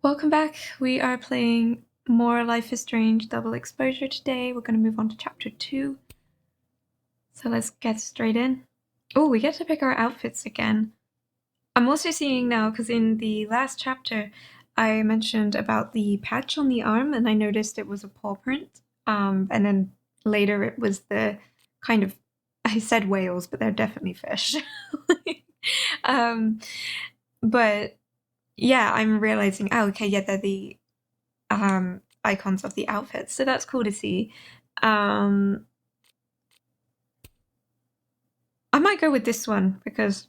Welcome back. We are playing more Life is Strange Double Exposure today. We're going to move on to chapter 2. So let's get straight in. Oh, we get to pick our outfits again. I'm also seeing now, because in the last chapter, I mentioned about the patch on the arm, and I noticed it was a paw print. And then later it was the kind of, I said whales, but they're definitely fish. But yeah, I'm realizing, oh, okay, yeah, they're the icons of the outfits, so that's cool to see. I might go with this one because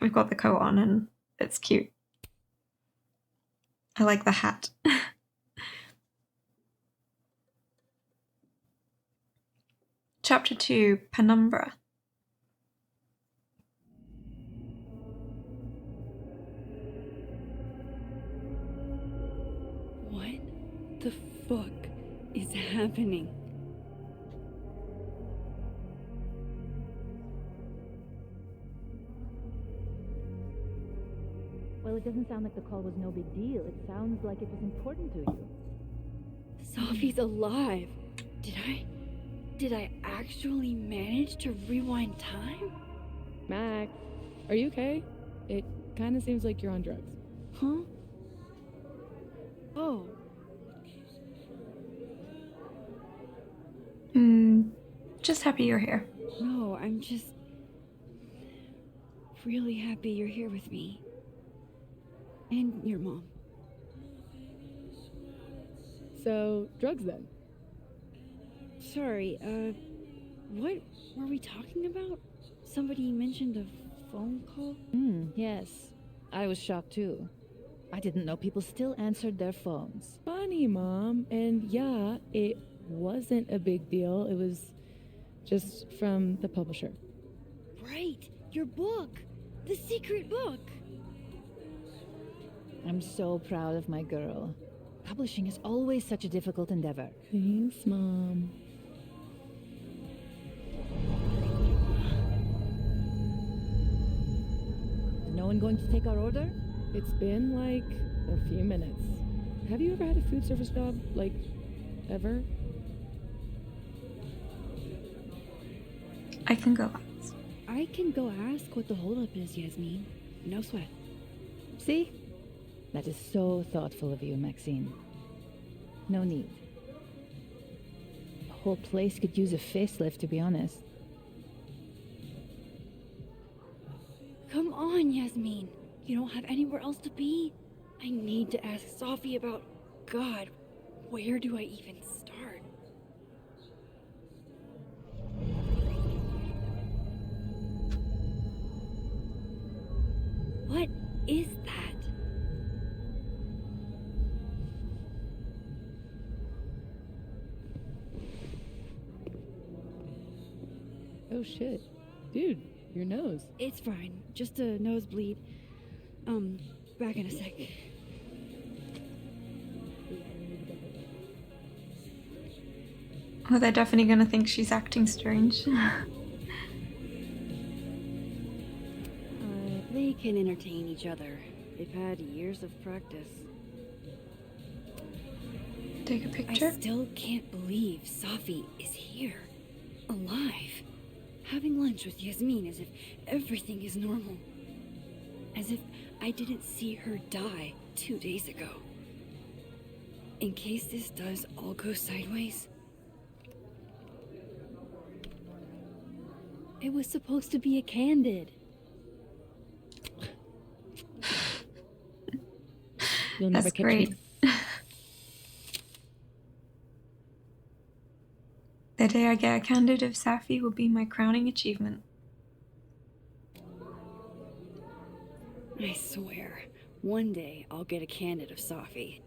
we've got the coat on and it's cute. I like the hat. Chapter 2, Penumbra. What the fuck is happening? Well, it doesn't sound like the call was no big deal. It sounds like it was important to you. Safi's alive. Did I actually manage to rewind time? Max, are you okay? It kind of seems like you're on drugs. Huh? Oh, Just happy you're here. no, I'm just really happy you're here with me. And your mom. So, drugs then? Sorry, what were we talking about? Somebody mentioned a phone call? Yes. I was shocked too. I didn't know people still answered their phones. Funny, Mom. And yeah, it wasn't a big deal. It was just from the publisher. Right, your book! The secret book! I'm so proud of my girl. Publishing is always such a difficult endeavor. Thanks, Mom. Is no one going to take our order? It's been like a few minutes. Have you ever had a food service job? Like, ever? I can go last. I can go ask what the holdup is, Yasmin. No sweat. See? That is so thoughtful of you, Maxine. No need. The whole place could use a facelift, to be honest. Come on, Yasmin. You don't have anywhere else to be? I need to ask Safi about... God, where do I even start? What is that? Oh shit. Dude, your nose. It's fine. Just a nosebleed. Back in a sec. Oh, they're definitely going to think she's acting strange. They can entertain each other. They've had years of practice. Take a picture. I still can't believe Safi is here. Alive. Having lunch with Yasmin as if everything is normal. As if I didn't see her die 2 days ago. In case this does all go sideways. It was supposed to be a candid. You'll never That's catch great. me. The day I get a candid of Safi will be my crowning achievement. I swear, one day I'll get a candid of Safi.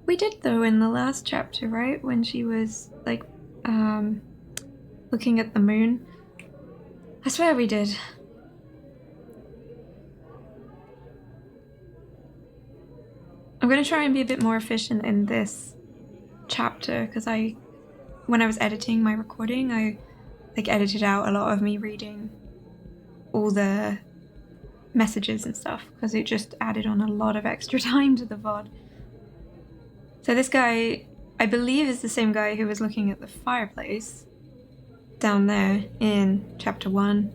We did though in the last chapter, right? When she was like looking at the moon. I swear we did. I'm gonna try and be a bit more efficient in this chapter because when I was editing my recording, I like edited out a lot of me reading all the messages and stuff, because it just added on a lot of extra time to the VOD. So this guy, I believe, is the same guy who was looking at the fireplace down there in chapter 1.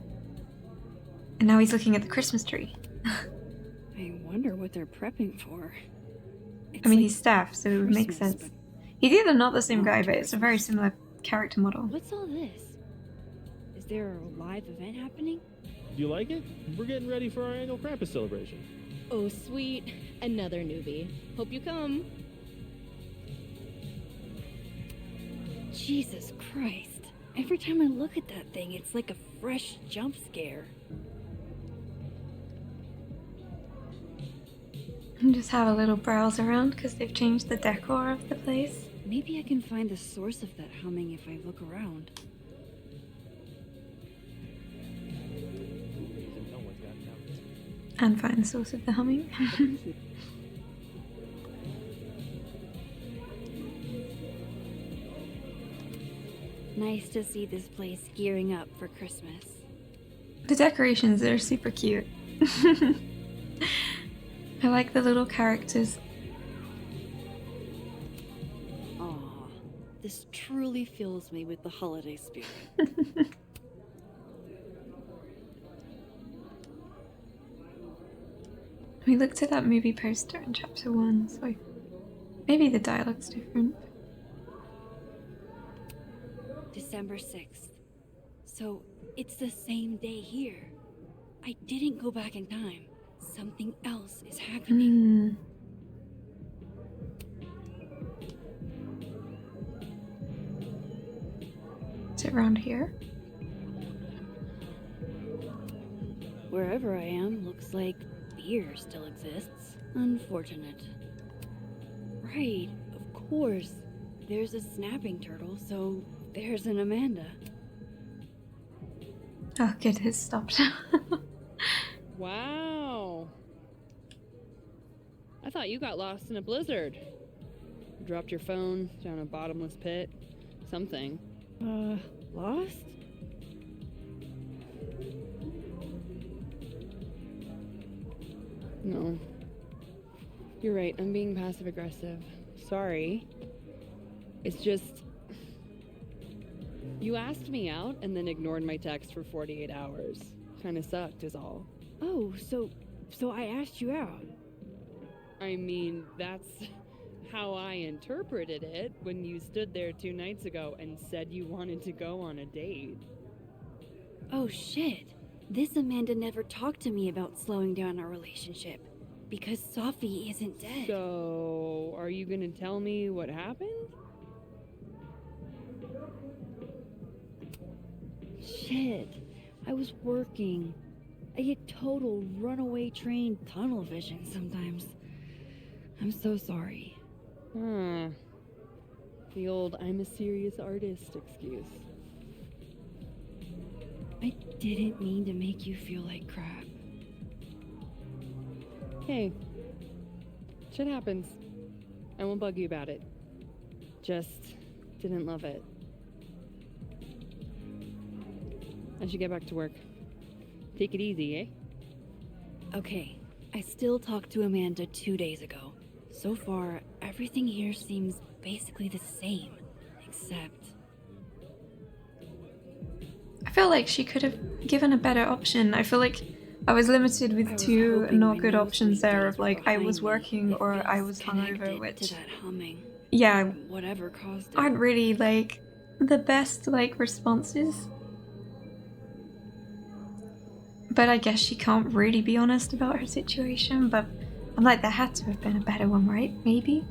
And now he's looking at the Christmas tree. I wonder what they're prepping for. I mean, he's staff, so it would make sense. Christmas, He's either not the same not guy, but it's a very Christmas. similar character model. What's all this? Is there a live event happening? Do you like it? We're getting ready for our annual Krampus celebration. Oh, sweet. Another newbie. Hope you come. Jesus Christ. Every time I look at that thing, it's like a fresh jump scare. And just have a little browse around because they've changed the decor of the place. Maybe I can find the source of that humming if I look around. No one's got talent. And find the source of the humming. Nice to see this place gearing up for Christmas. The decorations are super cute. I like the little characters. Aw, this truly fills me with the holiday spirit. We looked at that movie poster in chapter 1, so maybe the dialogue's different. December 6th. So, it's the same day here. I didn't go back in time. Something else is happening. Is it around here? Wherever I am, looks like beer still exists. Unfortunate. Right, of course. There's a snapping turtle, so there's an Amanda. Oh, good, it stopped. Wow. I thought you got lost in a blizzard. Dropped your phone down a bottomless pit. Something. Lost? No. You're right, I'm being passive aggressive. Sorry. It's just... You asked me out and then ignored my text for 48 hours. Kinda sucked is all. Oh, so I asked you out. I mean, that's how I interpreted it when you stood there 2 nights ago and said you wanted to go on a date. Oh shit. This Amanda never talked to me about slowing down our relationship. Because Safi isn't dead. So, are you gonna tell me what happened? Shit. I was working. I get total runaway train tunnel vision sometimes. I'm so sorry. Huh. The old I'm a serious artist excuse. I didn't mean to make you feel like crap. Hey. Shit happens. I won't bug you about it. Just didn't love it. I should get back to work. Take it easy, eh? Okay, I still talked to Amanda 2 days ago. So far, everything here seems basically the same, except... I feel like she could have given a better option. I feel like I was limited I with was 2 hoping not my good nosebleed options there days of were like I behind was me. working It or I feels was hungover, connected which to that humming. yeah, Whatever caused it. aren't really like the best like responses. But I guess she can't really be honest about her situation, but I'm like, there had to have been a better one, right? Maybe?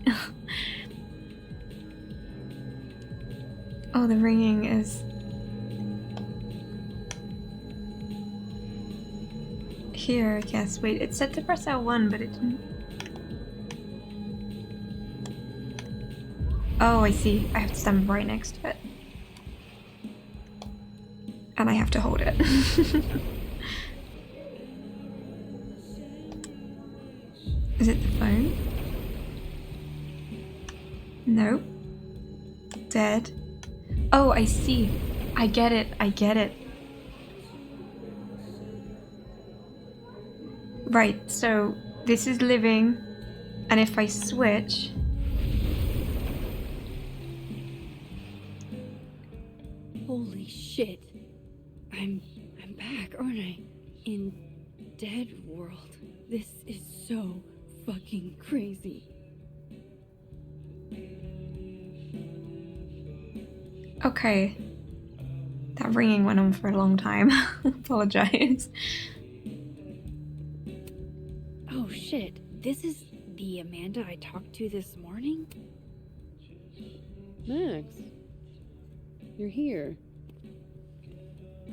Oh, the ringing is... here, I guess. Wait, it said to press L1, but it didn't... Oh, I see. I have to stand right next to it. And I have to hold it. Is it the phone? Nope. Dead. Oh, I see. I get it. I get it. Right, so this is living, and if I switch... Holy shit. I'm back, aren't I? In Dead World. This is so fucking crazy. Okay. That ringing went on for a long time. Apologize. Oh shit. This is the Amanda I talked to this morning? Max, you're here.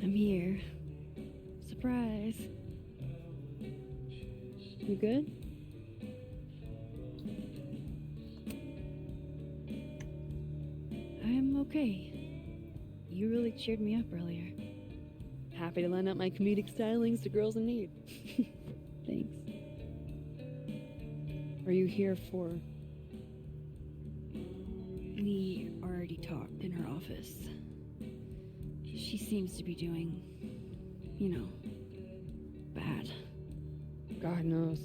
I'm here. Surprise. You good? I'm okay. You really cheered me up earlier. Happy to lend out my comedic stylings to girls in need. Thanks. Are you here for... We already talked in her office. She seems to be doing, you know, bad. God knows.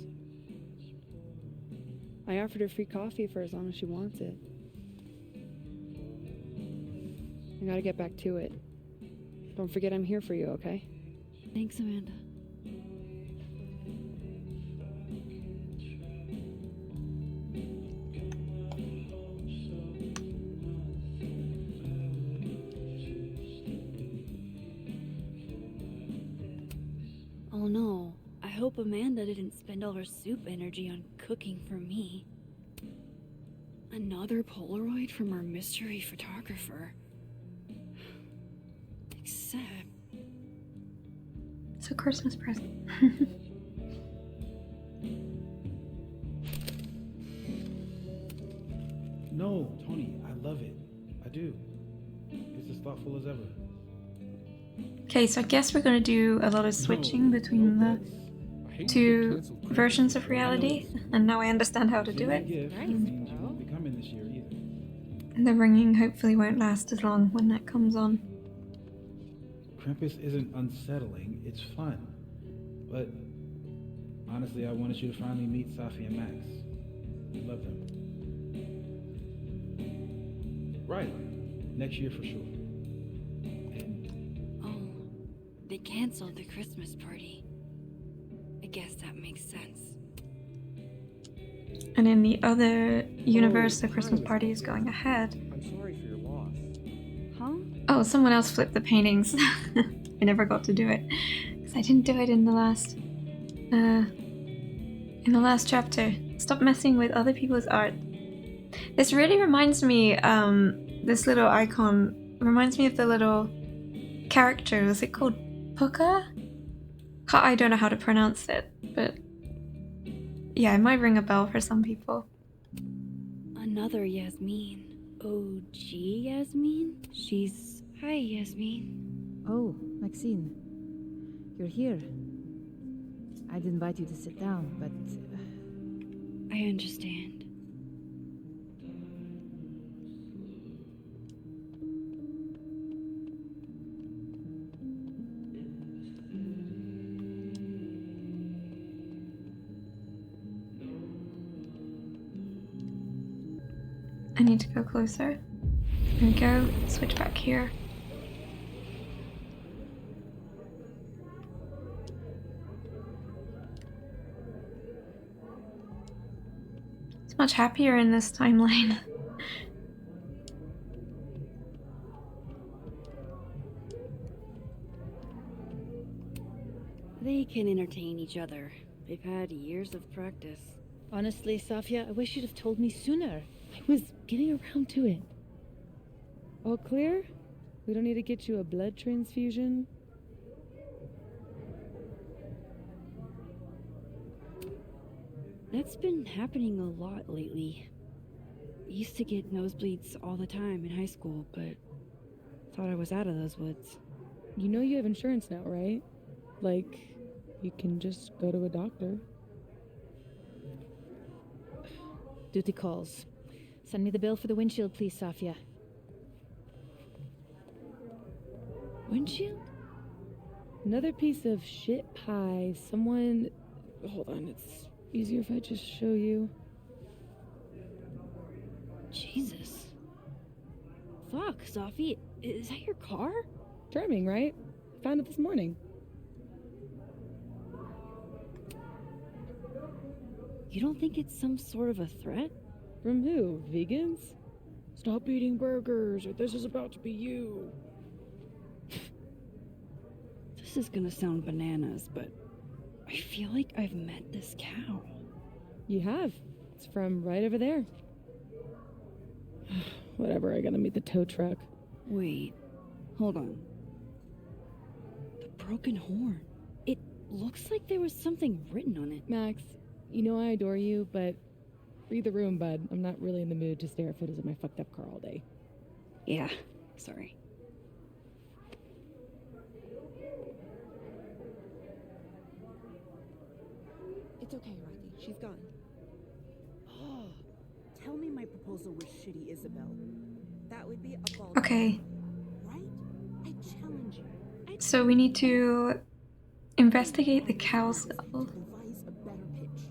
I offered her free coffee for as long as she wants it. I gotta get back to it. Don't forget I'm here for you, okay? Thanks, Amanda. Oh no, I hope Amanda didn't spend all her soup energy on cooking for me. Another Polaroid from our mystery photographer. Except... It's a Christmas present. No, Tony, I love it. I do. It's as thoughtful as ever. Okay, so I guess we're gonna do a lot of switching between the two versions of reality, and now I understand how to do it. Gift Nice, means you bro. won't be coming this year either. The ringing hopefully won't last as long when that comes on. Krampus isn't unsettling, it's fun. But honestly, I wanted you to finally meet Safi and Max. You love them. Right. Next year for sure. And Oh, they canceled the Christmas party. I guess that makes sense. And in the other universe, Oh, the Christmas hi, party is Miss going ahead. I'm sorry for your loss. Huh? Oh, someone else flipped the paintings. I never got to do it because I didn't do it in the last chapter. Stop messing with other people's art. This really reminds me. This little icon reminds me of the little character. Was it called Puka? I don't know how to pronounce it, but yeah, it might ring a bell for some people. Another Yasmin. OG Yasmin? She's... Hi, Yasmin. Oh, Maxine. You're here. I'd invite you to sit down, but... I understand. I need to go closer. There we go. Switch back here. It's much happier in this timeline. They can entertain each other. They've had years of practice. Honestly, Safia, I wish you'd have told me sooner. I was getting around to it. All clear? We don't need to get you a blood transfusion? That's been happening a lot lately. I used to get nosebleeds all the time in high school, but thought I was out of those woods. You know you have insurance now, right? Like, you can just go to a doctor. Duty calls. Send me the bill for the windshield, please, Safia. Windshield? Another piece of shit pie. Someone Hold on, it's easier if I just show you. Jesus. Fuck, Safi. Is that your car? Charming, right? Found it this morning. You don't think it's some sort of a threat? From who? Vegans? Stop eating burgers, or this is about to be you. This is gonna sound bananas, but I feel like I've met this cow. You have. It's from right over there. Whatever, I gotta meet the tow truck. Wait, hold on. The broken horn. It looks like there was something written on it. Max, you know I adore you, but read the room, bud. I'm not really in the mood to stare at photos of my fucked up car all day. Yeah, sorry. It's okay, Rocky. She's gone. Oh, tell me my proposal was shitty, Isabel. That would be a ball. Okay, Right? I challenge you. so we need to investigate the cow skull. Devise a better pitch.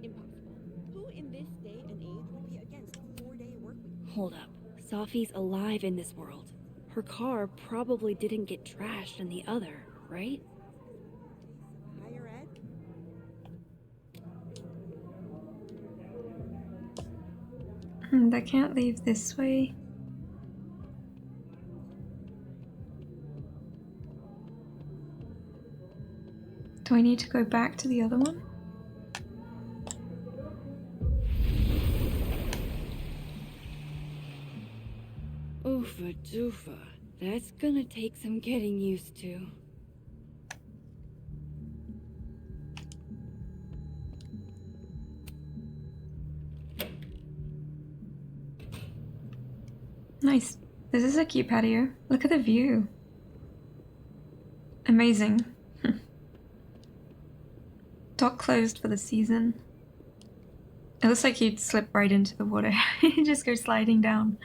Impossible. Who in this day and age would be against a 4-day work week? Hold up. Safi's alive in this world. Her car probably didn't get trashed in the other, right? Higher ed? I can't leave this way. Do I need to go back to the other one? Oofa doofa. That's gonna take some getting used to. Nice. This is a cute patio. Look at the view. Amazing. Dock closed for the season. It looks like you'd slip right into the water. You just go sliding down.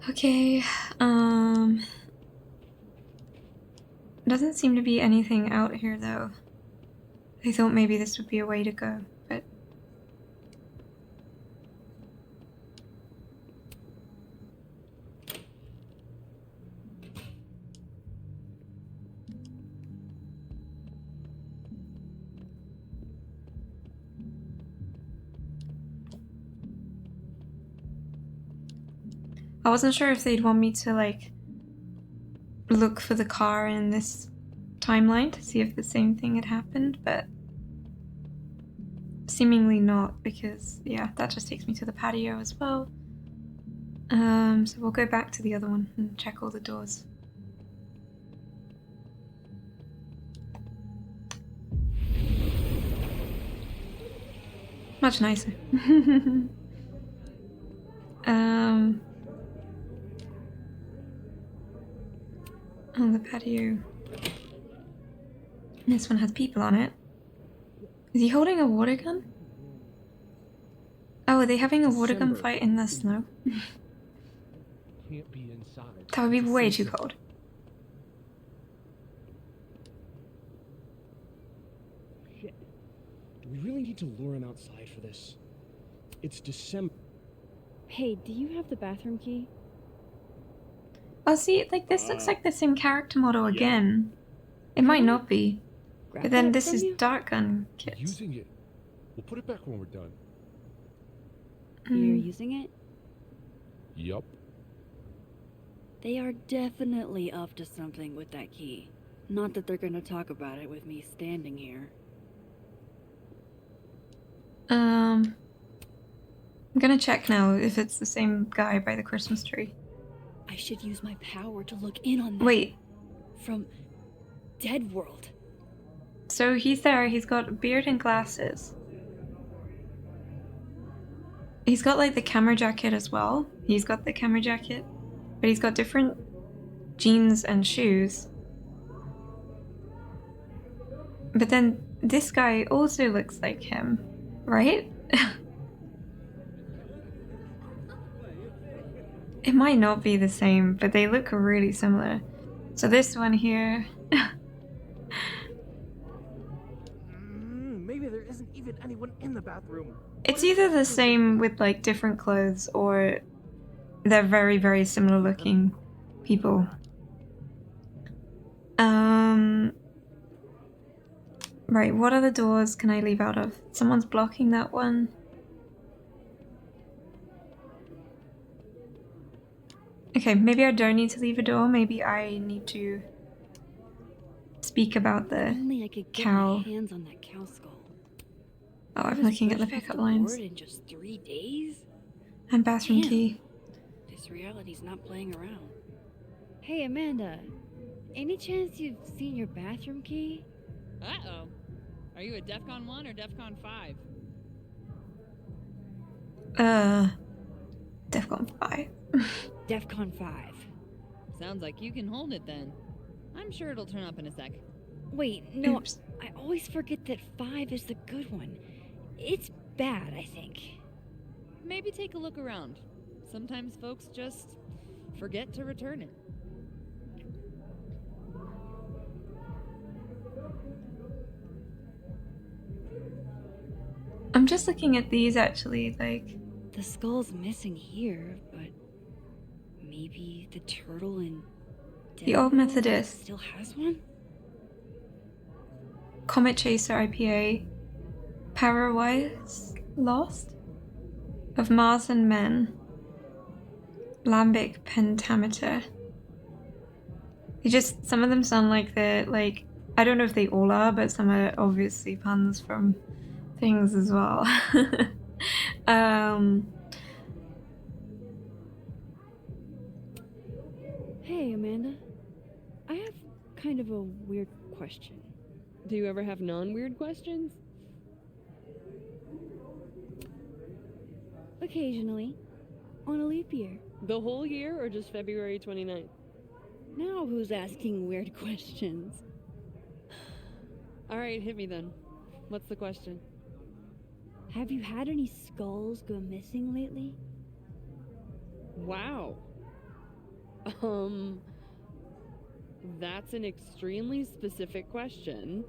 Okay, doesn't seem to be anything out here though. I thought maybe this would be a way to go, but I wasn't sure if they'd want me to like look for the car in this timeline to see if the same thing had happened, but seemingly not, because yeah, that just takes me to the patio as well. So we'll go back to the other one and check all the doors. Much nicer. On the patio. This one has people on it. Is he holding a water gun? Oh, are they having a water gun fight in the snow? Can't be inside. That would be way too cold. Shit. Do we really need to lure him outside for this? It's December. Hey, do you have the bathroom key? Oh, see, like this looks like the same character model yeah. again. It might not be, Grab but then that this from is you? Dark Gun kits. Using it. We'll put it back when we're done. You're Mm, using it? Yup. They are definitely up to something with that key. Not that they're gonna talk about it with me standing here. I'm gonna check now if it's the same guy by the Christmas tree. I should use my power to look in on them. Wait, From Dead World. so he's there, he's got a beard and glasses. He's got like the camera jacket as well. He's got the camera jacket, but he's got different jeans and shoes. But then this guy also looks like him, right? It might not be the same, but they look really similar. So this one here, isn't even anyone in the bathroom. It's either the same with like different clothes or they're very, very similar looking people. Right, what other doors can I leave out of? Someone's blocking that one. Okay, maybe I don't need to leave a door. Maybe I need to speak about the Only I could get cow. my hands on that cow skull. Oh, I'm It was looking at the pushed off pickup the lines. board in just 3 days? And bathroom Damn. key. This reality's not playing around. Hey, Amanda. Any chance you've seen your bathroom key? Uh-oh. Are you a DEFCON 1 or DEFCON 5? Defcon 5. DEFCON 5. Sounds like you can hold it then. I'm sure it'll turn up in a sec. Wait, no, Oops. I always forget that 5 is the good one. It's bad, I think. Maybe take a look around. Sometimes folks just forget to return it. I'm just looking at these actually, like, The skull's missing here, but maybe the turtle in the Old Denver Methodist, still has one? Comet Chaser IPA, Parawise Lost, Of Mars and Men, Lambic Pentameter. Some of them sound like they're, like, I don't know if they all are, but some are obviously puns from things as well. Hey, Amanda. I have kind of a weird question. Do you ever have non-weird questions? Occasionally. On a leap year. The whole year or just February 29th? Now who's asking weird questions? Alright, hit me then. What's the question? Have you had any skulls go missing lately? Wow. That's an extremely specific question.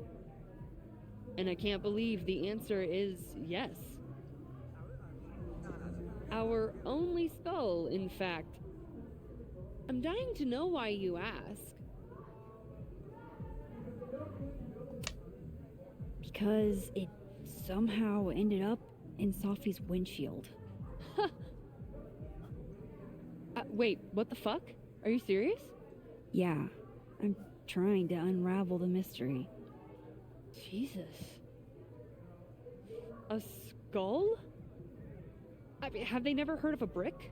And I can't believe the answer is yes. Our only skull, in fact. I'm dying to know why you ask. Because it somehow ended up in Safi's windshield. Wait, what the fuck? Are you serious? Yeah, I'm trying to unravel the mystery. Jesus. A skull? I mean, have they never heard of a brick?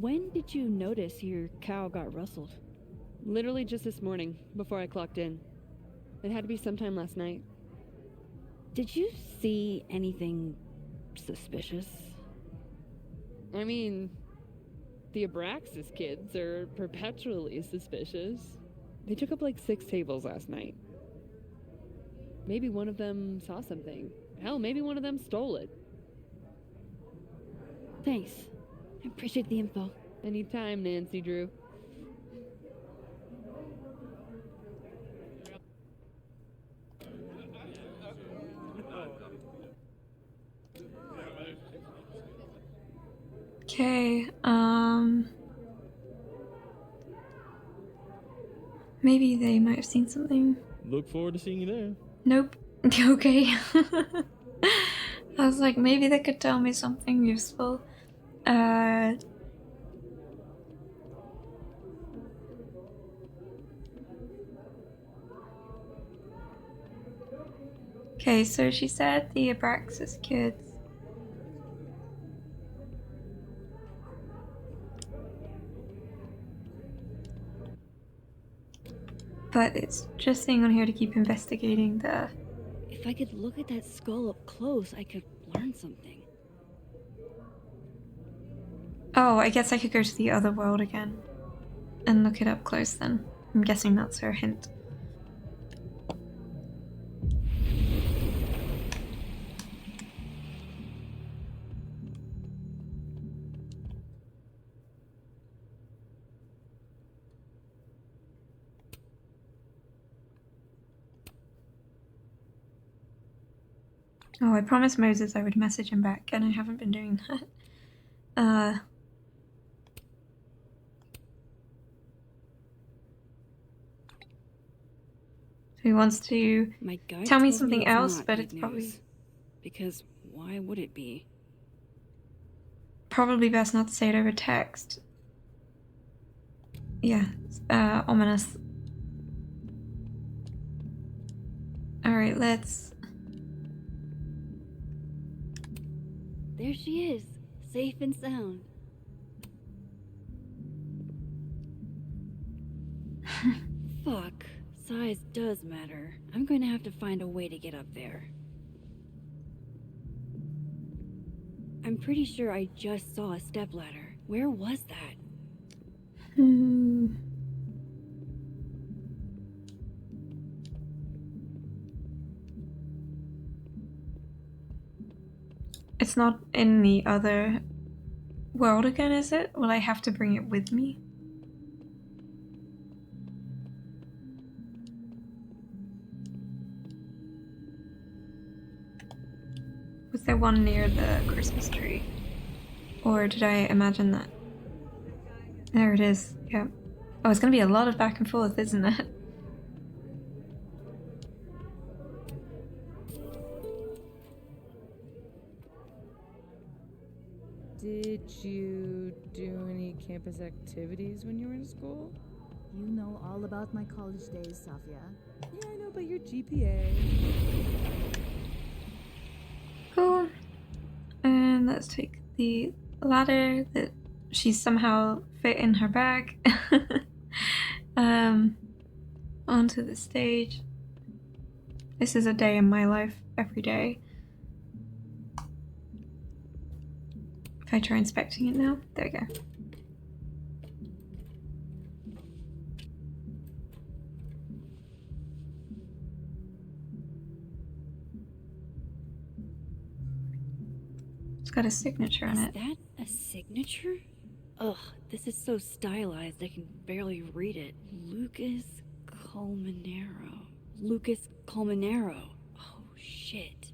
When did you notice your cow got rustled? Literally just this morning, before I clocked in. It had to be sometime last night. Did you see anything suspicious? I mean, the Abraxas kids are perpetually suspicious. They took up like 6 tables last night. Maybe one of them saw something. Hell, maybe one of them stole it. Thanks. I appreciate the info. Anytime, Nancy Drew. okay, maybe they might have seen something. Look forward to seeing you there. Nope. Okay. I was like, maybe they could tell me something useful. Okay, so she said the Abraxas kids. But it's just saying on here to keep investigating the... If I could look at that skull up close, I could learn something. Oh, I guess I could go to the other world again and look it up close then. I'm guessing that's her hint. Oh, I promised Moses I would message him back, and I haven't been doing that. He wants to My guide tell me tells something it's else, not but good it's probably news. Because why would it be? best not to say it over text. Yeah, ominous. Alright, let's... There she is, safe and sound. Fuck, size does matter. I'm going to have to find a way to get up there. I'm pretty sure I just saw a stepladder. Where was that? It's not in the other world again, is it? Will I have to bring it with me? Was there one near the Christmas tree? Or did I imagine that? There it is, yeah. Oh, it's gonna be a lot of back and forth, isn't it? Did you do any campus activities when you were in school? You know all about my college days, Safia. Yeah, I know, but your GPA. Cool. And let's take the ladder that she somehow fit in her bag onto the stage. This is a day in my life every day. If I try inspecting it now, there we go. It's got a signature on it. Is that a signature? Ugh, this is so stylized I can barely read it. Lucas Colmenero. Lucas Colmenero. Oh, shit.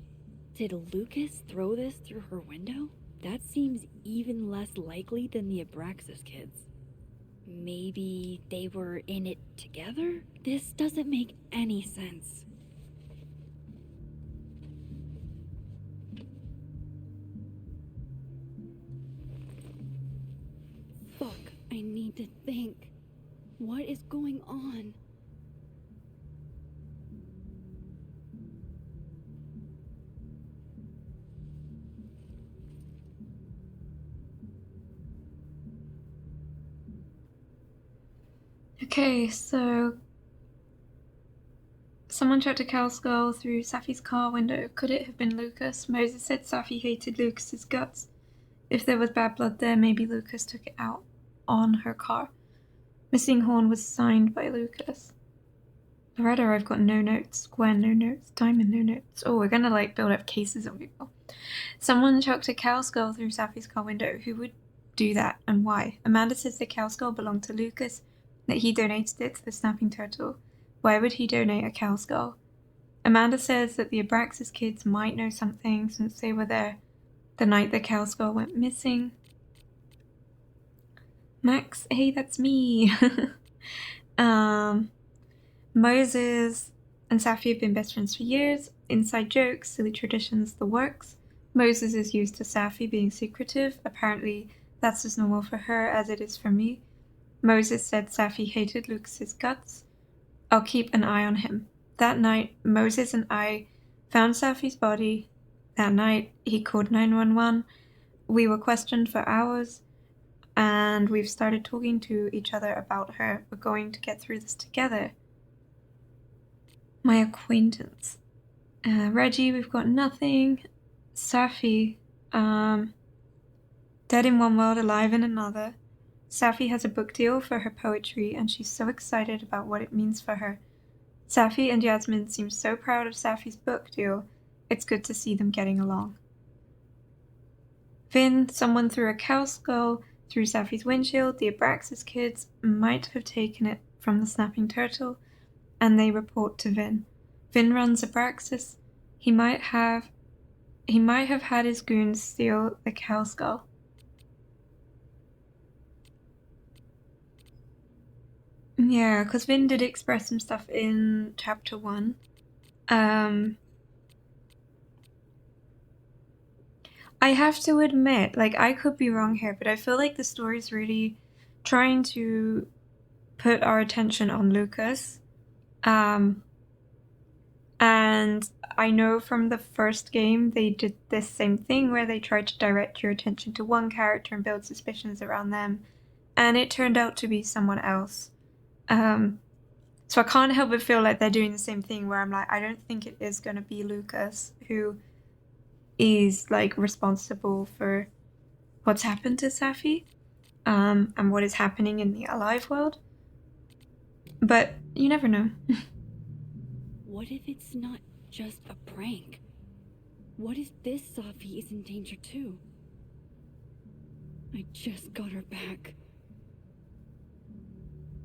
Did Lucas throw this through her window? That seems even less likely than the Abraxas kids. Maybe they were in it together? This doesn't make any sense. Fuck, I need to think. What is going on? Okay, so someone checked a cow's skull through Safi's car window. Could it have been Lucas? Moses said Safi hated Lucas's guts. If there was bad blood there, maybe Lucas took it out on her car. Missing horn was signed by Lucas. Loretta, I've got no notes. Gwen, no notes. Diamond, no notes. Oh, we're gonna like build up cases on people. Someone chucked a cow skull through Safi's car window. Who would do that and why? Amanda says the cow skull belonged to Lucas, that he donated it to the snapping turtle. Why would he donate a cow skull? Amanda says that the Abraxas kids might know something since they were there the night the cow skull went missing. Max, hey, that's me. Moses and Safi have been best friends for years. Inside jokes, silly traditions, the works. Moses is used to Safi being secretive. Apparently, that's as normal for her as it is for me. Moses said Safi hated Lucas's guts. I'll keep an eye on him. That night, Moses and I found Safi's body. That night, he called 911. We were questioned for hours, and we've started talking to each other about her. We're going to get through this together. My acquaintance. Reggie, we've got nothing. Safi, dead in one world, alive in another. Safi has a book deal for her poetry, and she's so excited about what it means for her. Safi and Yasmin seem so proud of Safi's book deal. It's good to see them getting along. Vinh, someone threw a cow skull through Safi's windshield. The Abraxas kids might have taken it from the snapping turtle, and they report to Vinh. Vinh runs Abraxas. He might have he might have had his goons steal the cow skull. Yeah, because Vinh did express some stuff in chapter 1. I have to admit, like, I could be wrong here, but I feel like the story's really trying to put our attention on Lucas. And I know from the first game they did this same thing where they tried to direct your attention to one character and build suspicions around them, and it turned out to be someone else. So I can't help but feel like they're doing the same thing where I'm like, I don't think it is going to be Lucas who is like responsible for what's happened to Safi, and what is happening in the alive world. But you never know. What if it's not just a prank? What if this Safi is in danger too? I just got her back.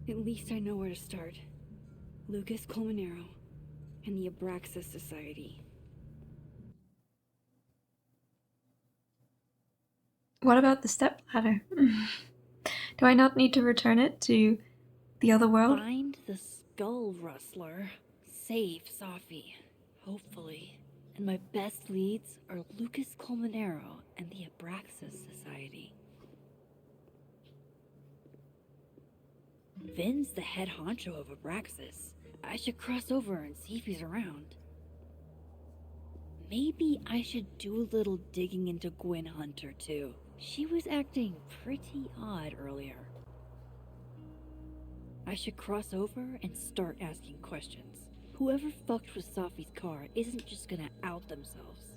At least I know where to start. Lucas Colmenero and the Abraxas Society. What about the stepladder? Do I not need to return it to the other world? Find the Skull Rustler. Save Safi. Hopefully. And my best leads are Lucas Colmenero and the Abraxas Society. Vin's the head honcho of Abraxas. I should cross over and see if he's around. Maybe I should do a little digging into Gwen Hunter too. She was acting pretty odd earlier. I should cross over and start asking questions. Whoever fucked with Safi's car isn't just gonna out themselves.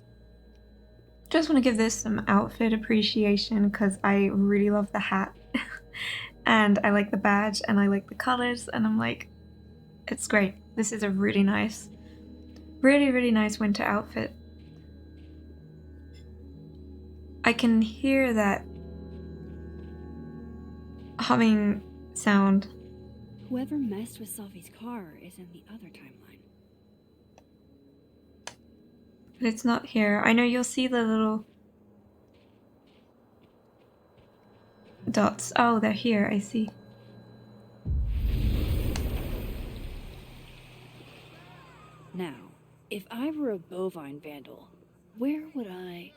Just want to give this some outfit appreciation because I really love the hat. And I like the badge and I like the colors, and I'm like, it's great. This is a really nice, really nice winter outfit. I can hear that humming sound. Whoever messed with Safi's car is in the other timeline. But it's not here. I know you'll see the little dots. Oh, they're here. I see. Now, if I were a bovine vandal, where would I...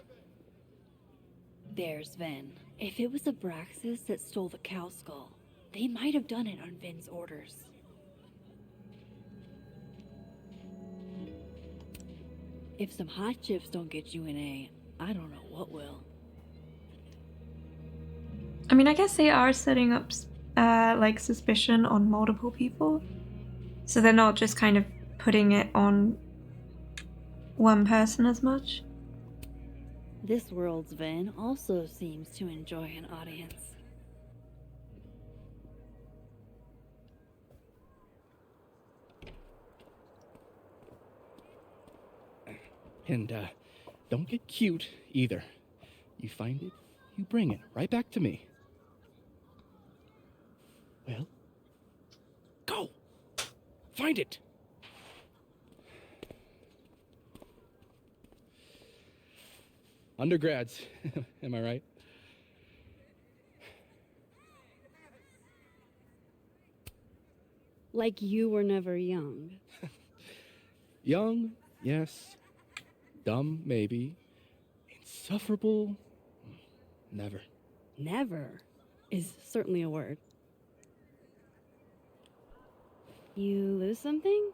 There's Vin. If it was Abraxas that stole the cow skull, they might have done it on Vin's orders. If some hot chips don't get you an A, I don't know what will. I mean, I guess they are setting up like suspicion on multiple people. So they're not just kind of putting it on one person as much. This world's Vin also seems to enjoy an audience. And, don't get cute, either. You find it, you bring it right back to me. Well, go! Find it! Undergrads, am I right? Like you were never young. Young, yes. Dumb, maybe. Insufferable, never. Never is certainly a word. You lose something?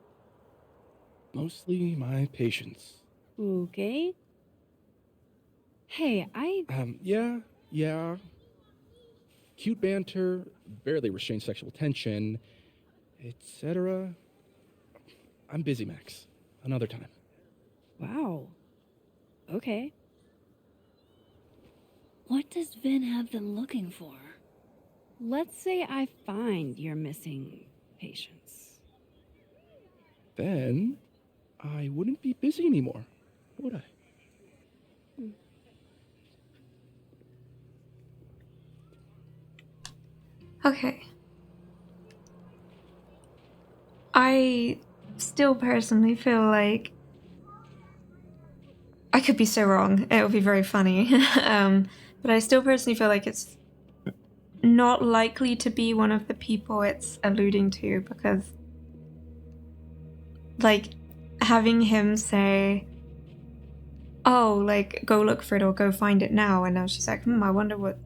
Mostly my patience. Okay. Hey, Yeah. Cute banter, barely restrained sexual tension, etc. I'm busy, Max. Another time. Wow. Okay. What does Vin have them looking for? Let's say I find your missing patience. Then I wouldn't be busy anymore, would I? Okay. I still personally feel like I could be so wrong. It would be very funny. But I still personally feel like it's not likely to be one of the people it's alluding to, because like having him say, oh, like, go look for it or go find it now, and now she's like, I wonder what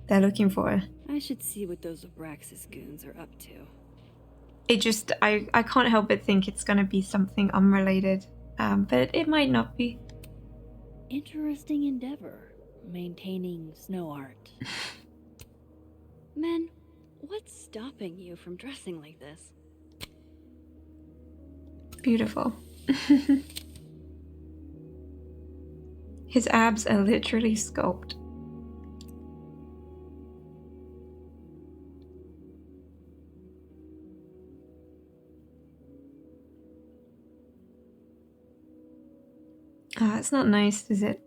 they're looking for. I should see what those Abraxas goons are up to. It just, I can't help but think it's gonna be something unrelated, but it might not be. Interesting endeavor, maintaining snow art. Men, what's stopping you from dressing like this? Beautiful. His abs are literally sculpted. Ah, it's not nice, is it?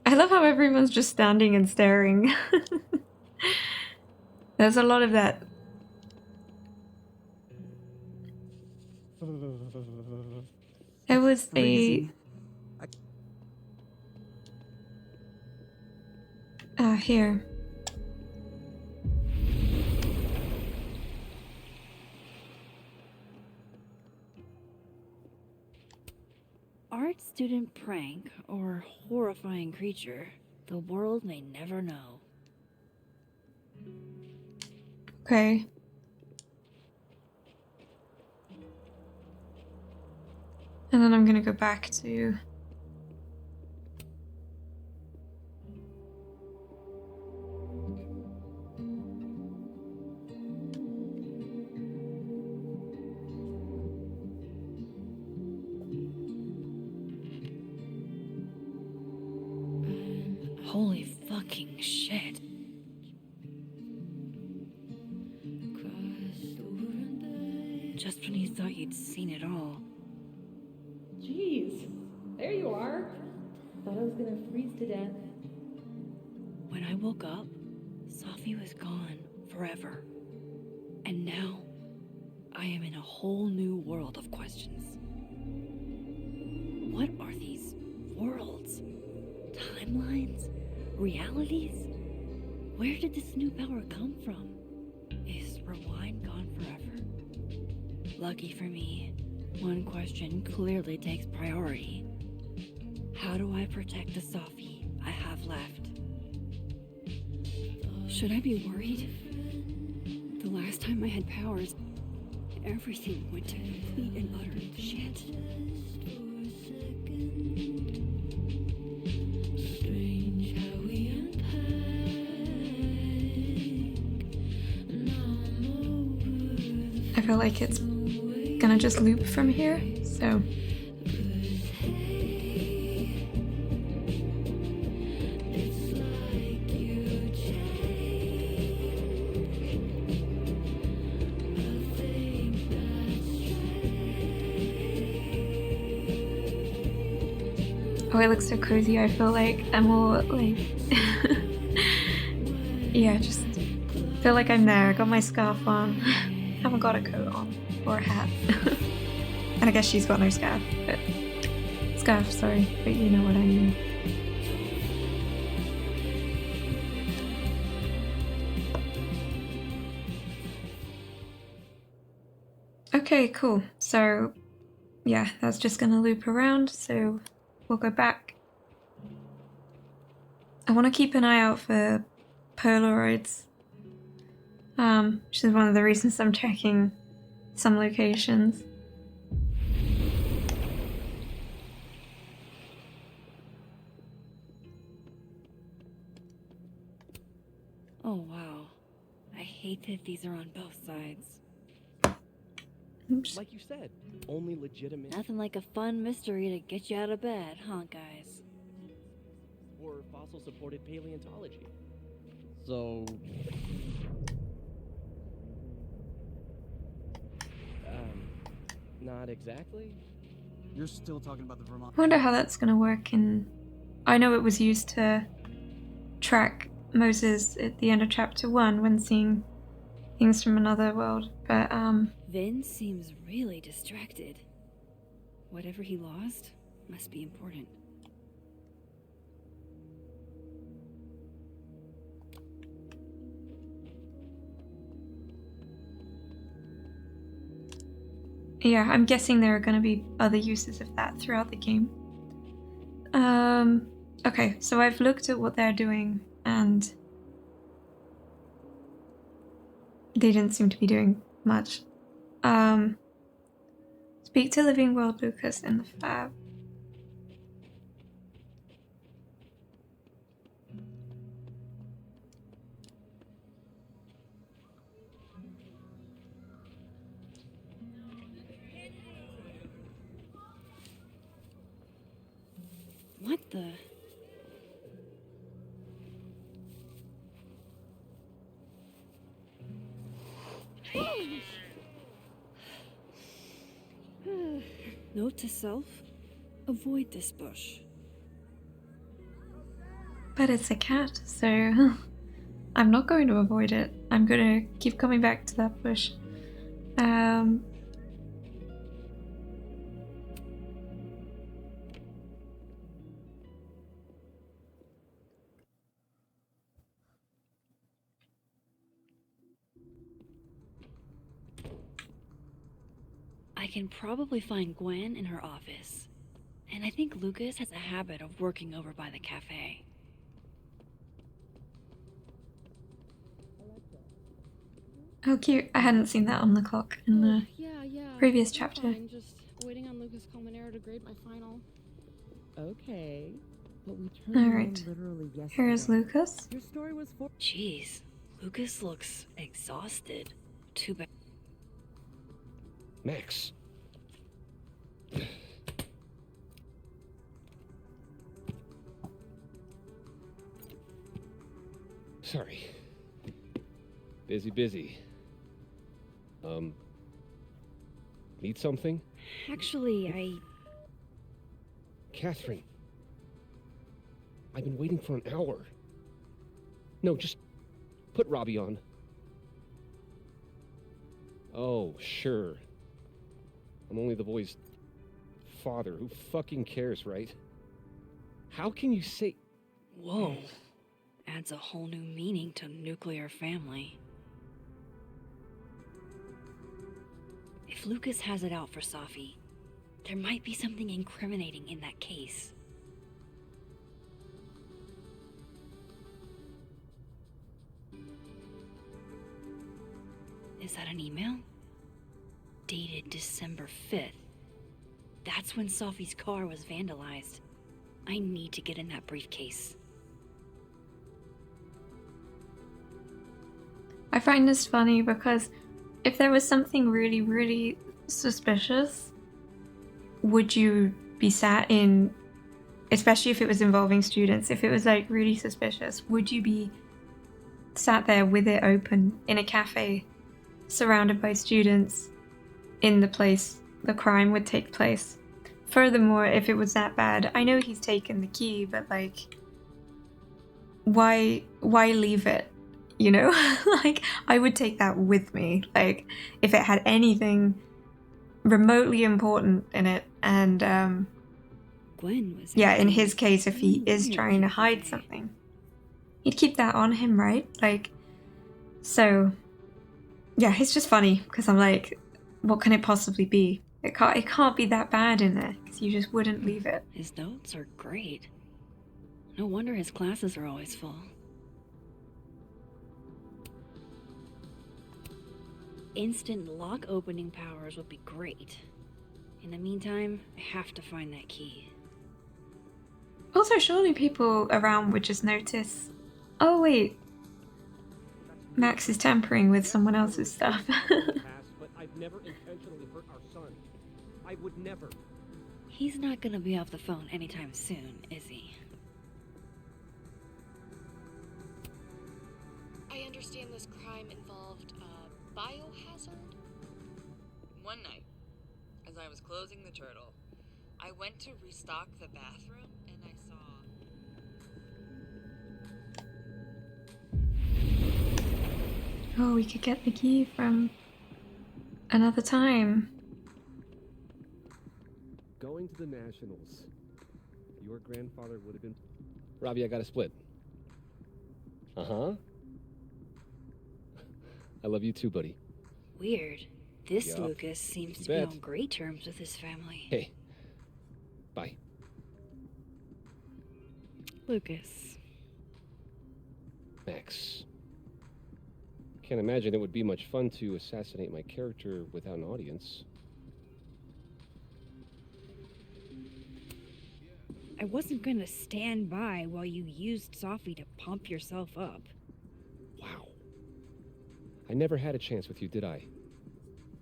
I love how everyone's just standing and staring. There's a lot of that. There was a... here. Art student prank or horrifying creature, the world may never know. Okay. And then I'm gonna go back to... Holy fucking shit. Just when you thought you'd seen it all. Jeez, there you are. Thought I was gonna freeze to death. When I woke up, Safi was gone forever. And now, I am in a whole new world of questions. What are these worlds? Timelines? Realities? Where did this new power come from? Is Rewind gone forever? Lucky for me, one question clearly takes priority. How do I protect the Safi I have left? Should I be worried? The last time I had powers, everything went to complete and utter shit. I feel like it's gonna just loop from here, so... Oh, it looks so cozy. I feel like I'm all like... yeah, just feel like I'm there. I got my scarf on. Haven't got a coat on or a hat. And I guess she's got no scarf, but sorry, but you know what I mean. Okay, cool. So yeah, that's just gonna loop around, so we'll go back. I want to keep an eye out for Polaroids. Which is one of the reasons I'm checking some locations. Oh wow. I hate that these are on both sides. Oops. Like you said, only legitimate Nothing like a fun mystery to get you out of bed, huh, guys? or fossil-supported paleontology. So... not exactly? You're still talking about the Vermont. I wonder how that's gonna work in... I know it was used to track Moses at the end of chapter 1 when seeing things from another world. But Vinh seems really distracted. Whatever he lost must be important. yeah, I'm guessing there are going to be other uses of that throughout the game. Okay, so I've looked at what they're doing and they didn't seem to be doing much. Speak to Living World Lucas in the Fab. What the? Note to self, avoid this bush. But it's a cat, so I'm not going to avoid it. I'm going to keep coming back to that bush. I can probably find Gwen in her office. And I think Lucas has a habit of working over by the cafe. Oh, cute. I hadn't seen that on the clock in the Yeah. previous I'm chapter. fine, just waiting on Lucas Colmenero to grade my final. Okay. But we turned Alright. Literally yesterday. Here's Lucas. Your story was for. Jeez, Lucas looks exhausted. Too bad. Max. Sorry. Busy. Need something? Actually, Catherine. I've been waiting for an hour. No, just put Robbie on. Oh, sure. I'm only the boy's father. Who fucking cares, right? How can you say... Whoa. Adds a whole new meaning to nuclear family. If Lucas has it out for Safi, there might be something incriminating in that case. Is that an email? Dated December 5th. That's when Safi's car was vandalized. I need to get in that briefcase. I find this funny because if there was something really, really suspicious, would you be sat in, especially if it was involving students, if it was like really suspicious, would you be sat there with it open in a cafe, surrounded by students in the place the crime would take place? Furthermore, if it was that bad, I know he's taken the key, but like, why leave it? You know, like I would take that with me. Like if it had anything remotely important in it, and Gwen was yeah, in acting his case, if he is weird trying to the other hide day. something, he'd keep that on him, right? Like, so yeah, it's just funny because I'm like, what can it possibly be? It can't be that bad in there because you just wouldn't leave it. His notes are great. No wonder his classes are always full. Instant lock opening powers would be great. In the meantime, I have to find that key. Also, surely people around would just notice, oh wait, Max is tampering with someone else's stuff. But I've never intentionally hurt our son. I would never. He's not gonna be off the phone anytime soon, is he? I understand this crime involved a biohazard? One night, as I was closing the turtle, I went to restock the bathroom and I saw... Oh, we could get the key from another time. Going to the Nationals. Your grandfather would have been... Robbie, I got a split. Uh-huh. I love you too, buddy. Weird. This Yup. Lucas seems You to be bet. on great terms with his family. Hey. Bye. Lucas. Max. Can't imagine it would be much fun to assassinate my character without an audience. I wasn't gonna stand by while you used Safi to pump yourself up. Wow. I never had a chance with you, did I?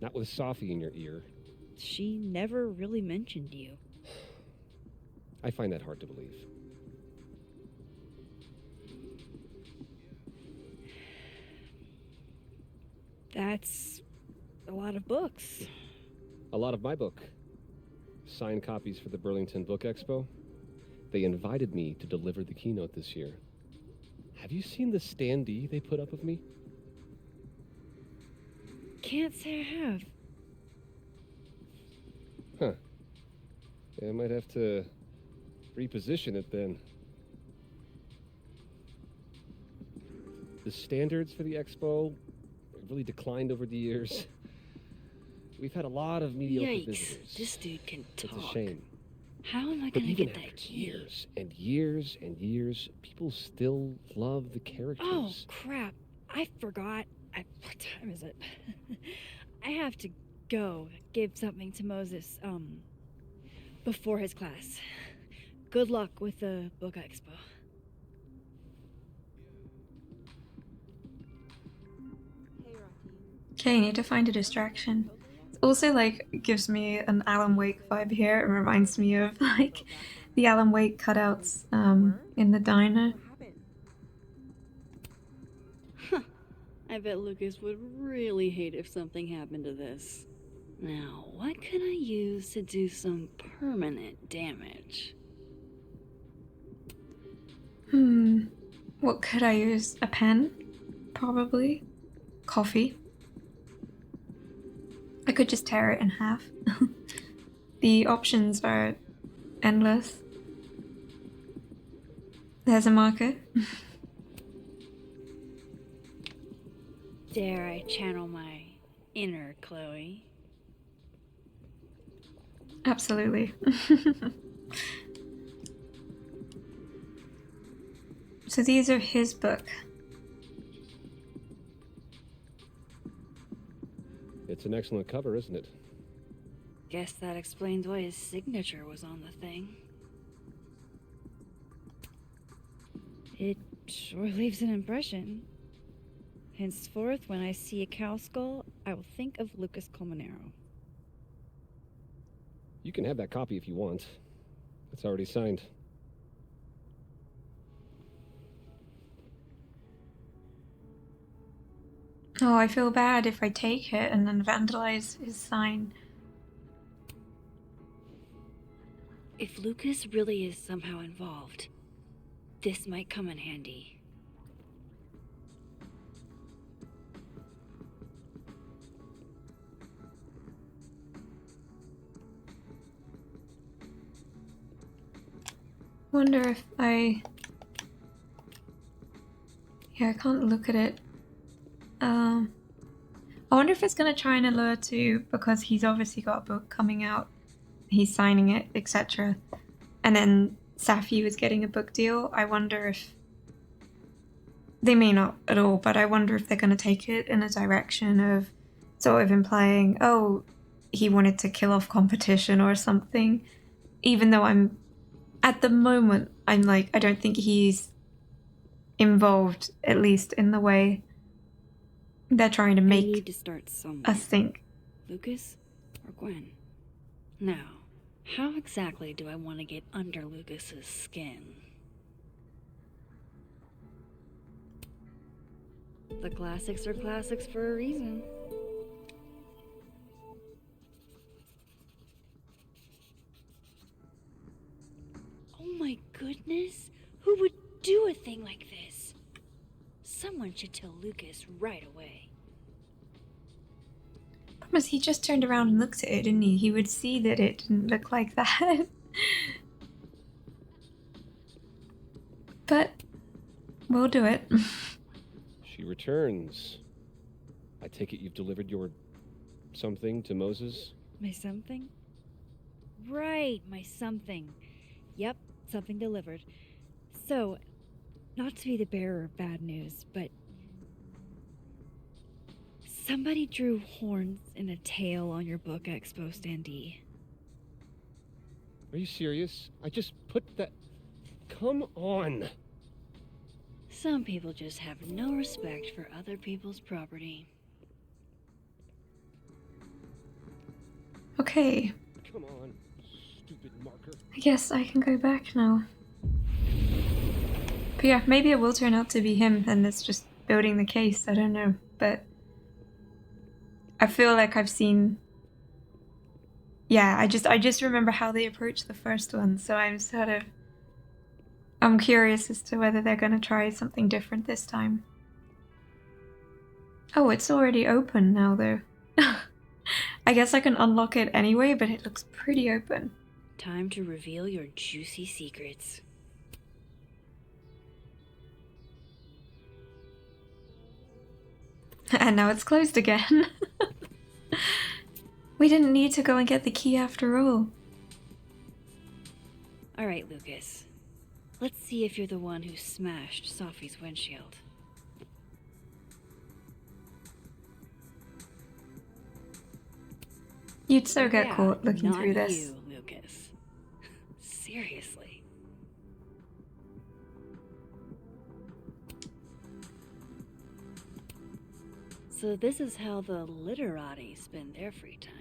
Not with Safi in your ear. She never really mentioned you. I find that hard to believe. That's a lot of books. A lot of my book. Signed copies for the Burlington Book Expo. They invited me to deliver the keynote this year. Have you seen the standee they put up of me? Can't say I have. Huh. Yeah, I might have to reposition it then. The standards for the expo have really declined over the years. We've had a lot of mediocre Yikes, visitors. this dude can talk. It's a shame. How am I But gonna even get that after key? years and years and years, people still love the characters. Oh, crap. I forgot. What time is it? I have to go give something to Moses, before his class. Good luck with the book expo. Okay, need to find a distraction. It also like gives me an Alan Wake vibe here. It reminds me of like the Alan Wake cutouts in the diner. I bet Lucas would really hate if something happened to this. Now, what can I use to do some permanent damage? What could I use? A pen? Probably. Coffee. I could just tear it in half. The options are endless. There's a marker. Dare I channel my inner Chloe? Absolutely. So these are his book. It's an excellent cover, isn't it? Guess that explains why his signature was on the thing. It sure leaves an impression. Henceforth, when I see a cow skull, I will think of Lucas Colmenero. You can have that copy if you want. It's already signed. Oh, I feel bad if I take it and then vandalize his sign. If Lucas really is somehow involved, this might come in handy. Wonder if I can't look at it. I wonder if it's gonna try and allure to, because he's obviously got a book coming out, he's signing it, etc. And then Safi was getting a book deal. I wonder if they may not at all, but I wonder if they're gonna take it in a direction of sort of implying, oh, he wanted to kill off competition or something. Even though at the moment, I'm like, I don't think he's involved, at least in the way they're trying to I make need to start somewhere. us think. Lucas or Gwen? Now, how exactly do I want to get under Lucas's skin? The classics are classics for a reason. Oh my goodness! Who would do a thing like this? Someone should tell Lucas right away. Promise he just turned around and looked at it, didn't he? He would see that it didn't look like that. But we'll do it. She returns. I take it you've delivered your something to Moses? My something? Right, my something. Yep, something delivered. So, not to be the bearer of bad news, but somebody drew horns and a tail on your book expo standee. Are you serious? I just put that... Come on! Some people just have no respect for other people's property. Okay, Come on, stupid marker. I guess I can go back now. But yeah, maybe it will turn out to be him and it's just building the case, I don't know. But I feel like I've seen... Yeah, I just remember how they approached the first one, so I'm curious as to whether they're gonna try something different this time. Oh, it's already open now though. I guess I can unlock it anyway, but it looks pretty open. Time to reveal your juicy secrets. And now it's closed again. We didn't need to go and get the key after all. Alright, Lucas. Let's see if you're the one who smashed Safi's windshield. You'd so get Yeah, caught looking not through this. you, Lucas. Seriously. So this is how the literati spend their free time.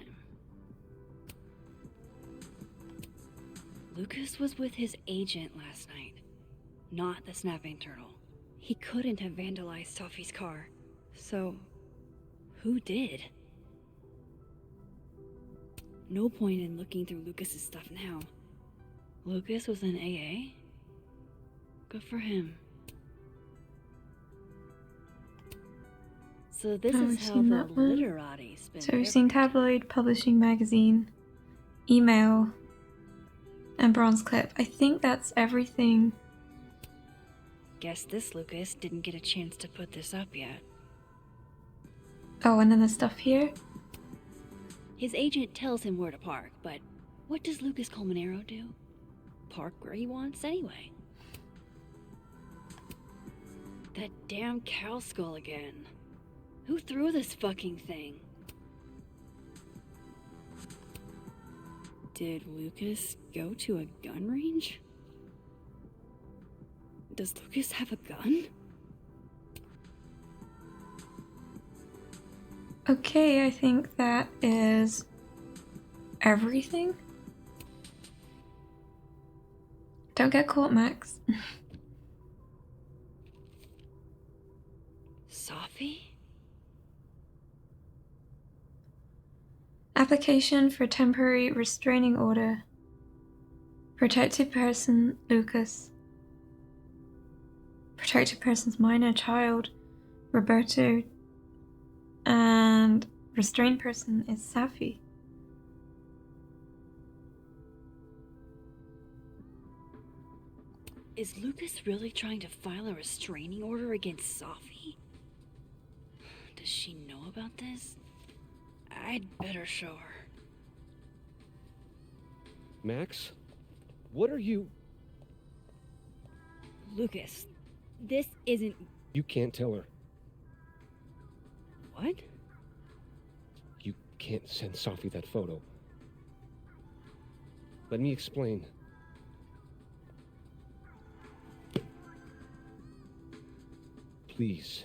Lucas was with his agent last night, not the snapping turtle. He couldn't have vandalized Safi's car. So, who did? No point in looking through Lucas's stuff now. Lucas was in AA? Good for him. So this Oh, we've is how seen the that one. literati spend So their we've seen free time. tabloid, publishing magazine, email, and bronze clip. I think that's everything. Guess this Lucas didn't get a chance to put this up yet. Oh, and then the stuff here. His agent tells him where to park, but what does Lucas Colmenero do? Park where he wants anyway. That damn cow skull again. Who threw this fucking thing? Did Lucas go to a gun range? Does Lucas have a gun? Okay, I think that is everything. Don't get caught, Max. Safi? Application for temporary restraining order. Protected person, Lucas. Protected person's minor child, Roberto. And restrained person is Safi. Is Lucas really trying to file a restraining order against Safi? Does she know about this? I'd better show her. Max? What are you... Lucas, this isn't... You can't tell her. What? You can't send Safi that photo. Let me explain. Please.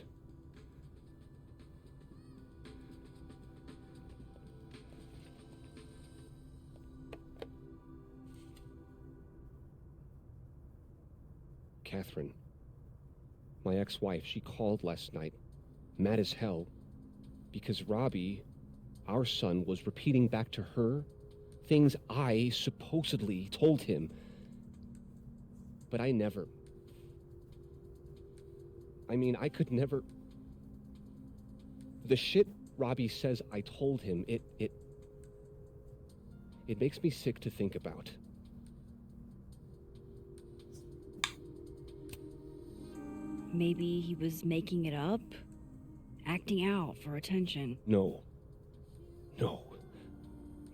Catherine, my ex-wife, she called last night, mad as hell, because Robbie, our son, was repeating back to her things I supposedly told him. But I never I mean, I could never... The shit Robbie says I told him, it makes me sick to think about. Maybe he was making it up? Acting out for attention. No. No.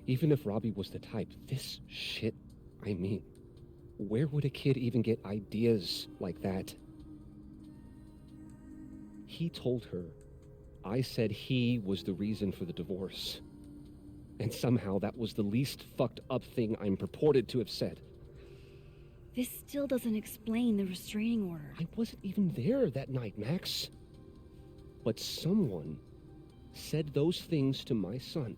Even if Robbie was the type, this shit, I mean, where would a kid even get ideas like that? He told her I said he was the reason for the divorce. And somehow that was the least fucked up thing I'm purported to have said. This still doesn't explain the restraining order. I wasn't even there that night, Max. But someone said those things to my son.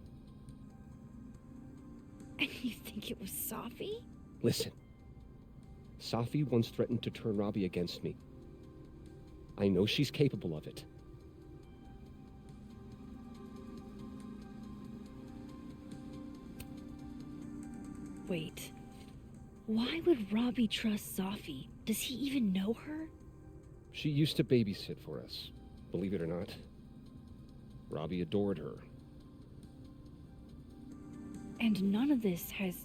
And you think it was Safi? Listen, Safi once threatened to turn Robbie against me. I know she's capable of it. Wait. Why would Robbie trust Safi? Does he even know her? She used to babysit for us, believe it or not. Robbie adored her. And none of this has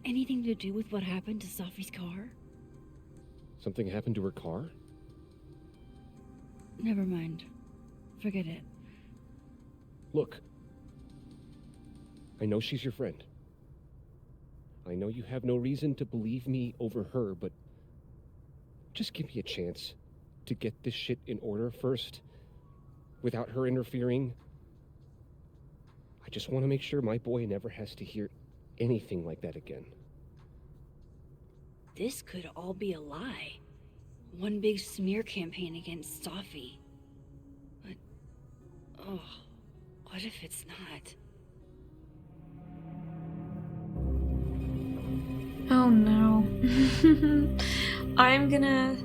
anything to do with what happened to Safi's car? Something happened to her car? Never mind. Forget it. Look, I know she's your friend. I know you have no reason to believe me over her, but just give me a chance to get this shit in order first, without her interfering. I just want to make sure my boy never has to hear anything like that again. This could all be a lie. One big smear campaign against Safi. But, oh, what if it's not? Oh no. I'm gonna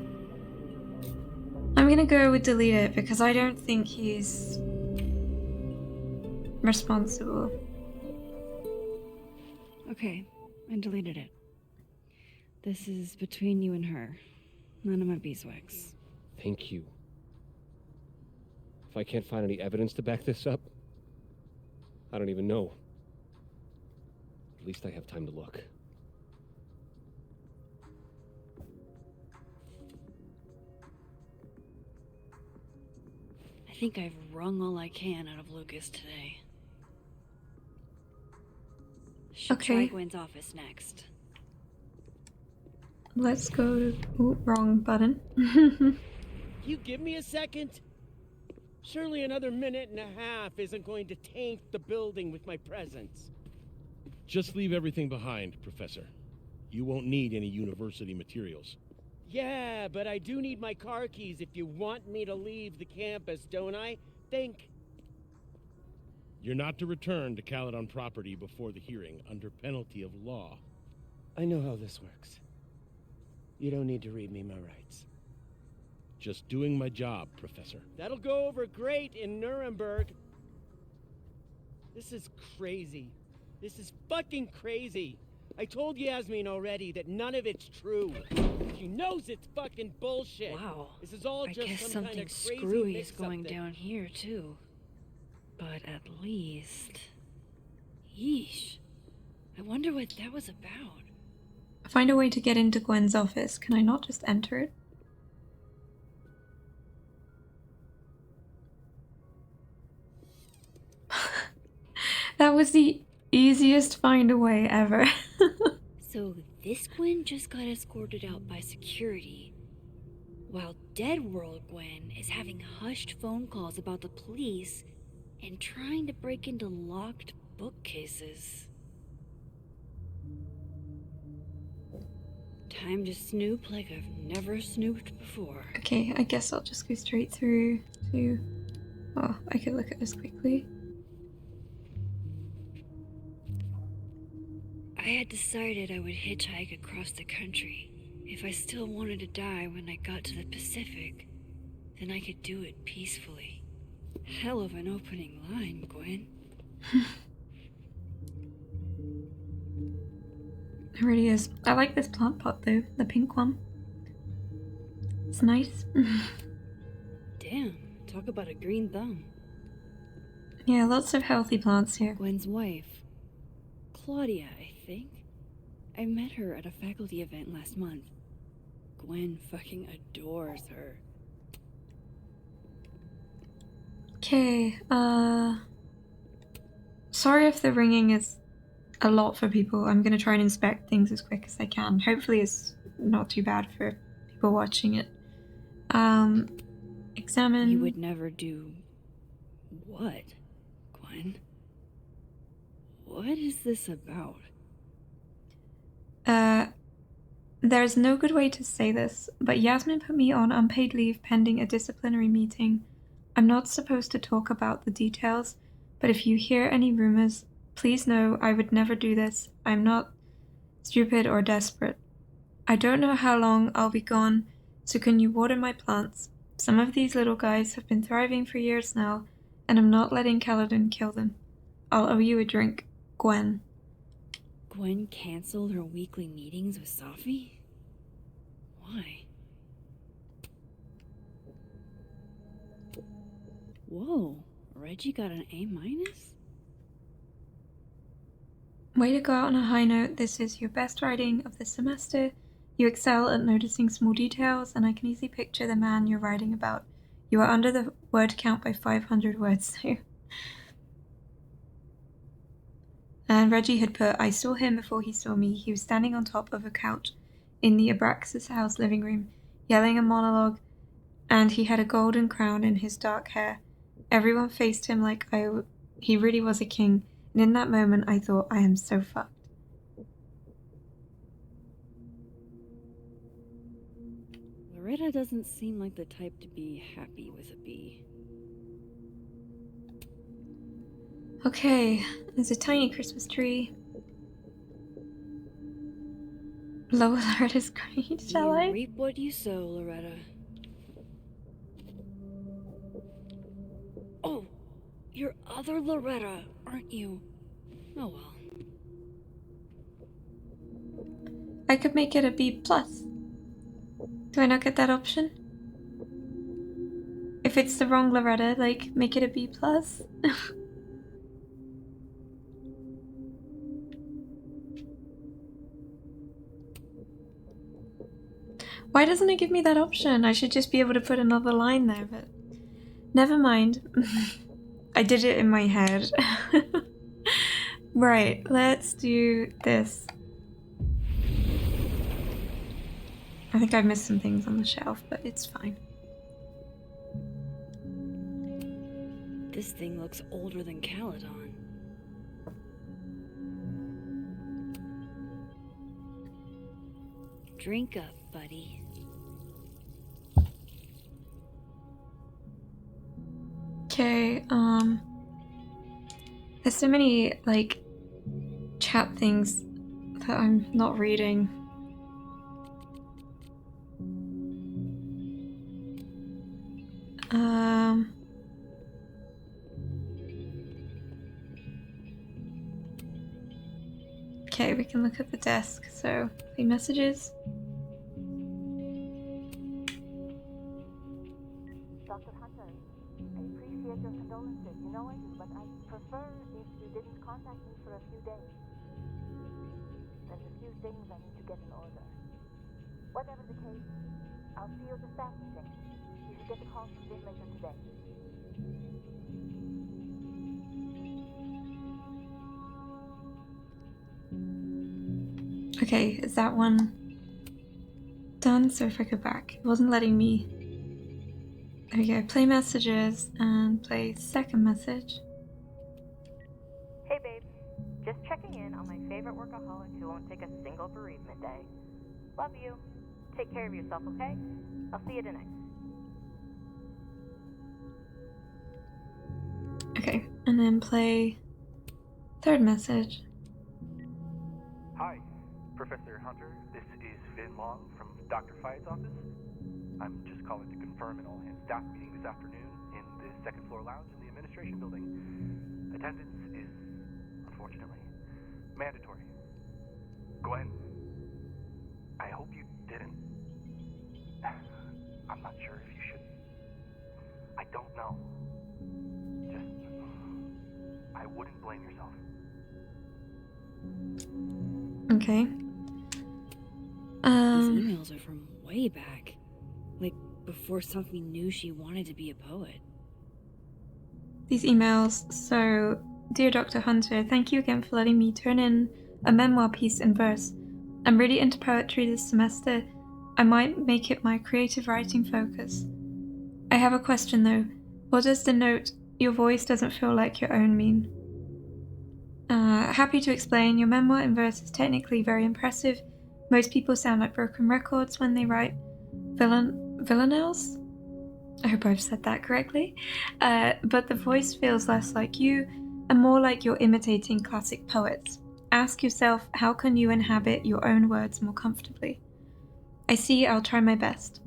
go with delete it because I don't think he's responsible. Okay, I deleted it. This is between you and her. None of my beeswax. Thank you. If I can't find any evidence to back this up, I don't even know. At least I have time to look. I think I've wrung all I can out of Lucas today. Should Okay. try Gwen's office next. Let's go. Ooh, wrong button. You give me a second? Surely another minute and a half isn't going to taint the building with my presence. Just leave everything behind, Professor. You won't need any university materials. Yeah, but I do need my car keys if you want me to leave the campus, don't I? Think. You're not to return to Caledon property before the hearing, under penalty of law. I know how this works. You don't need to read me my rights. Just doing my job, Professor. That'll go over great in Nuremberg. This is crazy. This is fucking crazy. I told Yasmin already that none of it's true. She knows it's fucking bullshit. Wow. This is all I just guess some kind something of crazy screwy is mix-up going that- down here, too. But at least... Yeesh. I wonder what that was about. Find a way to get into Gwen's office. Can I not just enter it? That was the easiest find a way ever. So this Gwen just got escorted out by security, while Dead World Gwen is having hushed phone calls about the police and trying to break into locked bookcases. Time to snoop like I've never snooped before. Okay, I guess I'll just go straight through to... Oh, I could look at this quickly. I had decided I would hitchhike across the country. If I still wanted to die when I got to the Pacific, then I could do it peacefully. Hell of an opening line, Gwen. It really is. I like this plant pot though, the pink one. It's nice. Damn, talk about a green thumb. Yeah, lots of healthy plants here. Gwen's wife. Claudia, I think. I met her at a faculty event last month. Gwen fucking adores her. Okay, sorry if the ringing is a lot for people. I'm gonna try and inspect things as quick as I can. Hopefully it's not too bad for people watching it. Examine. You would never do... what, Gwen? What is this about? There's no good way to say this, but Yasmin put me on unpaid leave pending a disciplinary meeting. I'm not supposed to talk about the details, but if you hear any rumors, please know I would never do this. I'm not stupid or desperate. I don't know how long I'll be gone, so can you water my plants? Some of these little guys have been thriving for years now, and I'm not letting Caledon kill them. I'll owe you a drink. Gwen. Gwen canceled her weekly meetings with Safi? Why? Whoa, Reggie got an A-? Way to go out on a high note. This is your best writing of the semester. You excel at noticing small details, and I can easily picture the man you're writing about. You are under the word count by 500 words, though. And Reggie had put, I saw him before he saw me. He was standing on top of a couch in the Abraxas house living room, yelling a monologue, and he had a golden crown in his dark hair. Everyone faced him like he really was a king, and in that moment I thought, I am so fucked. Loretta doesn't seem like the type to be happy with a B. Okay, there's a tiny Christmas tree. Lower Loretta's grade, shall I? You reap what you sow, Loretta. Oh, you're other Loretta, aren't you? Oh well. I could make it a B+. Do I not get that option? If it's the wrong Loretta, like, make it a B+. Why doesn't it give me that option? I should just be able to put another line there, but never mind. I did it in my head. Right, let's do this. I think I missed some things on the shelf, but it's fine. This thing looks older than Caledon. Drink up, buddy. Okay, there's so many, like, chat things that I'm not reading. Okay, we can look at the desk. So, the messages. Dr. Hunter, I appreciate your condolences. You know I do, but I prefer if you didn't contact me for a few days. There's a few things I need to get in order. Whatever the case, I'll see you at the staff meeting. You should get the call from Vinh later today. Okay, is that one done? So if I go back, it wasn't letting me. There we go, play messages and play second message. Hey babe, just checking in on my favorite workaholic who won't take a single bereavement day. Love you. Take care of yourself, okay? I'll see you tonight. Okay, and then play third message. Hi, Professor Hunter. This is Vinh Long from Dr. Fayette's office. I'm just calling to confirm an all-hands staff meeting this afternoon in the second floor lounge in the administration building. Attendance is, unfortunately, mandatory. Gwen, I hope you didn't. I'm not sure if you should. don't know. Just, I wouldn't blame yourself. Okay. These emails are from way back. Like, before Safi knew she wanted to be a poet. These emails. So, dear Dr. Hunter, thank you again for letting me turn in a memoir piece in verse. I'm really into poetry this semester. I might make it my creative writing focus. I have a question though. What does the note, "Your voice doesn't feel like your own" mean? Happy to explain. Your memoir in verse is technically very impressive. Most people sound like broken records when they write villanelles? I hope I've said that correctly. But the voice feels less like you and more like you're imitating classic poets. Ask yourself, how can you inhabit your own words more comfortably? I see, I'll try my best.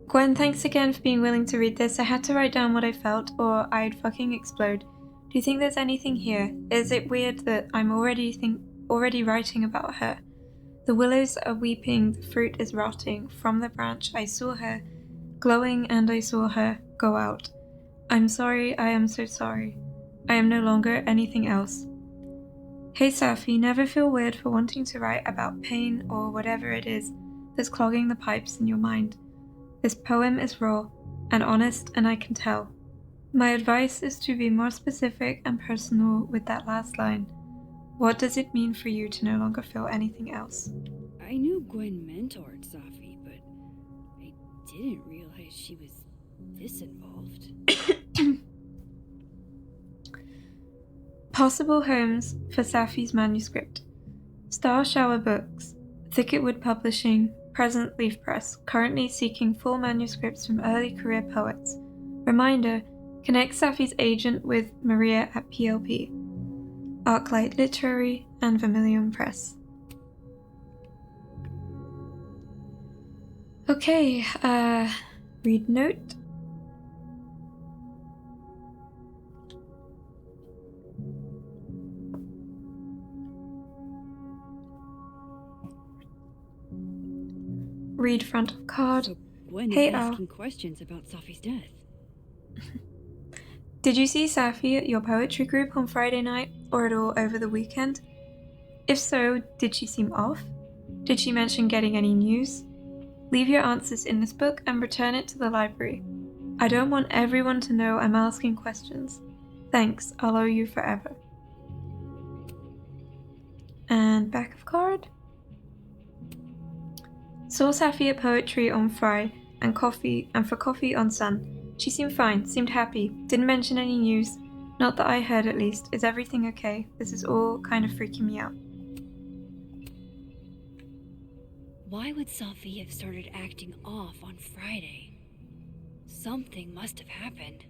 Gwen, thanks again for being willing to read this. I had to write down what I felt or I'd fucking explode. Do you think there's anything here? Is it weird that I'm already writing about her? The willows are weeping, the fruit is rotting. From the branch I saw her, glowing, and I saw her go out. I'm sorry, I am so sorry. I am no longer anything else. Hey Safi, never feel weird for wanting to write about pain or whatever it is that's clogging the pipes in your mind. This poem is raw and honest, and I can tell. My advice is to be more specific and personal with that last line. What does it mean for you to no longer feel anything else? I knew Gwen mentored Safi, but I didn't realize she was this involved. Possible homes for Safi's manuscript. Star Shower Books, Thicketwood Publishing, present Leaf Press, currently seeking full manuscripts from early career poets. Reminder, connect Safi's agent with Maria at PLP. Arclight Literary and Vermilion Press. Okay, read note. Read front of card. So Gwen Hey is asking questions about Safi's death. Did you see Safi at your poetry group on Friday night, or at all over the weekend? If so, did she seem off? Did she mention getting any news? Leave your answers in this book and return it to the library. I don't want everyone to know I'm asking questions. Thanks, I'll owe you forever. And back of card. Saw Safi at poetry on Fri and for coffee on Sun. She seemed fine, seemed happy, didn't mention any news. Not that I heard at least. Is everything okay? This is all kind of freaking me out. Why would Safi have started acting off on Friday? Something must have happened.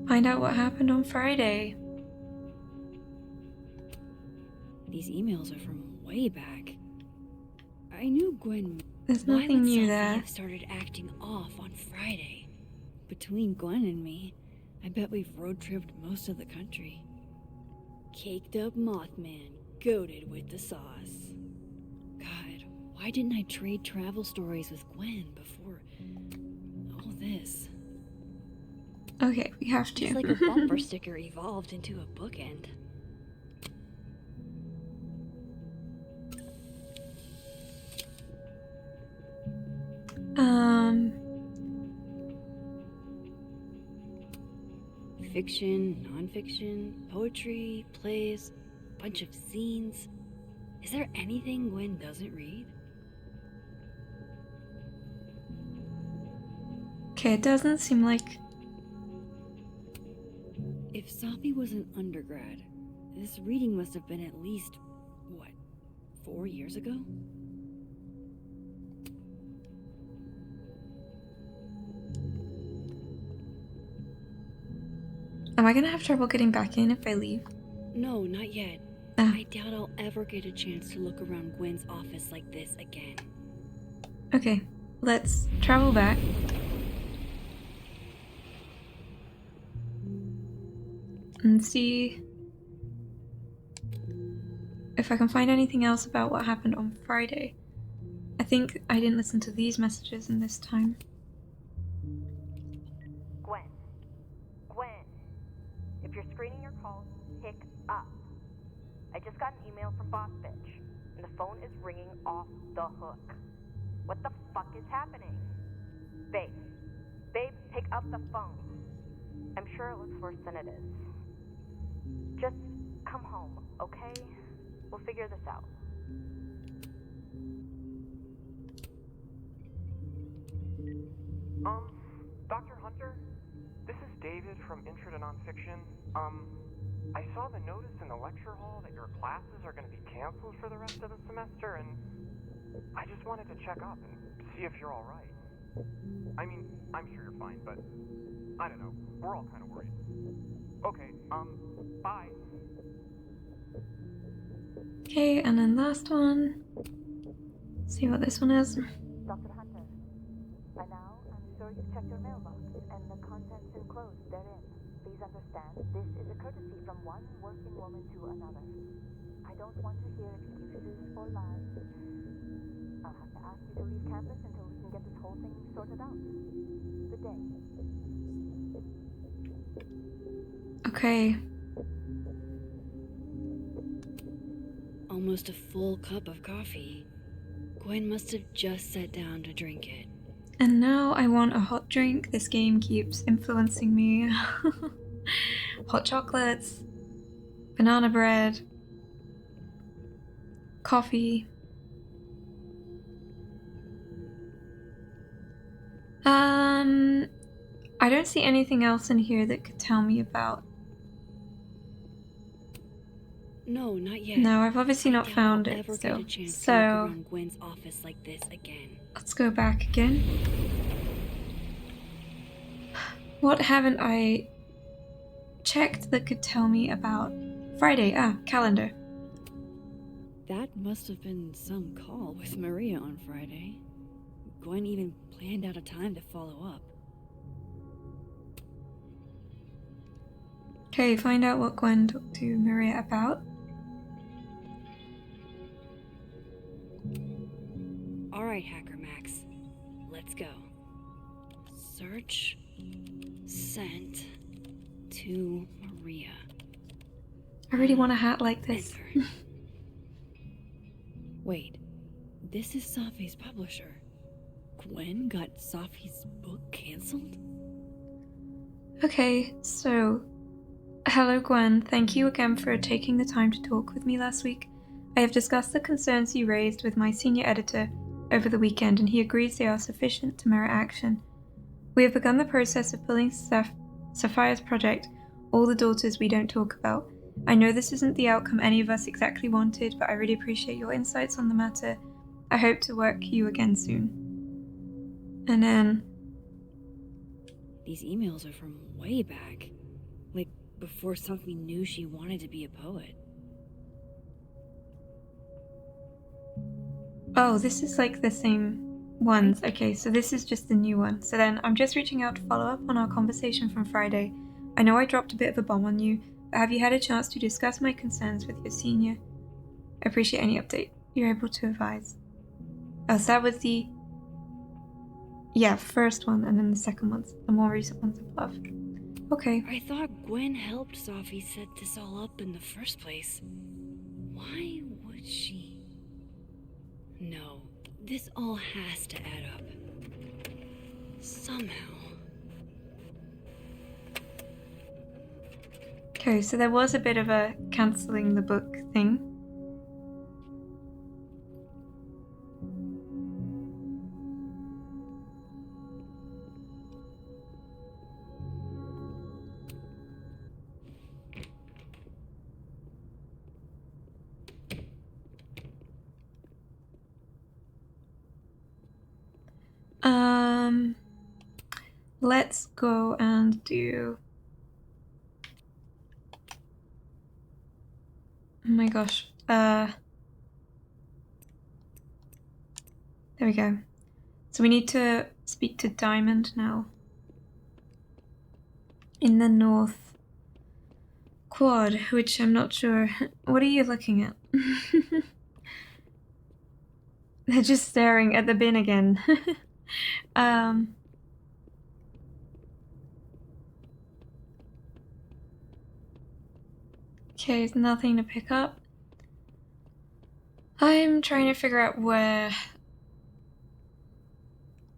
Find out what happened on Friday. These emails are from way back. I knew Gwen. There's nothing new there. Why would Safi have started acting off on Friday? Between Gwen and me, I bet we've road-tripped most of the country. Caked up Mothman, goated with the sauce. God, why didn't I trade travel stories with Gwen before all this? Okay, we have to. It's like a bumper sticker evolved into a bookend. Fiction, non-fiction, poetry, plays, bunch of zines. Is there anything Gwen doesn't read? Okay, it doesn't seem like... If Safi was an undergrad, this reading must have been at least, what, 4 years ago? Am I gonna have trouble getting back in if I leave? No, not yet. I doubt I'll ever get a chance to look around Gwen's office like this again. Okay, let's travel back. And see if I can find anything else about what happened on Friday. I think I didn't listen to these messages in this time. Gwen. Gwen. If you're screening your calls, pick up. I just got an email from Boss Bitch, and the phone is ringing off the hook. What the fuck is happening? Babe. Babe, pick up the phone. I'm sure it looks worse than it is. Just come home, okay? We'll figure this out. Dr. Hunter? This is David from Intro to Nonfiction. I saw the notice in the lecture hall that your classes are going to be canceled for the rest of the semester, and I just wanted to check up and see if you're all right. I mean, I'm sure you're fine, but I don't know. We're all kind of worried. Okay, bye. Okay, and then last one. See what this one is. Dr. Hunter, by now I'm sure you've checked your mailbox and the contents enclosed therein. Please understand, this is a courtesy from one working woman to another. I don't want to hear excuses or lies. I'll have to ask you to leave campus until we can get this whole thing sorted out. Good day. Okay. Almost a full cup of coffee. Gwen must have just sat down to drink it. And now I want a hot drink. This game keeps influencing me. Hot chocolates, banana bread, coffee. I don't see anything else in here that could tell me about. No, not yet. No, I've obviously not found I'll it ever still. get a chance to So look around Gwen's office like this again. let's go back again. What haven't I checked that could tell me about Friday? Ah, calendar. That must have been some call with Maria on Friday. Gwen even planned out a time to follow up. Okay, find out what Gwen talked to Maria about. Alright, Hacker Max. Let's go. Search. Sent. To Maria. I really want a hat like this. Wait. This is Safi's publisher. Gwen got Safi's book cancelled? Okay, so hello Gwen, thank you again for taking the time to talk with me last week. I have discussed the concerns you raised with my senior editor over the weekend and he agrees they are sufficient to merit action. We have begun the process of pulling Safia's project, All the Daughters We Don't Talk About. I know this isn't the outcome any of us exactly wanted, but I really appreciate your insights on the matter. I hope to work you again soon. And then These emails are from way back. Like, before Safi knew she wanted to be a poet. oh, this is like the same ones. Okay, so this is just the new one. So then I'm just reaching out to follow up on our conversation from Friday. I know I dropped a bit of a bomb on you, but have you had a chance to discuss my concerns with your senior? I appreciate any update you're able to advise. Oh, so that was the first one, and then the second one's the more recent ones above. Okay. I thought Gwen helped Safi set this all up in the first place. Why would she? No, this all has to add up. Somehow. Okay, so there was a bit of a cancelling the book thing. Let's go and do. Oh my gosh. There we go. So we need to speak to Diamond now. In the north quad, which I'm not sure. What are you looking at? They're just staring at the bin again. Okay, there's nothing to pick up. I'm trying to figure out where...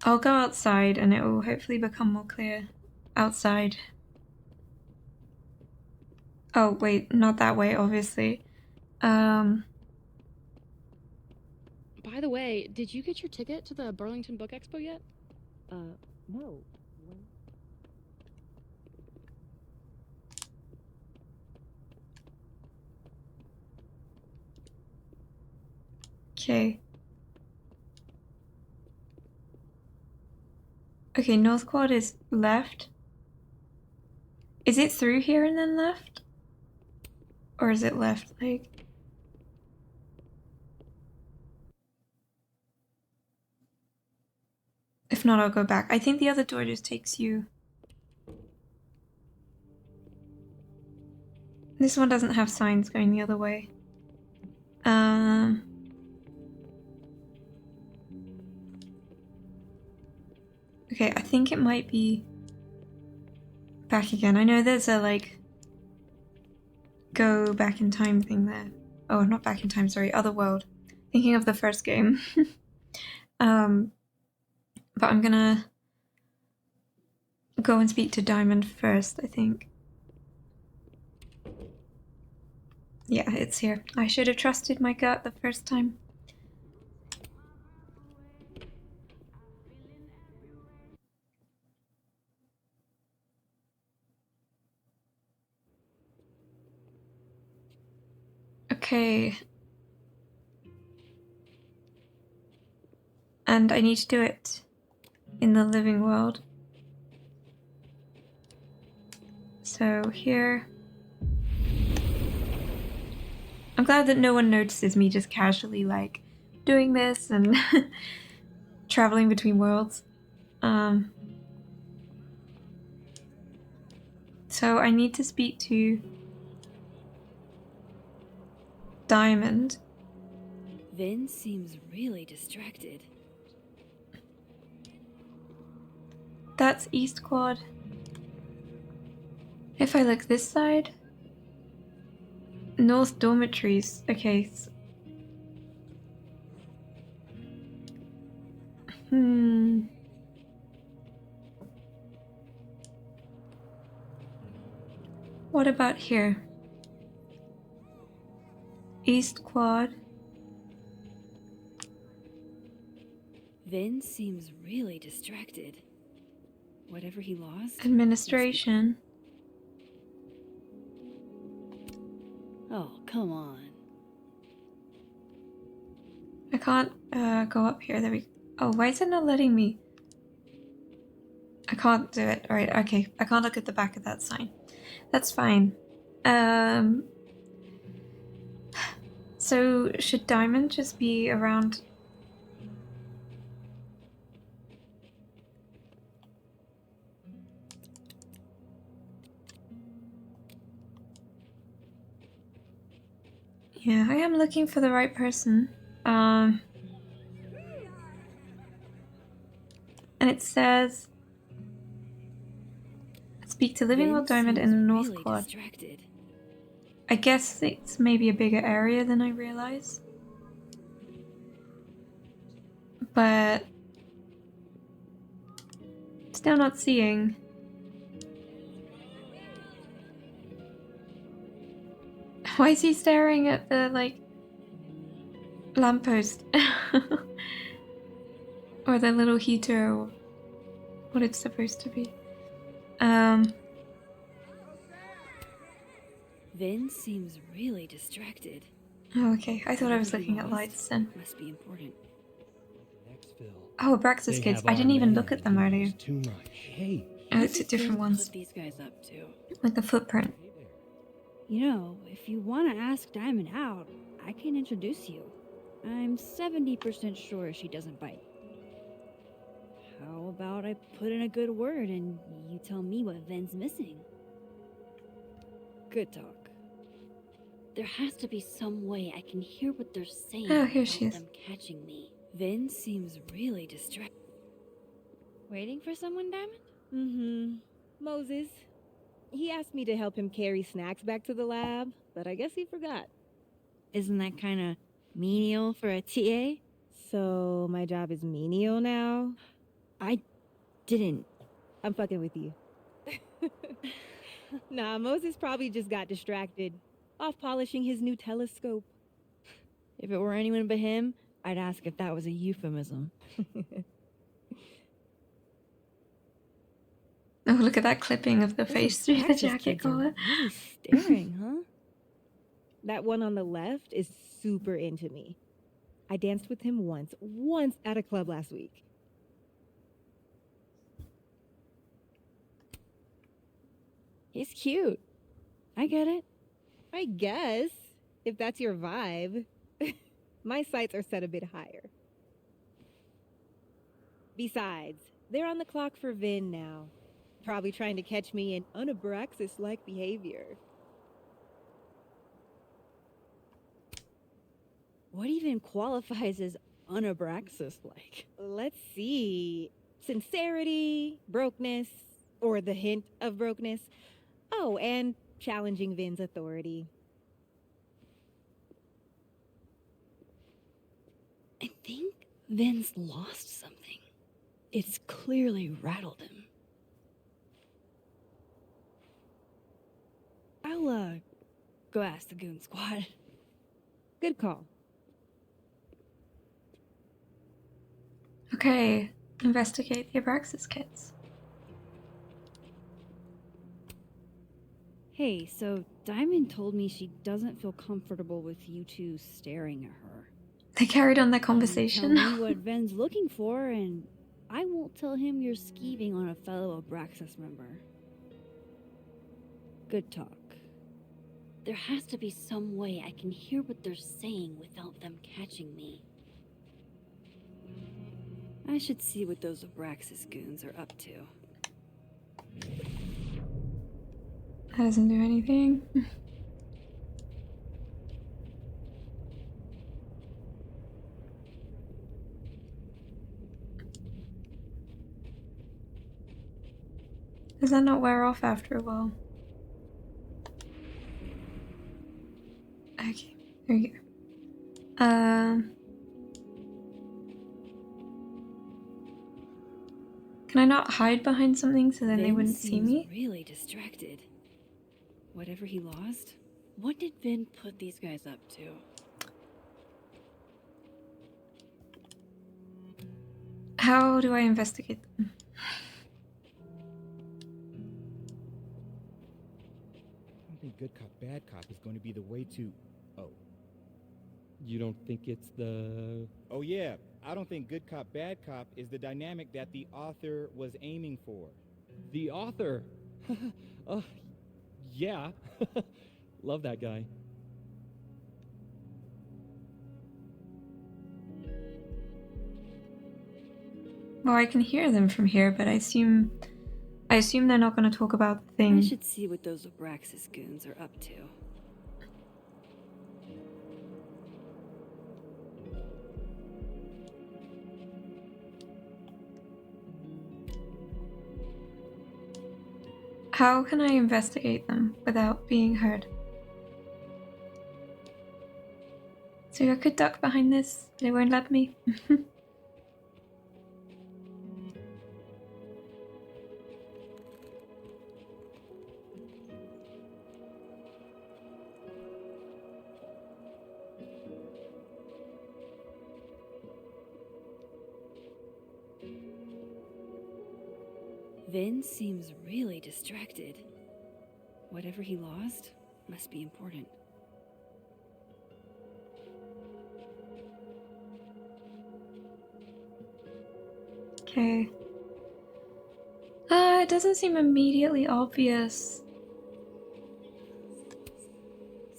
I'll go outside and it will hopefully become more clear outside. Oh, wait, not that way, obviously. By the way, did you get your ticket to the Burlington Book Expo yet? No. When? Okay. Okay, North Quad is left. Is it through here and then left? Or is it left, like... If not, I'll go back. I think the other door just takes you... This one doesn't have signs going the other way. Okay, I think it might be back again. I know there's a, like, go back in time thing there. Oh, not back in time, sorry, other world. Thinking of the first game. But I'm gonna go and speak to Diamond first, I think. Yeah, it's here. I should have trusted my gut the first time. Okay. And I need to do it in the living world. So here. I'm glad that no one notices me just casually, like, doing this and traveling between worlds. So I need to speak to Diamond. Vinh seems really distracted. That's East Quad. If I look this side, North Dormitories. Okay. What about here? East Quad. Vinh seems really distracted. Whatever he lost? Administration. Oh, come on. I can't go up here. There we... Oh, why is it not letting me? I can't do it. Alright, okay. I can't look at the back of that sign. That's fine. So, should Diamond just be around... Yeah, I am looking for the right person. And it says... Speak to Living World Diamond in the North Quad. Distracted. I guess it's maybe a bigger area than I realize. But... Still not seeing. Why is he staring at the, like, lamppost? Or the little heater, or what it's supposed to be. Vinh seems really distracted. Oh, okay. I thought I was looking at lights then. Must be important. Oh, Abraxas kids. I didn't even look at them earlier. Too much. Hey, I looked at different ones. Put these guys up too. Like the footprint. You know, if you want to ask Diamond out, I can introduce you. I'm 70% sure she doesn't bite. How about I put in a good word and you tell me what Vin's missing? Good talk. There has to be some way I can hear what they're saying Oh, here without she is. them catching me. Vin seems really distracted. Waiting for someone, Diamond? Mm-hmm. Moses. He asked me to help him carry snacks back to the lab, but I guess he forgot. Isn't that kind of menial for a TA? So my job is menial now? I didn't. I'm fucking with you. Nah, Moses probably just got distracted. Off polishing his new telescope. If it were anyone but him, I'd ask if that was a euphemism. Oh, look at that clipping of the Those face through the practice jacket kids are collar. really staring, huh? That one on the left is super into me. I danced with him once at a club last week. He's cute. I get it. I guess, if that's your vibe. My sights are set a bit higher. Besides, they're on the clock for Vin now. Probably trying to catch me in unabraxis-like behavior. What even qualifies as unabraxis-like? Let's see. Sincerity, brokenness, or the hint of brokenness. Oh, and challenging Vin's authority. I think Vin's lost something. It's clearly rattled him. I'll, go ask the goon squad. Good call. Okay, investigate the Abraxas kids. Hey, so Diamond told me she doesn't feel comfortable with you two staring at her. They carried on their Tell conversation. me what Ven's looking for, and I won't tell him you're skeeving on a fellow Abraxas member. Good talk. There has to be some way I can hear what they're saying without them catching me. I should see what those Abraxas goons are up to. That doesn't do anything. Does that not wear off after a while? Okay, there you go. Can I not hide behind something so then they Vin wouldn't see seems me? really distracted. Whatever he lost, what did Vin put these guys up to? How do I investigate them? I don't think good cop, bad cop is going to be the way to... Oh. You don't think it's the... Oh yeah, I don't think good cop, bad cop is the dynamic that the author was aiming for. The author? Yeah. Love that guy. Well, I can hear them from here, but I assume they're not going to talk about the thing. I should see what those Abraxas goons are up to. How can I investigate them without being heard? So I could duck behind this, but it won't let me. Vin seems really distracted. Whatever he lost must be important. Okay. It doesn't seem immediately obvious.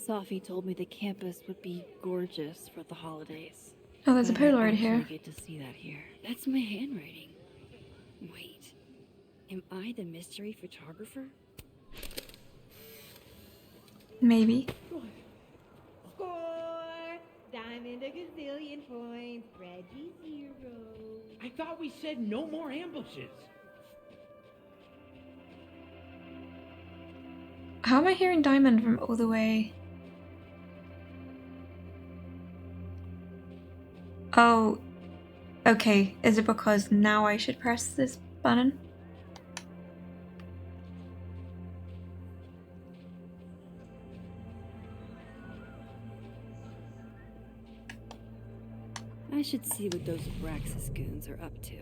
Safi told me the campus would be gorgeous for the holidays. Oh, there's a But Polaroid I here. can't get to see that here. That's my handwriting. Wait, am I the mystery photographer? Maybe. Score! Diamond a gazillion points. Reggie 0. I thought we said no more ambushes. How am I hearing Diamond from all the way? Oh, okay. Is it because now I should press this button? I should see what those Abraxas goons are up to.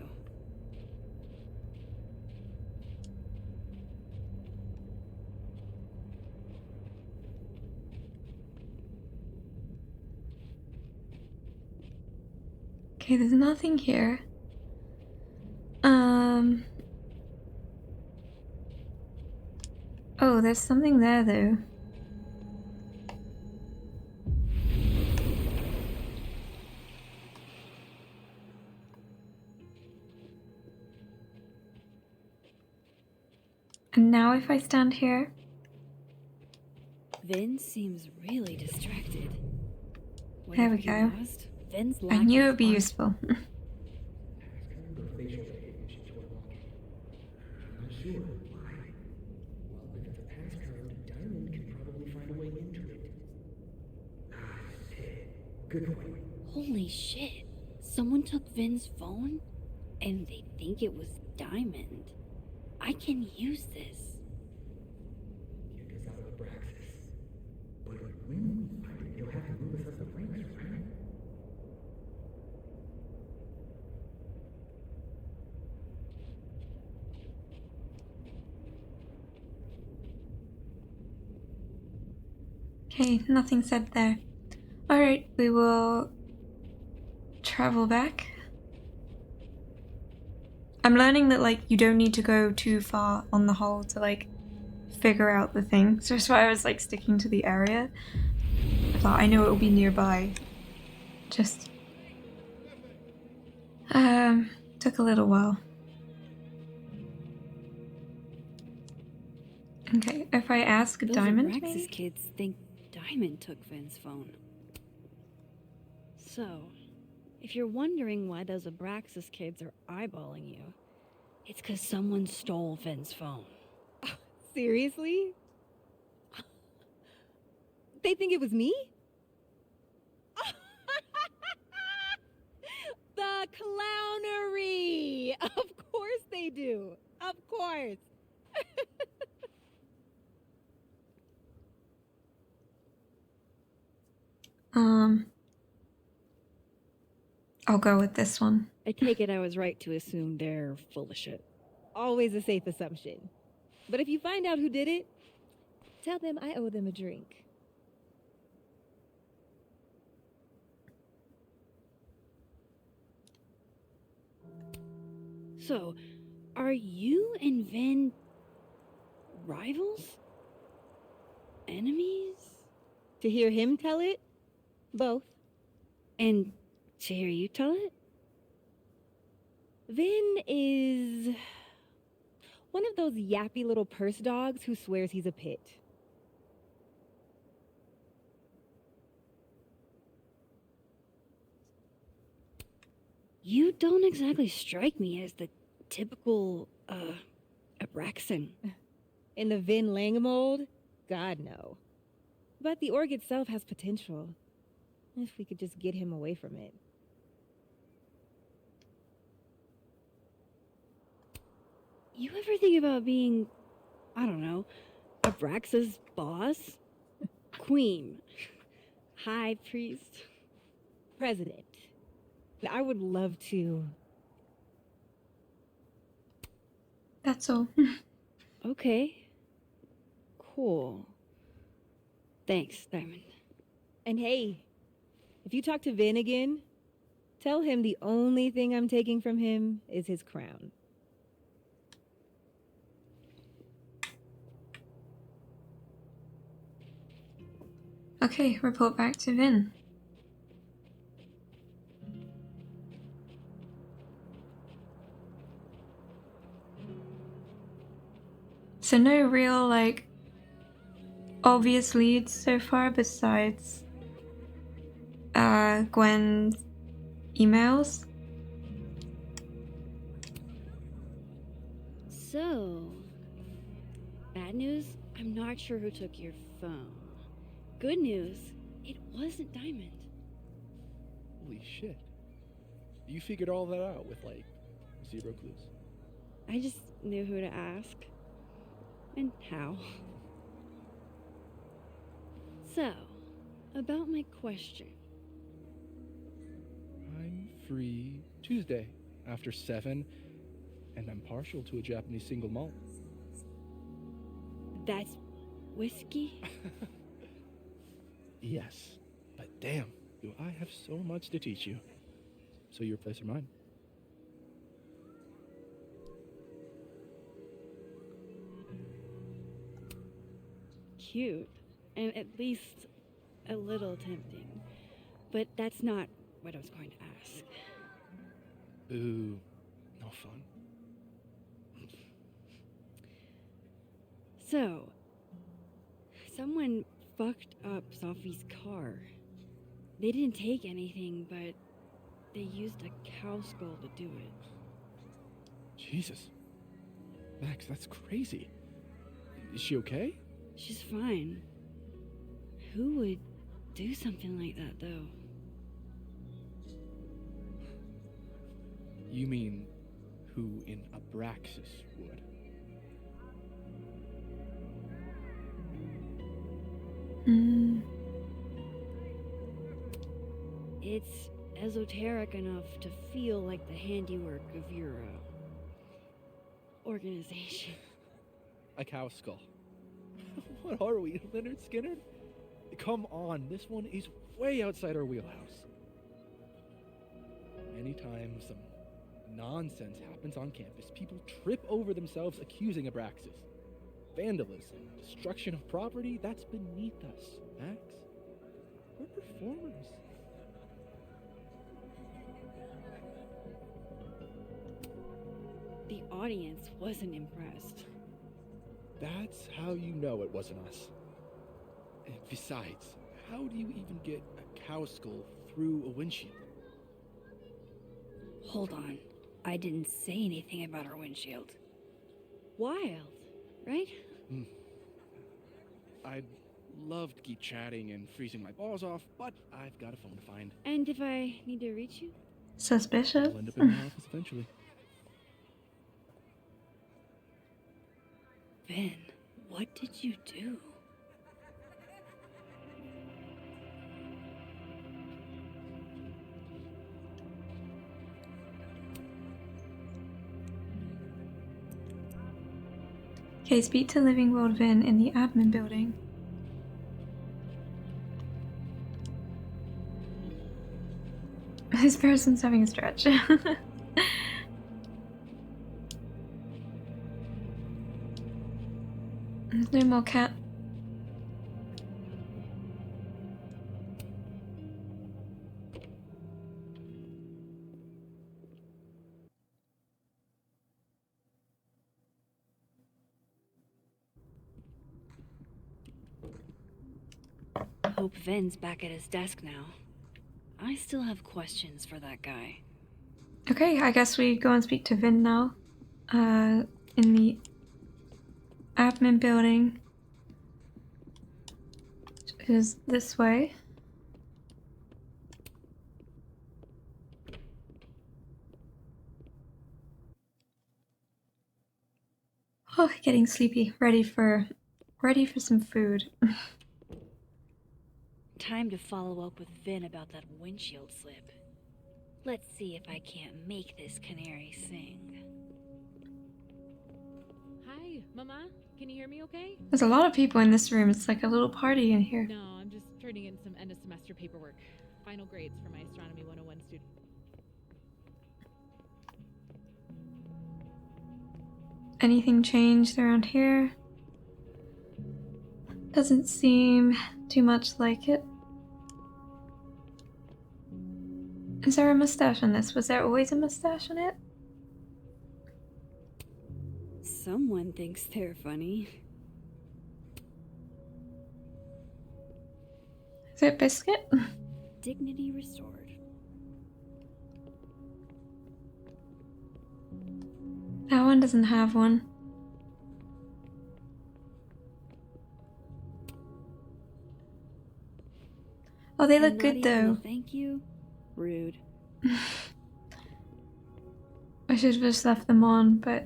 Okay, there's nothing here. Oh, there's something there though. And now if I stand here... Vin seems really distracted. There we go. Vin's I knew it would be useful. Holy shit. Someone took Vin's phone? And they think it was Diamond. I can use this. Get us out of Abraxas. But when we find it, you'll have to move us up the ranks, right? Okay, nothing said there. Alright, we will travel back. I'm learning that, like, you don't need to go too far on the hole to, like, figure out the thing. So that's why I was, like, sticking to the area. I thought I know it will be nearby. Just... took a little while. Okay, if I ask Those Diamond, Abraxas maybe? kids think Diamond took Vin's phone. So, if you're wondering why those Abraxas kids are eyeballing you, it's because someone stole Vin's phone. Seriously? They think it was me? The clownery! Of course they do. Of course. I'll go with this one. I take it I was right to assume they're full of shit. Always a safe assumption. But if you find out who did it, tell them I owe them a drink. So, are you and Vin rivals? Enemies? To hear him tell it? Both. And to hear you tell it? Vin is one of those yappy little purse dogs who swears he's a pit. You don't exactly strike me as the typical, Abraxan. In the Vin Lang mold? God, no. But the org itself has potential. If we could just get him away from it. You ever think about being, I don't know, Abraxa's boss? Queen. High priest. President. I would love to. That's all. Okay. Cool. Thanks, Diamond. And hey, if you talk to Vin again, tell him the only thing I'm taking from him is his crown. Okay, report back to Vin. So no real, like, obvious leads so far besides Gwen's emails. So, bad news, I'm not sure who took your phone. Good news, it wasn't Diamond. Holy shit. You figured all that out with, like, 0 clues. I just knew who to ask. And how. So, about my question. I'm free Tuesday after 7, and I'm partial to a Japanese single malt. That's whiskey? Yes, but damn, do I have so much to teach you. So your place or mine? Cute. And at least a little tempting. But that's not what I was going to ask. Ooh, no fun. So, someone fucked up Safi's car. They didn't take anything, but they used a cow skull to do it. Jesus. Max, that's crazy. Is she okay? She's fine. Who would do something like that, though? You mean who in Abraxas would? It's esoteric enough to feel like the handiwork of your organization. A cow skull. What are we, Leonard Skinner? Come on, this one is way outside our wheelhouse. Anytime some nonsense happens on campus, people trip over themselves accusing Abraxas. Vandalism, destruction of property, that's beneath us, Max. We're performers. The audience wasn't impressed. That's how you know it wasn't us. And besides, how do you even get a cow skull through a windshield? Hold on. I didn't say anything about our windshield. Wild, right? I'd love to keep chatting and freezing my balls off, but I've got a phone to find. And if I need to reach you? Suspicious. I'll end up in my office eventually. Vin, what did you do? Okay, speak to Living World Vin in the admin building. This person's having a stretch. There's no more cat. Hope Vin's back at his desk now. I still have questions for that guy. Okay, I guess we go and speak to Vin now. In the admin building. Which is this way. Oh, getting sleepy. Ready for some food. Time to follow up with Vin about that windshield slip. Let's see if I can't make this canary sing. Hi, Mama. Can you hear me okay? There's a lot of people in this room. It's like a little party in here. No, I'm just turning in some end of semester paperwork. Final grades for my Astronomy 101 student. Anything changed around here? Doesn't seem too much like it. Is there a mustache on this? Was there always a mustache on it? Someone thinks they're funny. Is it Biscuit? dignity restored. That one doesn't have one. Oh, they look And good not even though. a thank you? Rude. I should have just left them on, but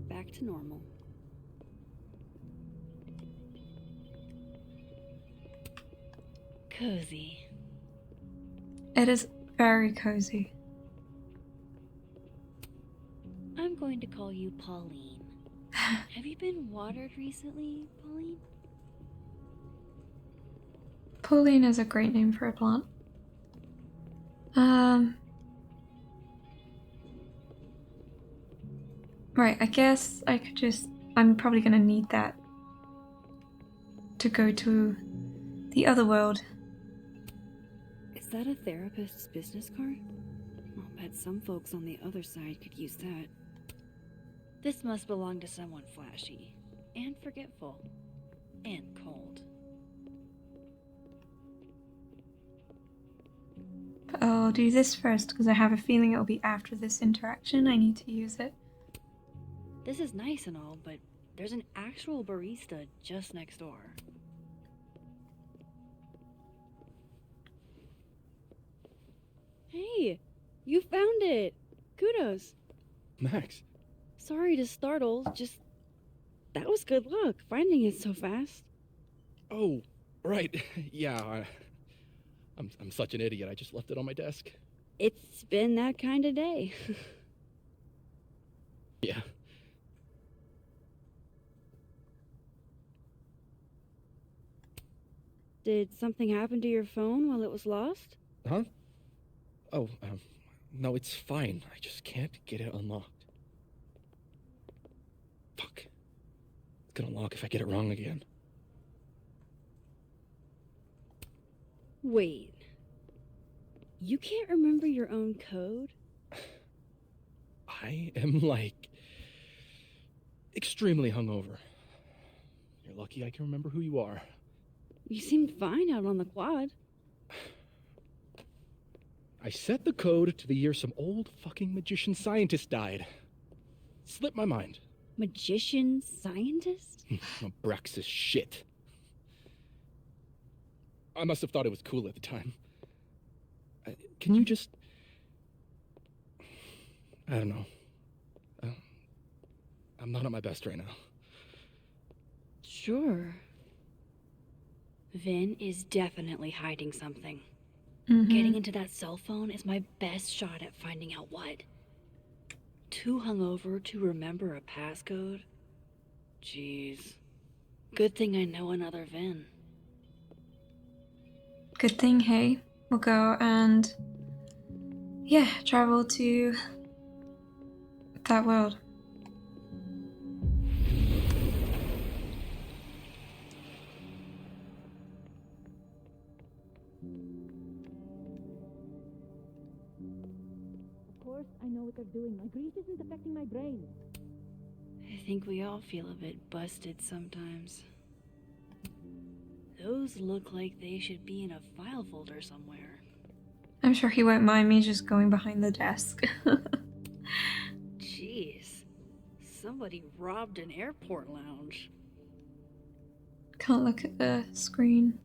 Back to normal. Cozy. it is very cozy. I'm going to call you Pauline. Have you been watered recently, Pauline? Pauline is a great name for a plant. Right, I guess I could just... I'm probably gonna need that to go to the other world. Is that a therapist's business card? I'll bet some folks on the other side could use that. This must belong to someone flashy, and forgetful, and cold. But I'll do this first because I have a feeling it'll be after this interaction I need to use it. This is nice and all, but there's an actual barista just next door. Hey, you found it! Kudos! Max. Sorry to startle, just... That was good luck, finding it so fast. Oh, right. Yeah, I'm such an idiot. I just left it on my desk. It's been that kind of day. Yeah. Did something happen to your phone while it was lost? Huh? Oh, no, it's fine. I just can't get it unlocked. Fuck. It's gonna lock if I get it wrong again. Wait. You can't remember your own code? I am, like, extremely hungover. You're lucky I can remember who you are. You seemed fine out on the quad. I set the code to the year some old fucking magician scientist died. Slipped my mind. Magician scientist? Braxis shit. I must have thought it was cool at the time. Can you just... I don't know. I'm not at my best right now. Sure. Vin is definitely hiding something. Mm-hmm. Getting into that cell phone is my best shot at finding out what. Too hungover to remember a passcode? Jeez. Good thing I know another Vin. Good thing, hey. We'll go and... yeah, travel to that world. Of course, I know what they're doing. My grief isn't affecting my brain. I think we all feel a bit busted sometimes. Those look like they should be in a file folder somewhere. I'm sure he won't mind me just going behind the desk. Jeez. Somebody robbed an airport lounge. Can't look at the screen.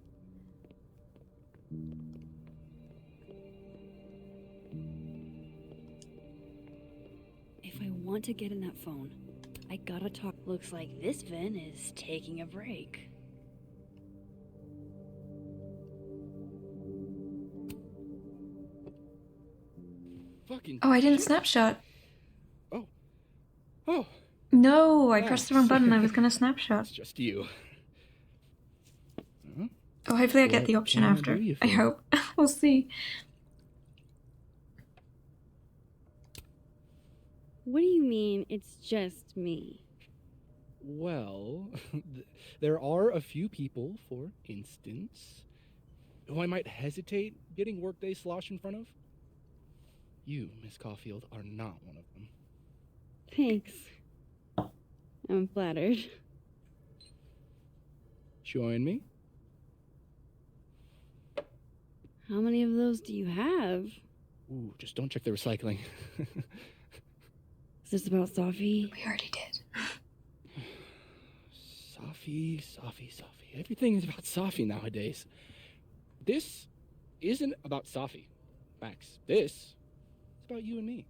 If I want to get in that phone, I gotta talk. Looks like this Vin is taking a break. Fucking Oh, I didn't shit. snapshot. Oh. No, I pressed the wrong button. I was gonna snapshot. It's just you. Huh? Oh, hopefully I get What the option can I after. do you I for? hope. We'll see. What do you mean it's just me? Well, there are a few people, for instance, who I might hesitate getting workday slosh in front of. You, Miss Caulfield, are not one of them. Thanks. I'm flattered. Join me? How many of those do you have? Ooh, just don't check the recycling. Is this about Safi? We already did. Safi. Everything is about Safi nowadays. This isn't about Safi, Max. This is about you and me.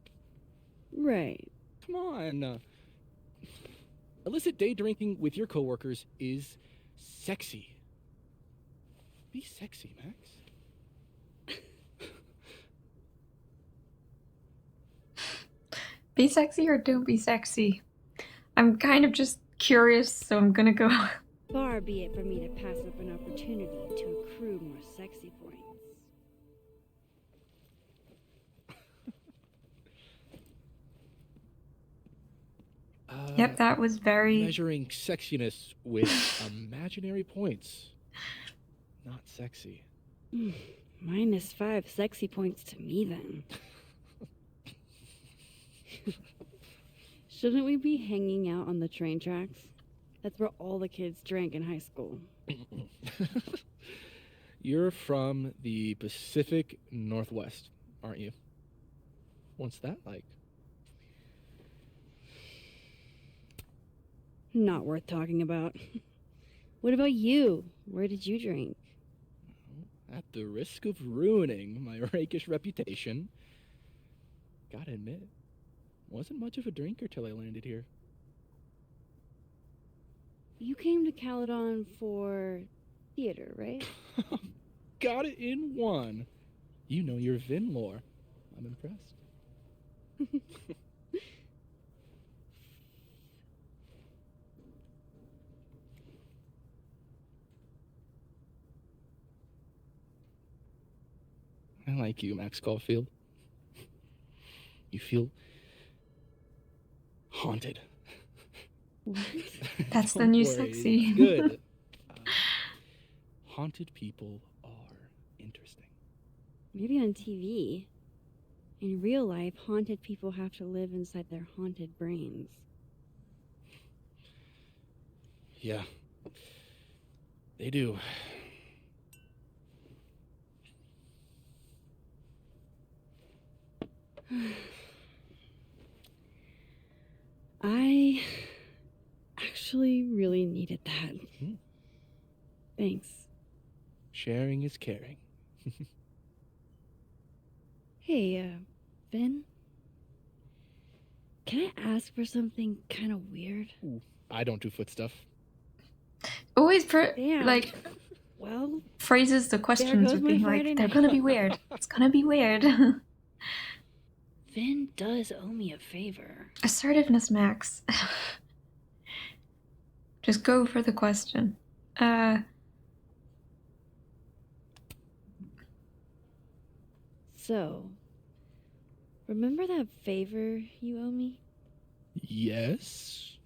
Right. Come on. Illicit day drinking with your coworkers is sexy. Be sexy, Max. Be sexy or don't be sexy. I'm kind of just curious, so I'm gonna go. Far be it for me to pass up an opportunity to accrue more sexy points. Yep, that was very... Measuring sexiness with imaginary points. Not sexy. -5 sexy points to me, then. Shouldn't we be hanging out on the train tracks? That's where all the kids drank in high school. You're from the Pacific Northwest, aren't you? What's that like? Not worth talking about. What about you? Where did you drink? At the risk of ruining my rakish reputation, gotta admit, wasn't much of a drinker till I landed here. You came to Caledon for theater, right? Got it in one. You know your Vinh lore. I'm impressed. I like you, Max Caulfield. You feel haunted. What? That's the Don't new worry, sexy. it's good. Haunted people are interesting. Maybe on TV. In real life, haunted people have to live inside their haunted brains. Yeah, they do. I actually really needed that. Thanks. Sharing is caring. Hey, Vinh? Can I ask for something kind of weird? Ooh, I don't do foot stuff. Always Damn. like Well, phrases the questions goes with my being Friday like, they're night. gonna be weird. It's gonna be weird. Vinh does owe me a favor. Assertiveness, Max. Just go for the question. So, remember that favor you owe me? Yes?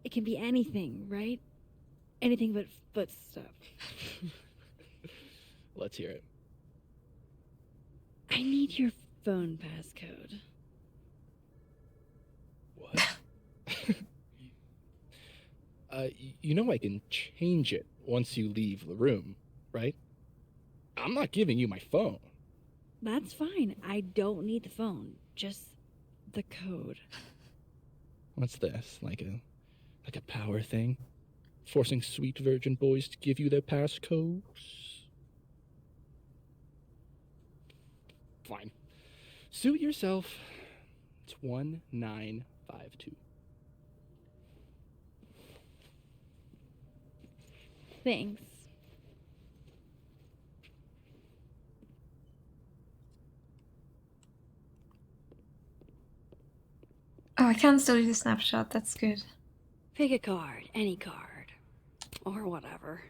It can be anything, right? Anything but foot stuff. Let's hear it. I need your phone passcode. What? You know I can change it once you leave the room, right? I'm not giving you my phone. That's fine. I don't need the phone. Just the code. What's this? Like a power thing? Forcing sweet virgin boys to give you their passcodes? Fine. Suit yourself. It's 1952. Thanks. Oh, I can still do the snapshot. That's good. Pick a card. Any card. Or whatever.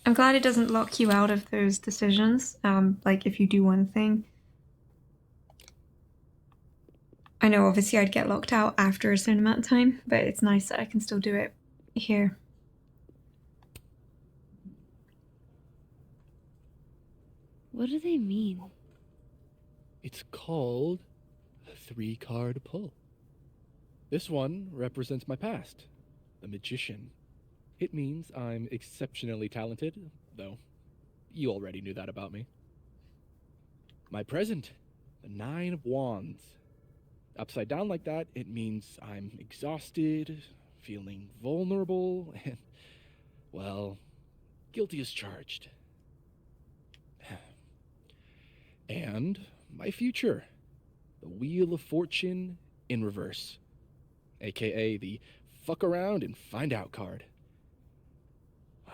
I'm glad it doesn't lock you out of those decisions. Like if you do one thing. I know obviously I'd get locked out after a certain amount of time, but it's nice that I can still do it here. What do they mean? It's called a 3-card pull. This one represents my past, the magician. It means I'm exceptionally talented, though you already knew that about me. My present, the 9 of Wands. Upside down like that, it means I'm exhausted, feeling vulnerable, and, well, guilty as charged. And my future, the Wheel of Fortune in reverse, aka the fuck around and find out card.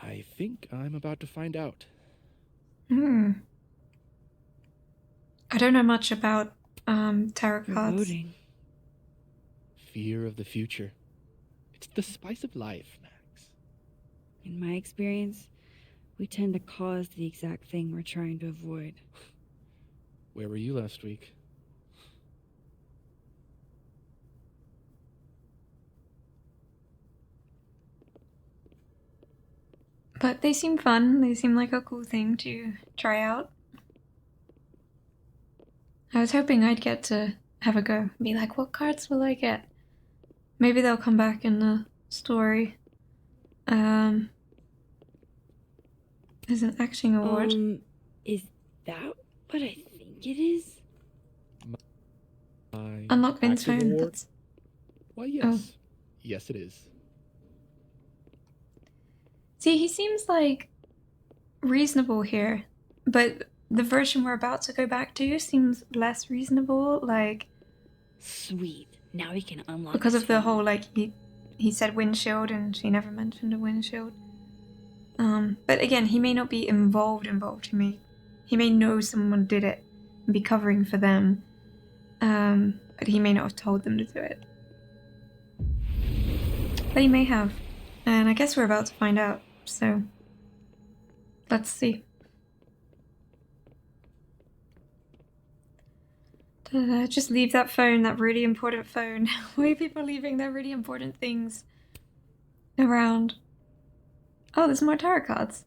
I think I'm about to find out. I don't know much about tarot cards. Foreboding. Fear of the future. It's the spice of life, Max. In my experience, we tend to cause the exact thing we're trying to avoid. Where were you last week? But they seem fun. They seem like a cool thing to try out. I was hoping I'd get to have a go. Be like, what cards will I get? Maybe they'll come back in the story. There's an acting award. Is that what I think it is? Unlock Vin's acting phone. award? That's... Why, yes. Oh. Yes, it is. See, he seems like reasonable here, but the version we're about to go back to seems less reasonable, like... Sweet. Now we can unlock because his of the phone. whole, like, he said windshield and she never mentioned a windshield. But again, he may not be involved. He may know someone did it and be covering for them. But he may not have told them to do it. But he may have. And I guess we're about to find out, so let's see. Just leave that phone, that really important phone. Why are people leaving their really important things around? Oh, there's more tarot cards.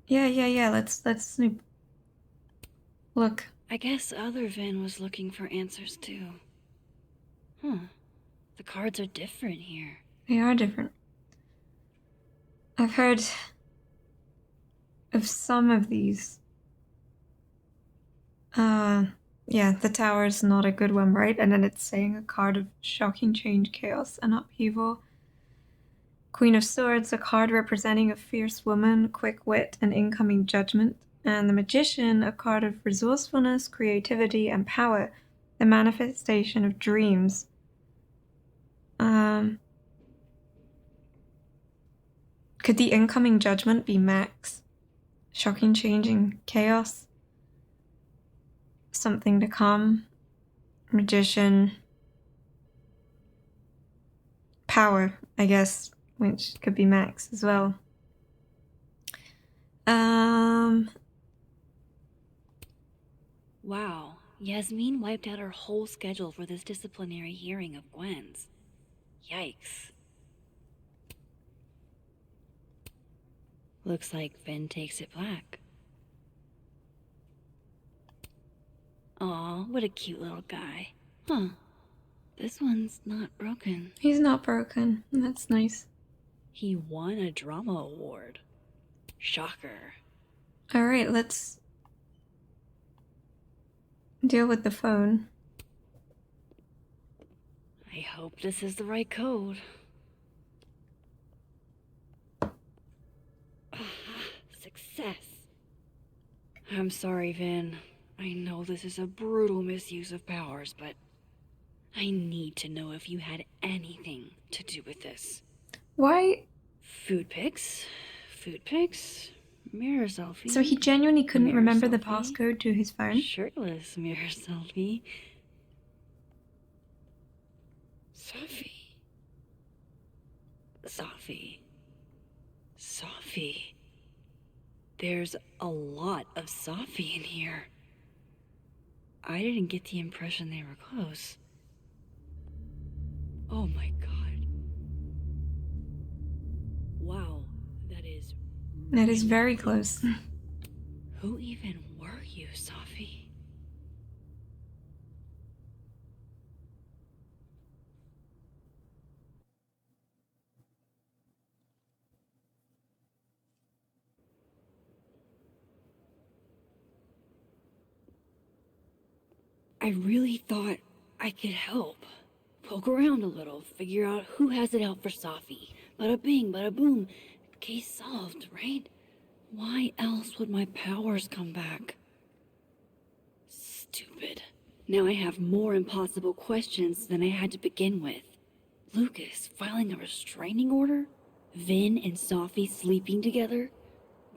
Yeah, let's snoop. Look. I guess other Vin was looking for answers too. The cards are different here. They are different. I've heard of some of these. Yeah, the tower is not a good one, right? And then it's saying a card of shocking change, chaos, and upheaval. Queen of Swords, a card representing a fierce woman, quick wit, and incoming judgment. And the Magician, a card of resourcefulness, creativity, and power, the manifestation of dreams. Could the incoming judgment be Max? Shocking changing chaos? Something to come? Magician. Power, I guess, which could be Max as well. Wow, Yasmin wiped out her whole schedule for this disciplinary hearing of Gwen's. Yikes. Looks like Vin takes it black. Aw, what a cute little guy. Huh. This one's not broken. He's not broken. That's nice. He won a drama award. Shocker. Alright, let's deal with the phone. I hope this is the right code. Success. I'm sorry, Vin. I know this is a brutal misuse of powers, but I need to know if you had anything to do with this. Why? Food pics? Food pics? Mirror selfie? So he genuinely couldn't Mirror remember the selfie? passcode to his phone? Shirtless mirror selfie. Safi. Safi. Safi. There's a lot of Safi in here. I didn't get the impression they were close. Oh my god. Wow, that is That is very close. Who even were you, Safi? I really thought I could help. Poke around a little, figure out who has it out for Safi. Bada bing, bada boom. Case solved, right? Why else would my powers come back? Stupid. Now I have more impossible questions than I had to begin with. Lucas filing a restraining order? Vinh and Safi sleeping together?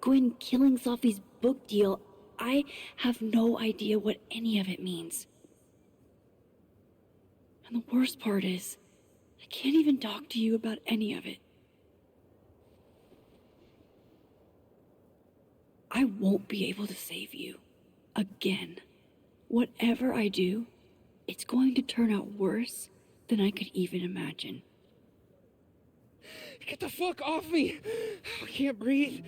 Gwen killing Safi's book deal? I have no idea what any of it means. And the worst part is, I can't even talk to you about any of it. I won't be able to save you. Again. Whatever I do, it's going to turn out worse than I could even imagine. Get the fuck off me! I can't breathe.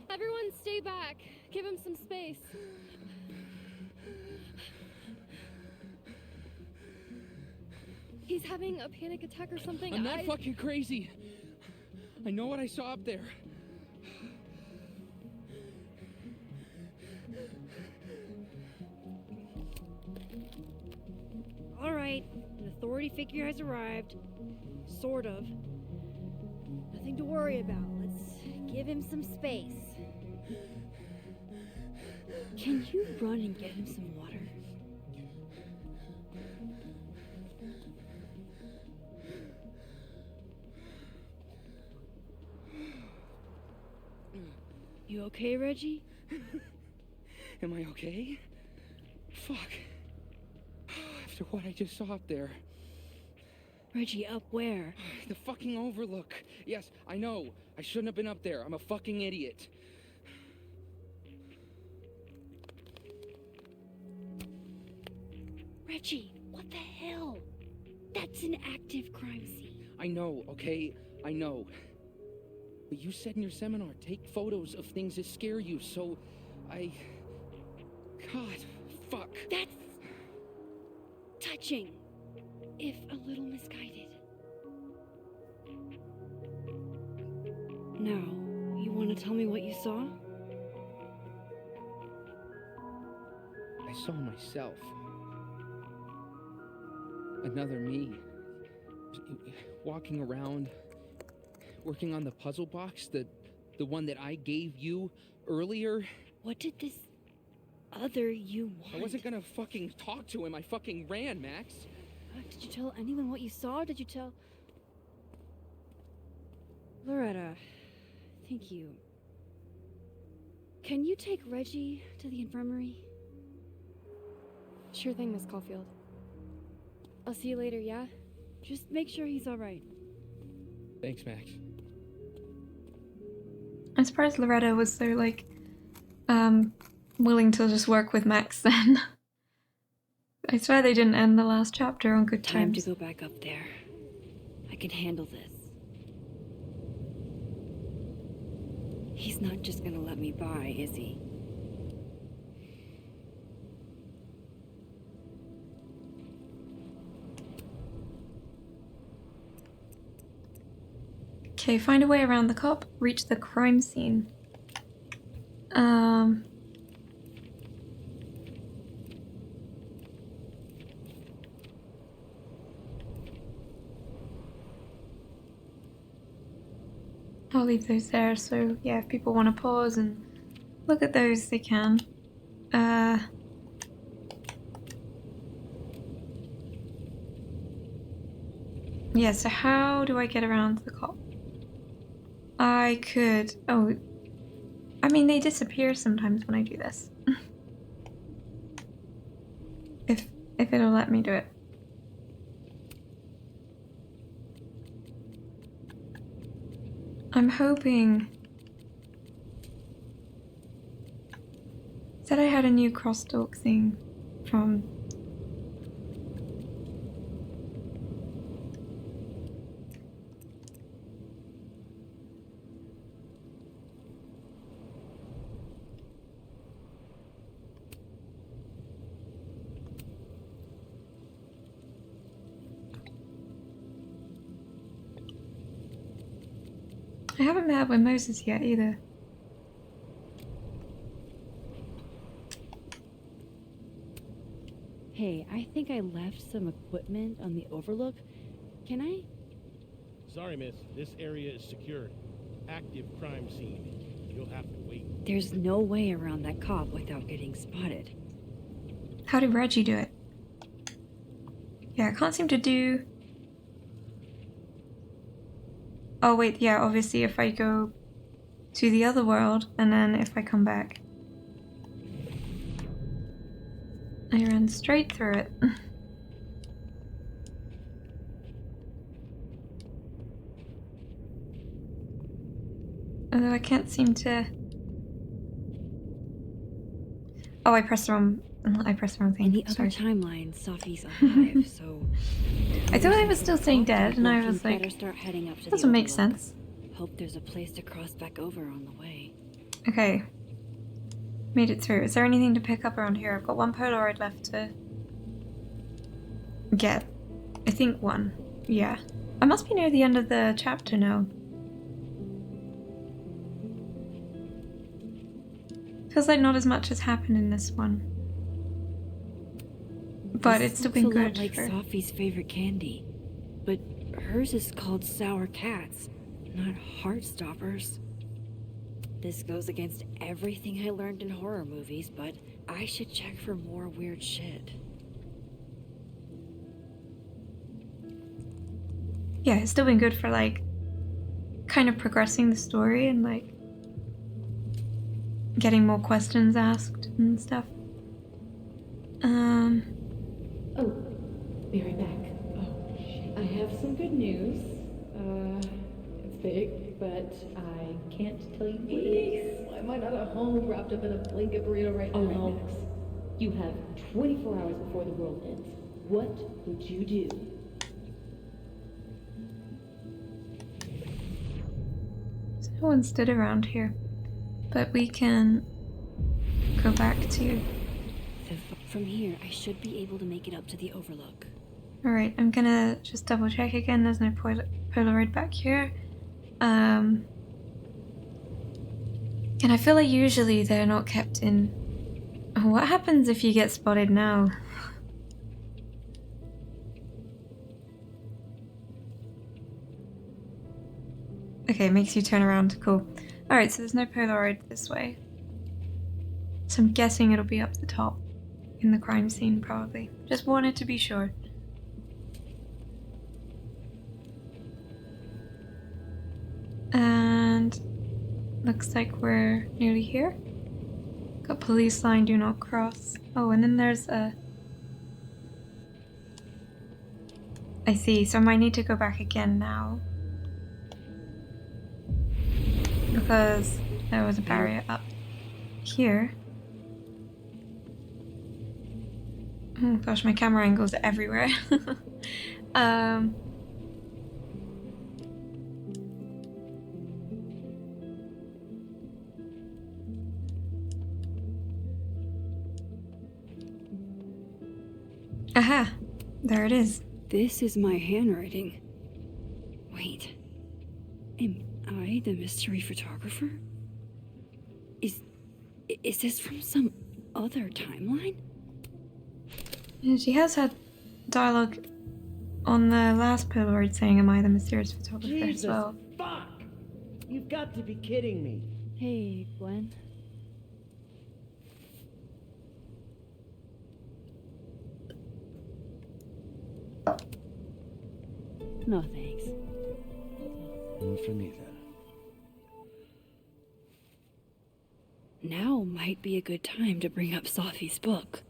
Everyone stay back. Give him some space. He's having a panic attack or something. I'm not fucking crazy. I know what I saw up there. All right, an authority figure has arrived. Sort of. Nothing to worry about. Let's give him some space. Can you run and get him some water? You okay, Reggie? Am I okay? Fuck. After what I just saw up there. Reggie, up where? The fucking overlook. Yes, I know. I shouldn't have been up there. I'm a fucking idiot. Reggie, what the hell? That's an active crime scene. I know, okay? I know. But you said in your seminar, take photos of things that scare you, so God, fuck. That's touching, if a little misguided. Now, you want to tell me what you saw? I saw myself. Another me. Walking around, working on the puzzle box, the one that I gave you earlier. What did this other you want? I wasn't gonna fucking talk to him. I fucking ran, Max. Did you tell anyone what you saw? Did you tell... Loretta, thank you. Can you take Reggie to the infirmary? Sure thing, Miss Caulfield. I'll see you later, yeah? Just make sure he's alright. Thanks, Max. I'm surprised Loretta was so, like, willing to just work with Max then. I swear they didn't end the last chapter on good Time terms. to go back up there. I can handle this. He's not just gonna let me by, is he? Okay, find a way around the cop, reach the crime scene. I'll leave those there, so yeah, if people want to pause and look at those, they can. Yeah, so how do I get around the cop? I could... Oh, I mean, they disappear sometimes when I do this. if it'll let me do it. I'm hoping had a new crosstalk thing from... I haven't met up with Moses yet either. Hey, I think I left some equipment on the overlook. Can I? Sorry, miss. This area is secured. Active crime scene. You'll have to wait. There's no way around that cop without getting spotted. How did Reggie do it? Yeah, I can't seem to do... Oh wait, yeah, obviously if I go to the other world, and then if I come back. I ran straight through it. Although I can't seem to... Oh, I pressed the wrong thing. In the other timeline, Safi's alive, so... I thought I was still saying dead, and I was like, better start heading up to doesn't the make overlook. sense. Hope there's a place to cross back over on the way. Okay. Made it through. Is there anything to pick up around here? I've got one Polaroid left to get. I think one. Yeah. I must be near the end of the chapter now. Feels like not as much has happened in this one. But it's still been Looks a lot good. like Safi's favorite candy. But hers is called Sour Cats, not Heartstoppers. This goes against everything I learned in horror movies, but I should check for more weird shit. Yeah, it's still been good for like kind of progressing the story and like getting more questions asked and stuff. Oh, be right back. Oh, shit. I have some good news. It's big, but I can't tell you what it is. Why am I not at home wrapped up in a blanket burrito right now? Oh no. Max. You have 24 hours before the world ends. What would you do? No one stood around here, but we can go back to... From here, I should be able to make it up to the overlook. Alright, I'm gonna just double check again. There's no Polaroid back here. And I feel like usually they're not kept in... What happens if you get spotted now? Okay, it makes you turn around. Cool. Alright, so there's no Polaroid this way. So I'm guessing it'll be up the top in the crime scene, probably. Just wanted to be sure. And looks like we're nearly here. Got police line, do not cross. Oh, and then there's a... I see, so I might need to go back again now. Because there was a barrier up here. Oh gosh, my camera angles are everywhere. Aha! There it is. This is my handwriting. Wait. Am I the mystery photographer? Is this from some other timeline? Yeah, she has had dialogue on the last Polaroid saying, "Am I the mysterious photographer?" Jesus, as well. fuck! You've got to be kidding me. Hey, Gwen. No thanks. One for me then. Now might be a good time to bring up Safi's book.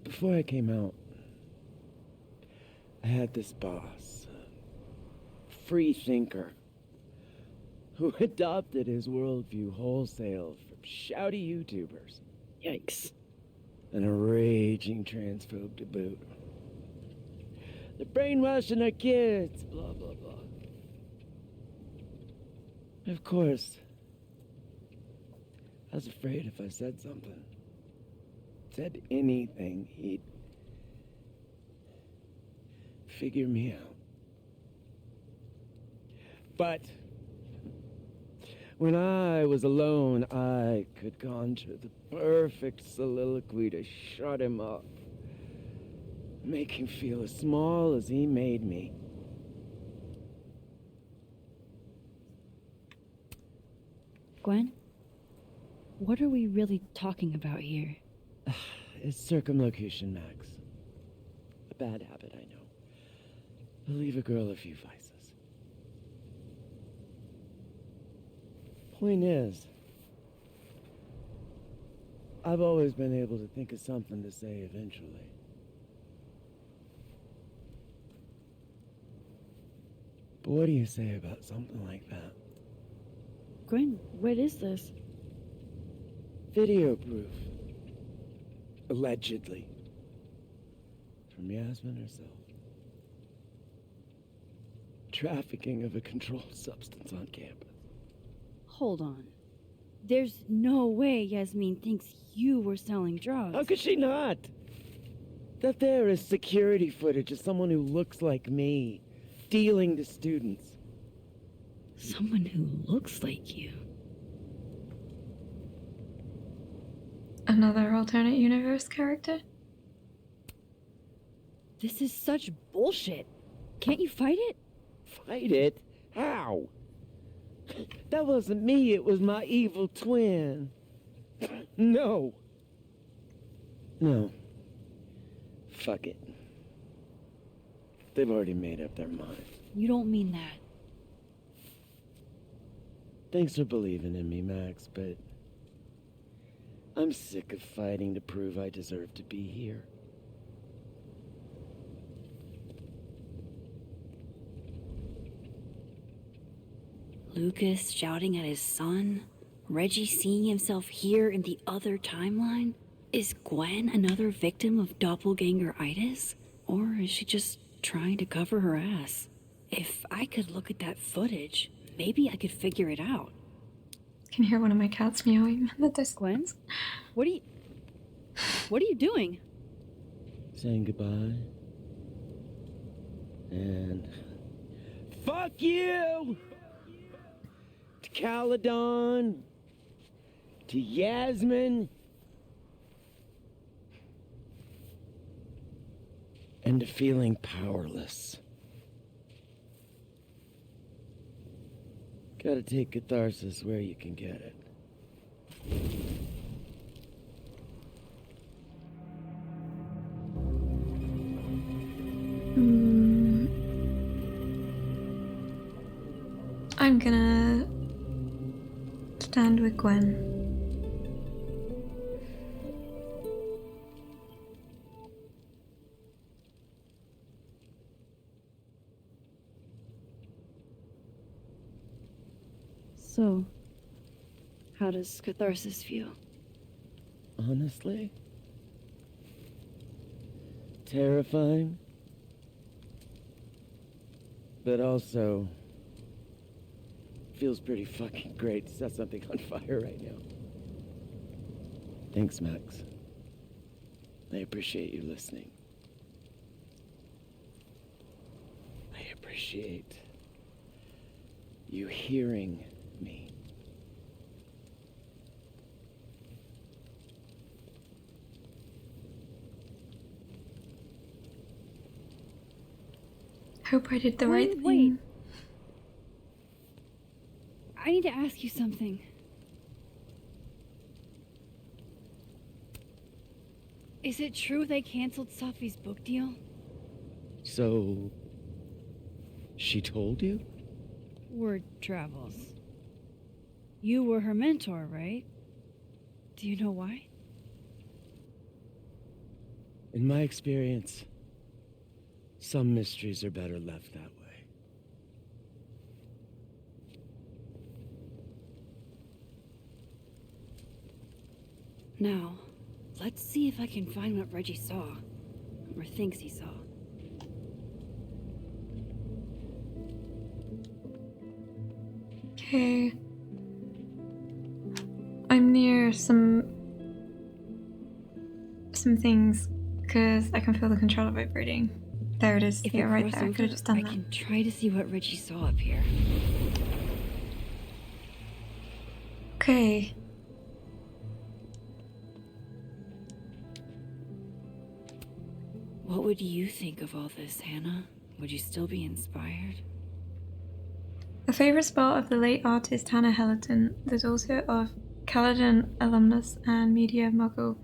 Before I came out, I had this boss. free thinker who adopted his worldview wholesale from shouty YouTubers. Yikes. And a raging transphobe to boot. They're brainwashing our kids, blah, blah, blah. Of course, I was afraid if I said something, said anything, he'd figure me out. But when I was alone, I could conjure the perfect soliloquy to shut him up. Make him feel as small as he made me. Gwen? What are we really talking about here? It's circumlocution, Max. A bad habit, I know. It'll leave a girl a few vices. Point is, I've always been able to think of something to say eventually. But what do you say about something like that? Gwen, what is this? Video proof. Allegedly. From Yasmin herself. Trafficking of a controlled substance on campus. Hold on. There's no way Yasmin thinks you were selling drugs. How could she not? That there is security footage of someone who looks like me, dealing to students. Someone who looks like you. Another alternate universe character? This is such bullshit. Can't you fight it? Fight it? How? That wasn't me, it was my evil twin. No. No. Fuck it. They've already made up their mind. You don't mean that. Thanks for believing in me, Max, but I'm sick of fighting to prove I deserve to be here. Lucas shouting at his son? Reggie seeing himself here in the other timeline? Is Gwen another victim of doppelganger-itis? Or is she just trying to cover her ass? If I could look at that footage, maybe I could figure it out. Can hear one of my cats meowing in the distance. Gwen? What are you doing? Saying goodbye. And fuck you! To Caledon. To Yasmin. And to feeling powerless. Gotta take catharsis where you can get it. I'm gonna stand with Gwen. So, how does catharsis feel? Honestly? Terrifying. But also feels pretty fucking great to set something on fire right now. Thanks, Max. I appreciate you listening. I appreciate you hearing me. Hope I did the right thing. Wait. I need to ask you something. Is it true they canceled Safi's book deal? So, she told you? Word travels. You were her mentor, right? Do you know why? In my experience, some mysteries are better left that way. Now, let's see if I can find what Reggie saw. Or thinks he saw. Okay. I'm near some things because I can feel the controller vibrating. There it is. If Yeah, I right cross there. I over, could have just done I that. can try to see what Reggie saw up here. Okay. What would you think of all this, Hannah? Would you still be inspired? A favourite spot of the late artist Hannah Hellerton, the daughter of Caledon alumnus and media mogul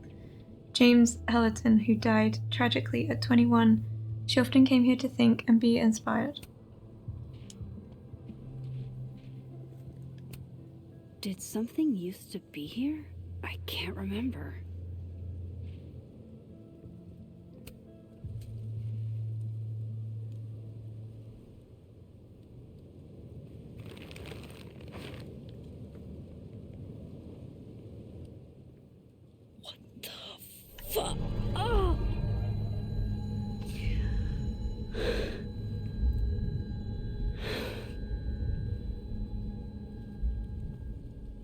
James Hellerton, who died tragically at 21. She often came here to think and be inspired. Did something used to be here? I can't remember. Fuck! Oh!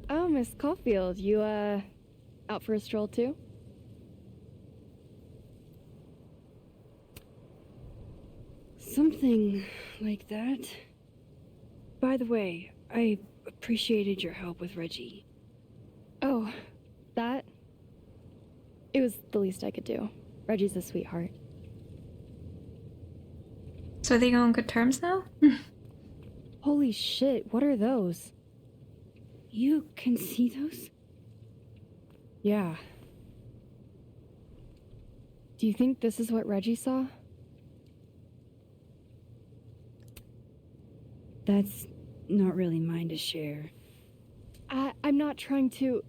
Oh, Miss Caulfield, you, out for a stroll too? Something like that. By the way, I appreciated your help with Reggie. Oh, that? It was the least I could do. Reggie's a sweetheart. So are they on good terms now? Holy shit, what are those? You can see those? Yeah. Do you think this is what Reggie saw? That's not really mine to share. I'm not trying to...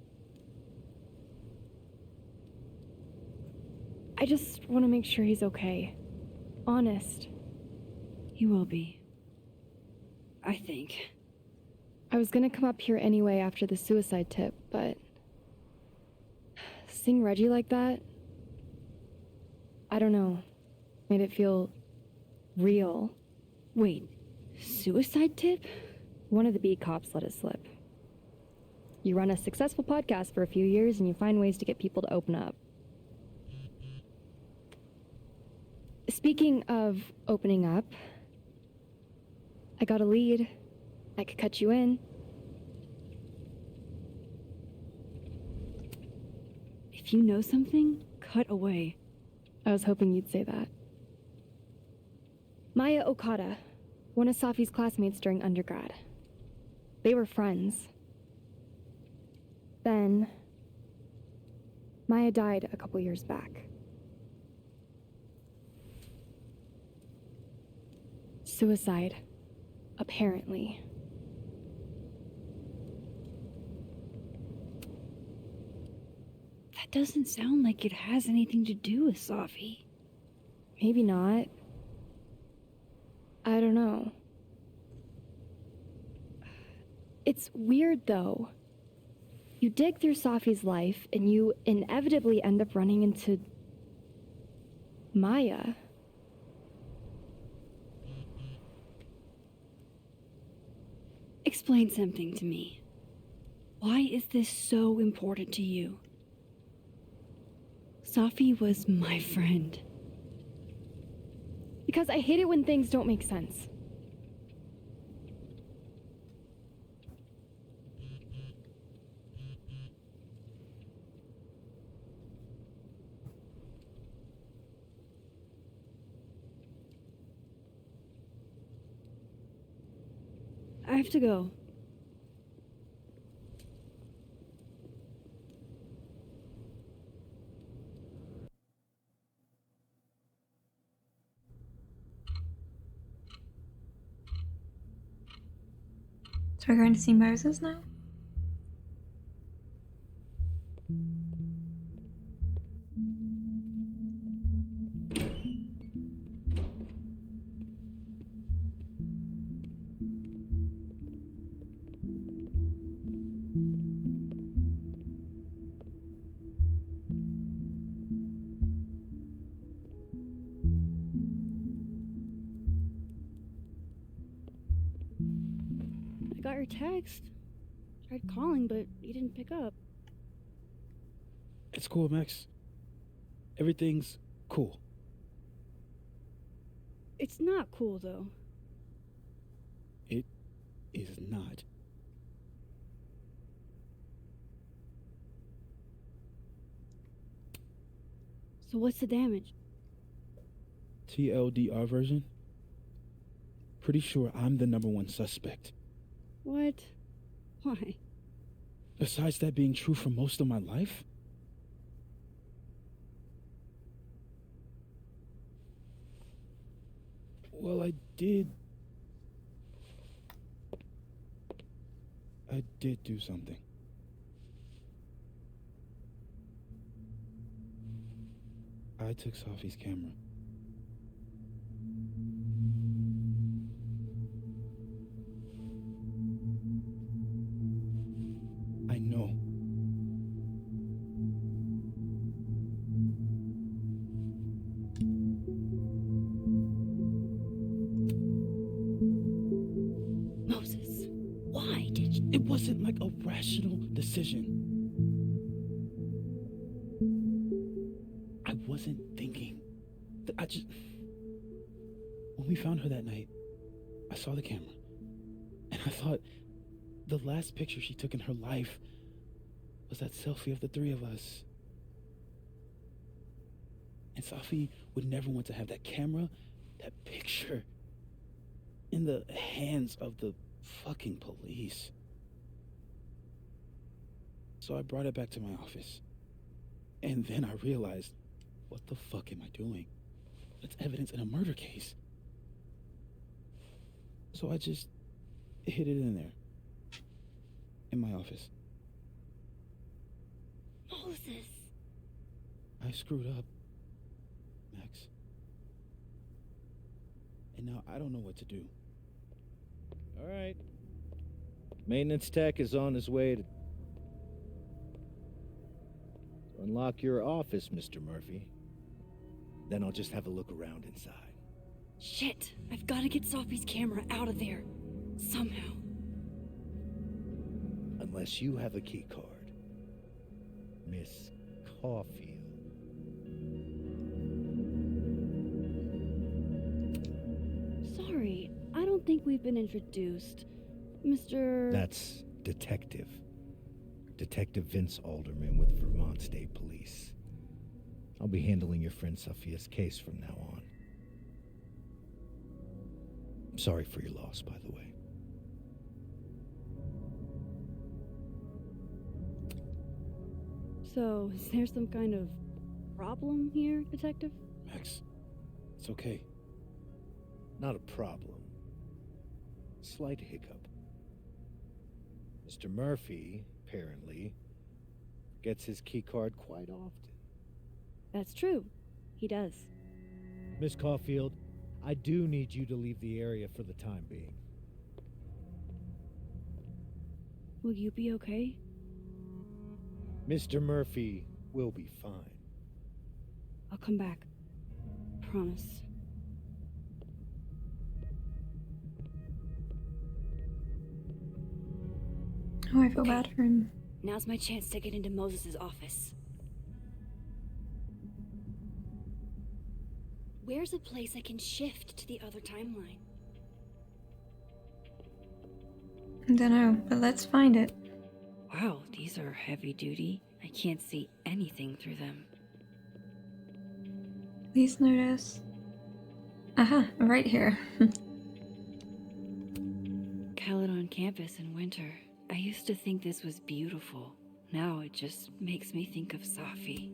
I just want to make sure he's okay. Honest. He will be. I think. I was gonna come up here anyway after the suicide tip, but... seeing Reggie like that... I don't know. Made it feel... real. Wait, suicide tip? One of the beat cops let it slip. You run a successful podcast for a few years and you find ways to get people to open up. Speaking of opening up, I got a lead. I could cut you in. If you know something, cut away. I was hoping you'd say that. Maya Okada, one of Safi's classmates during undergrad. They were friends. Then, Maya died a couple years back. Suicide, apparently. That doesn't sound like it has anything to do with Safi. Maybe not. I don't know. It's weird, though. You dig through Safi's life, and you inevitably end up running into... Maya. Explain something to me. Why is this so important to you? Safi was my friend. Because I hate it when things don't make sense. I have to go. So we're going to see Moses now? got your text. Tried calling, but you didn't pick up. It's cool, Max. Everything's cool. It's not cool, though. It is not. So what's the damage? TLDR version? Pretty sure I'm the #1 suspect. What? Why? Besides that being true for most of my life? Well, I did do something. I took Safi's camera. I know. Moses, why did you? It wasn't like a rational decision. I wasn't thinking. When we found her that night, I saw the camera. And I thought the last picture she took in her life was that selfie of the three of us. And Safi would never want to have that camera, that picture, in the hands of the fucking police. So I brought it back to my office. And then I realized, what the fuck am I doing? That's evidence in a murder case. So I just hid it in there. In my office. Moses. I screwed up, Max. And now I don't know what to do. All right. Maintenance tech is on his way to unlock your office, Mr. Murphy. Then I'll just have a look around inside. Shit, I've got to get Safi's camera out of there. Somehow. Unless you have a key card, Miss Caulfield. Sorry, I don't think we've been introduced. Mr. That's Detective. Detective Vince Alderman with Vermont State Police. I'll be handling your friend Sophia's case from now on. I'm sorry for your loss, by the way. So, is there some kind of problem here, Detective? Max, it's okay. Not a problem. Slight hiccup. Mr. Murphy, apparently, gets his key card quite often. That's true. He does. Miss Caulfield, I do need you to leave the area for the time being. Will you be okay? Mr. Murphy will be fine. I'll come back. Promise. Oh, I feel bad for him. Now's my chance to get into Moses' office. Where's a place I can shift to the other timeline? I don't know, but let's find it. Wow, these are heavy duty. I can't see anything through them. Please notice. Aha, right here. Khaled on campus in winter. I used to think this was beautiful. Now it just makes me think of Safi.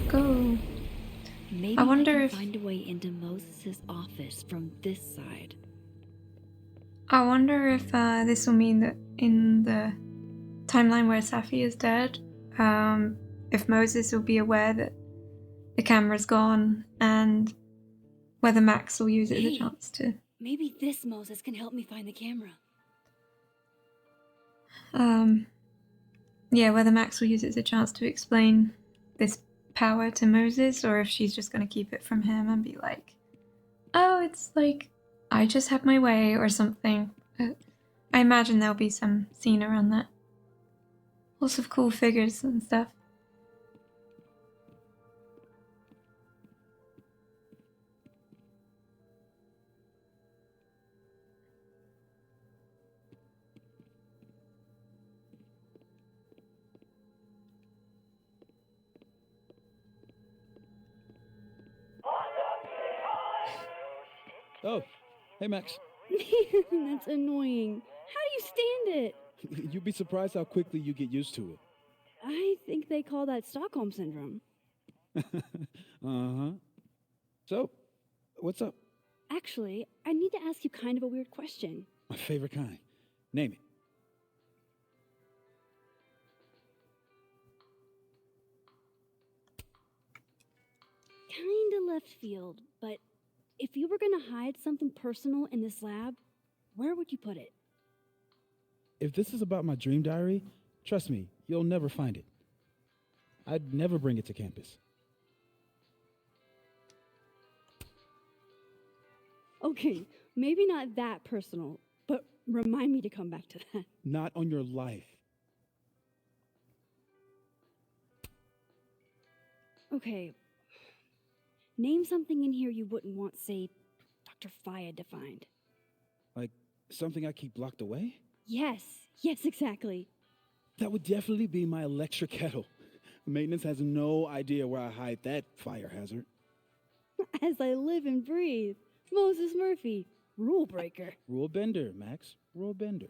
Go. Maybe I wonder can if find a way into Moses' office from this side. I wonder if this will mean that in the timeline where Safi is dead, if Moses will be aware that the camera's gone, and whether Max will use it as a chance to. Maybe this Moses can help me find the camera. Yeah, whether Max will use it as a chance to explain this power to Moses, or if she's just going to keep it from him and be like, Oh, it's like I just had my way or something. I imagine there'll be some scene around that. Lots of cool figures and stuff. Oh, hey Max. That's annoying. How do you stand it? You'd be surprised how quickly you get used to it. I think they call that Stockholm Syndrome. Uh-huh. So, what's up? Actually, I need to ask you kind of a weird question. My favorite kind. Name it. Kinda left field, but if you were gonna hide something personal in this lab, where would you put it? If this is about my dream diary, trust me, you'll never find it. I'd never bring it to campus. Okay, maybe not that personal, but remind me to come back to that. Not on your life. Okay. Name something in here you wouldn't want, say, Dr. Fayed to find. Like something I keep locked away? Yes, exactly. That would definitely be my electric kettle. Maintenance has no idea where I hide that fire hazard. As I live and breathe. Moses Murphy, rule breaker. Rule bender, Max. Rule bender.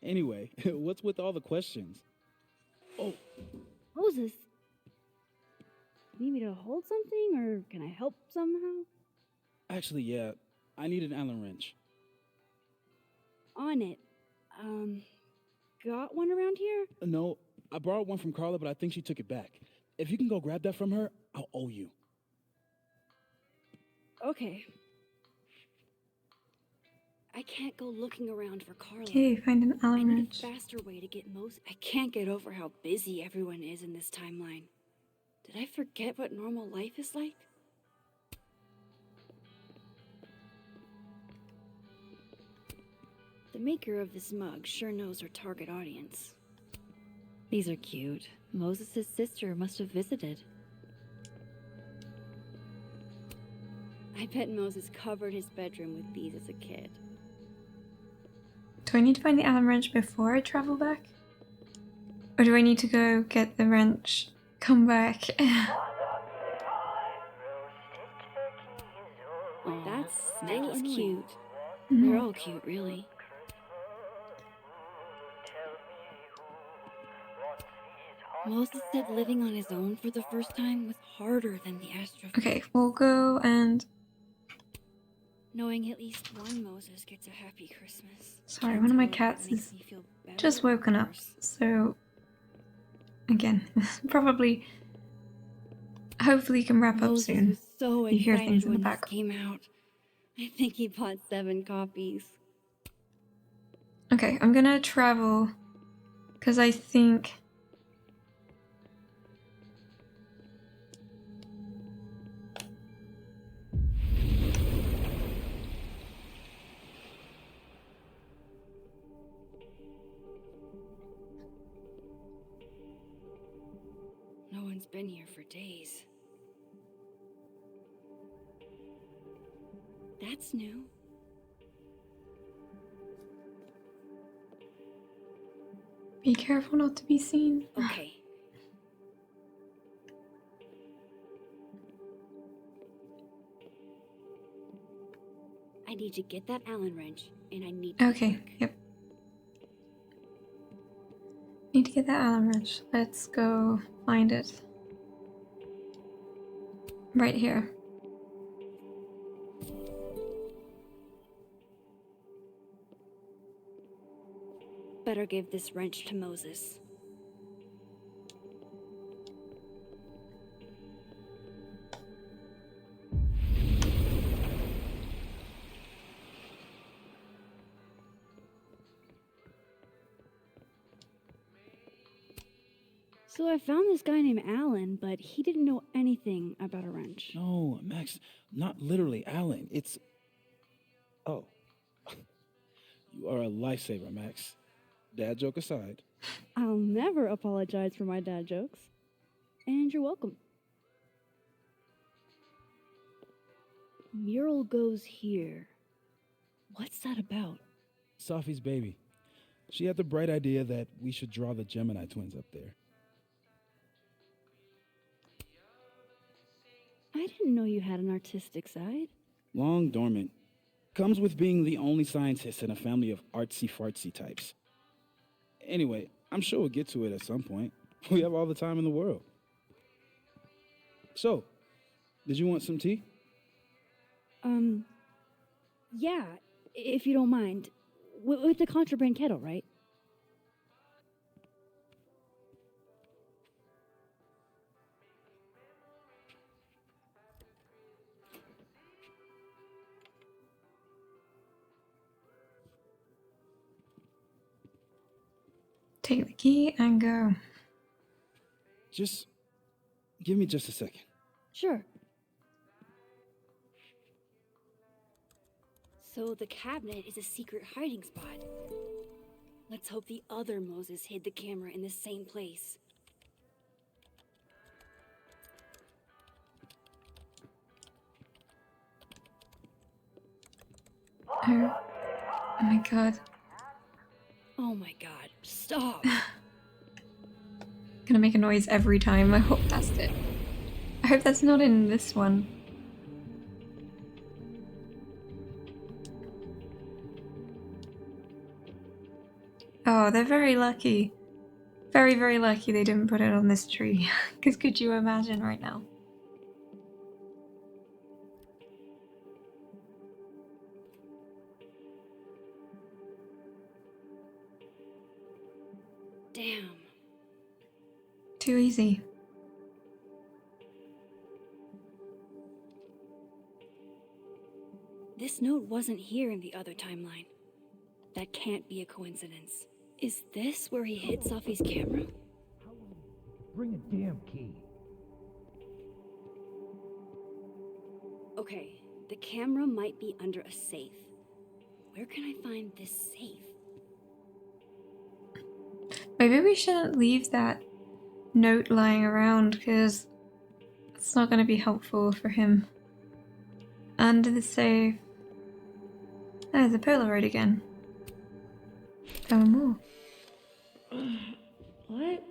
Anyway, what's with all the questions? Oh, Moses, need me to hold something or can I help somehow? actually, yeah. I need an Allen wrench. On it. Got one around here? No, I borrowed one from Carla, but I think she took it back. If you can go grab that from her, I'll owe you. Okay. I can't go looking around for Carla. Okay, find an Allen I need wrench. a faster way to get most. I can't get over how busy everyone is in this timeline. Did I forget what normal life is like? The maker of this mug sure knows her target audience. These are cute. Moses' sister must have visited. I bet Moses covered his bedroom with these as a kid. Do I need to find the Allen wrench before I travel back? Or do I need to go get the wrench, come back? That's cute. Mhm. They're all cute, really. Moses said living on his own for the first time was harder than the astrophysics. Okay, we'll go and... Knowing at least one Moses gets a happy Christmas. Sorry, Can't one of my tell if cats that makes is me feel better just or woken up, worse. so... Again, probably... Hopefully you can wrap up Moses soon. was so You hear excited things in the when this back. came out. I think he bought 7 copies. Okay, I'm gonna travel, because I think... No one's been here for days. That's new. Be careful not to be seen. Okay. I need to get that Allen wrench, and I need to Okay, yep. Need to get that Allen wrench. Let's go find it. Right here. better give this wrench to Moses. So I found this guy named Alan, but he didn't know anything about a wrench. No, Max, not literally Alan. It's... Oh. You are a lifesaver, Max. Dad joke aside. I'll never apologize for my dad jokes. And you're welcome. Mural goes here. What's that about? Safi's baby. She had the bright idea that we should draw the Gemini twins up there. I didn't know you had an artistic side. Long dormant. Comes with being the only scientist in a family of artsy-fartsy types. Anyway, I'm sure we'll get to it at some point. We have all the time in the world. So, did you want some tea? Yeah, if you don't mind. With the contraband kettle, right? Take the key and go. Just give me just a second. Sure. So the cabinet is a secret hiding spot. Let's hope the other Moses hid the camera in the same place. Oh my god. Oh my god, stop! Gonna make a noise every time. I hope that's it. I hope that's not in this one. Oh, they're very lucky. Very, very lucky they didn't put it on this tree. Because could you imagine right now? Damn. Too easy. This note wasn't here in the other timeline. That can't be a coincidence. Is this where he hid Safi's camera? Bring a damn key. Okay, the camera might be under a safe. Where can I find this safe? Maybe we shouldn't leave that note lying around because it's not going to be helpful for him. Under the safe. There's a Polaroid again. Tell me more. What?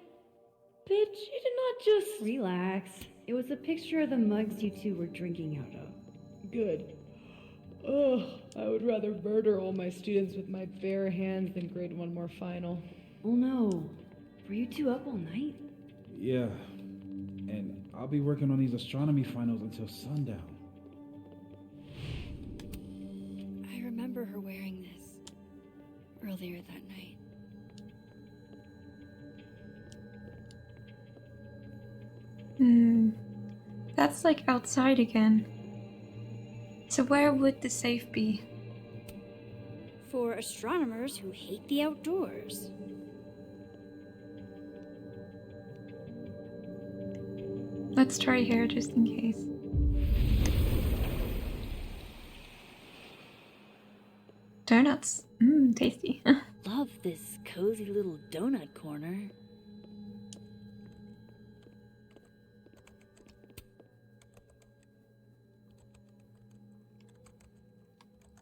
Bitch, you did not just... Relax. It was a picture of the mugs you two were drinking out of. Good. Ugh, I would rather murder all my students with my bare hands than grade one more final. Oh no. Were you two up all night? Yeah. And I'll be working on these astronomy finals until sundown. I remember her wearing this earlier that night. That's like outside again. So where would the safe be? For astronomers who hate the outdoors. Let's try here just in case. Donuts. Tasty. Love this cozy little donut corner.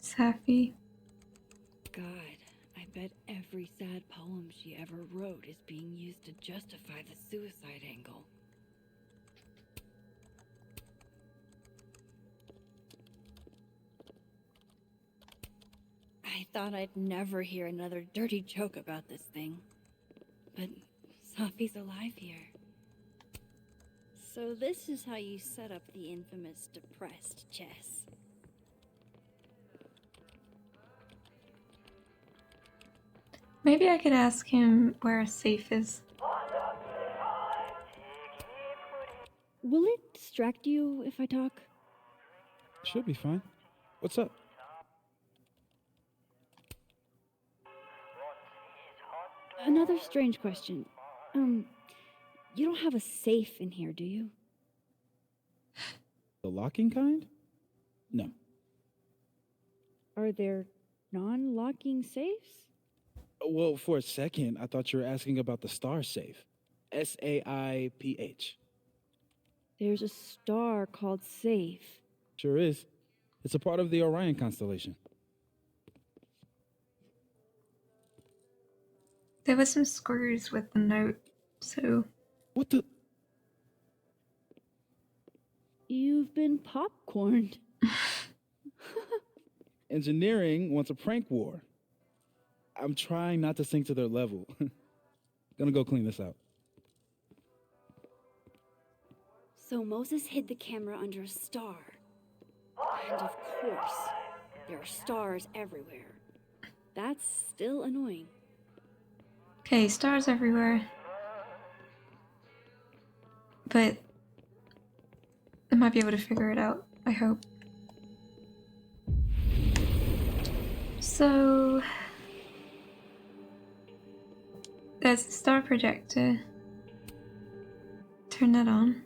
Safi. God, I bet every sad poem she ever wrote is being used to justify the suicide angle. I thought I'd never hear another dirty joke about this thing. But Safi's alive here. So this is how you set up the infamous depressed chess. Maybe I could ask him where a safe is. Will it distract you if I talk? Should be fine. What's up? Another strange question. You don't have a safe in here, do you? The locking kind? No. Are there non-locking safes? Well, for a second, I thought you were asking about the star safe. SAIPH. There's a star called Safe. Sure is. It's a part of the Orion constellation. There were some screws with the note, so... What the... You've been popcorned. Engineering wants a prank war. I'm trying not to sink to their level. Gonna go clean this out. So Moses hid the camera under a star. And of course, there are stars everywhere. That's still annoying. Okay, stars everywhere. But I might be able to figure it out, I hope. So there's a star projector. Turn that on.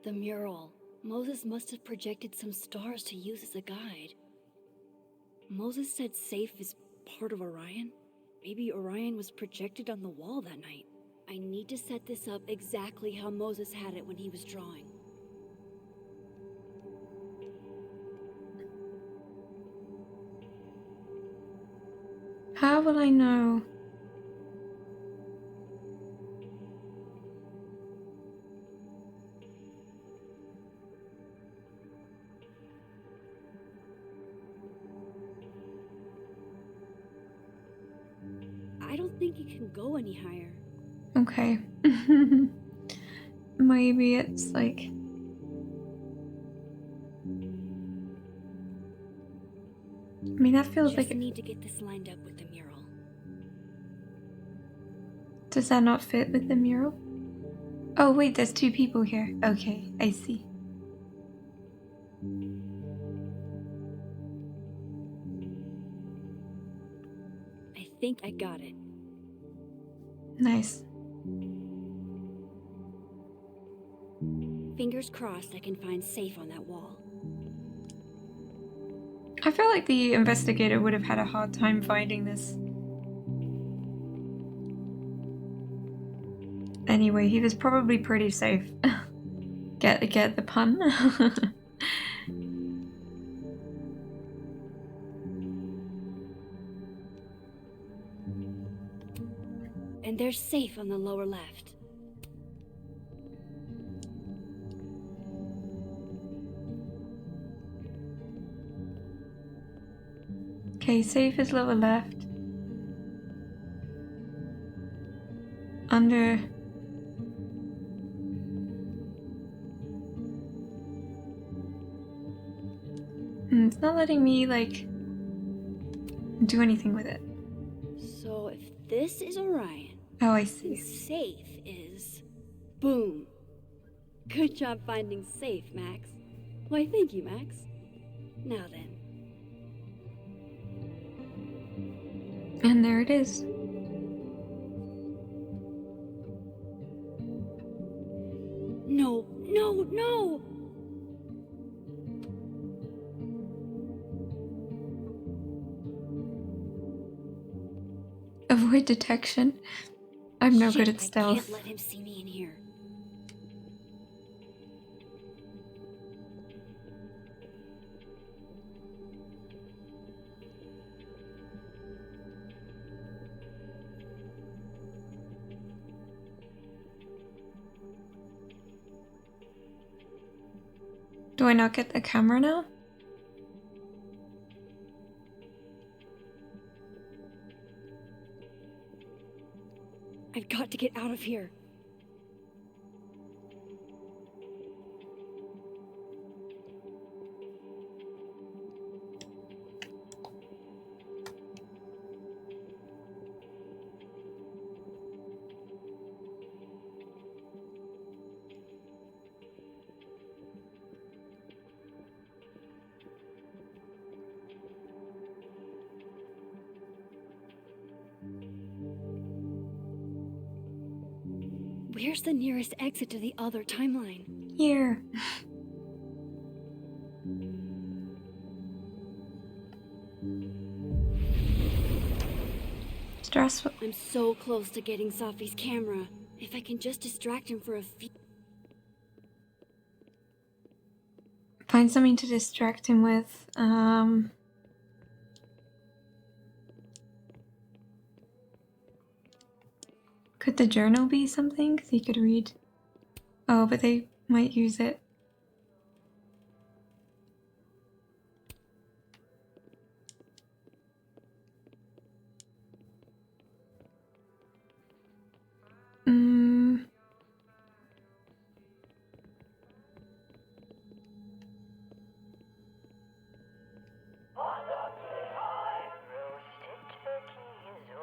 The mural. Moses must have projected some stars to use as a guide. Moses said Safe is part of Orion. Maybe Orion was projected on the wall that night. I need to set this up exactly how Moses had it when he was drawing. How will I know? I don't think it can go any higher. Okay. Maybe it's like... I mean, that feels Just like... need to get this lined up with the mural. Does that not fit with the mural? Oh wait, there's two people here. Okay, I see. I think I got it. Nice. Fingers crossed I can find Safe on that wall. I feel like the investigator would have had a hard time finding this. Anyway, he was probably pretty safe. Get the pun? And there's Safe on the lower left. Okay, Safe is lower left. Under... it's not letting me, like, do anything with it. So if this is Orion, Oh, I then see. Safe is... Boom. Good job finding Safe, Max. Why, thank you, Max. Now then. And there it is. No, no, no! Avoid detection. I'm no good at I stealth. can't let him see me in here. Do I not get the camera now? I've got to get out of here. Where's the nearest exit to the other timeline? Here. Stressful. I'm so close to getting Safi's camera. If I can just distract him for a few... Find something to distract him with. Could the journal be something? 'Cause he could read. Oh, but they might use it.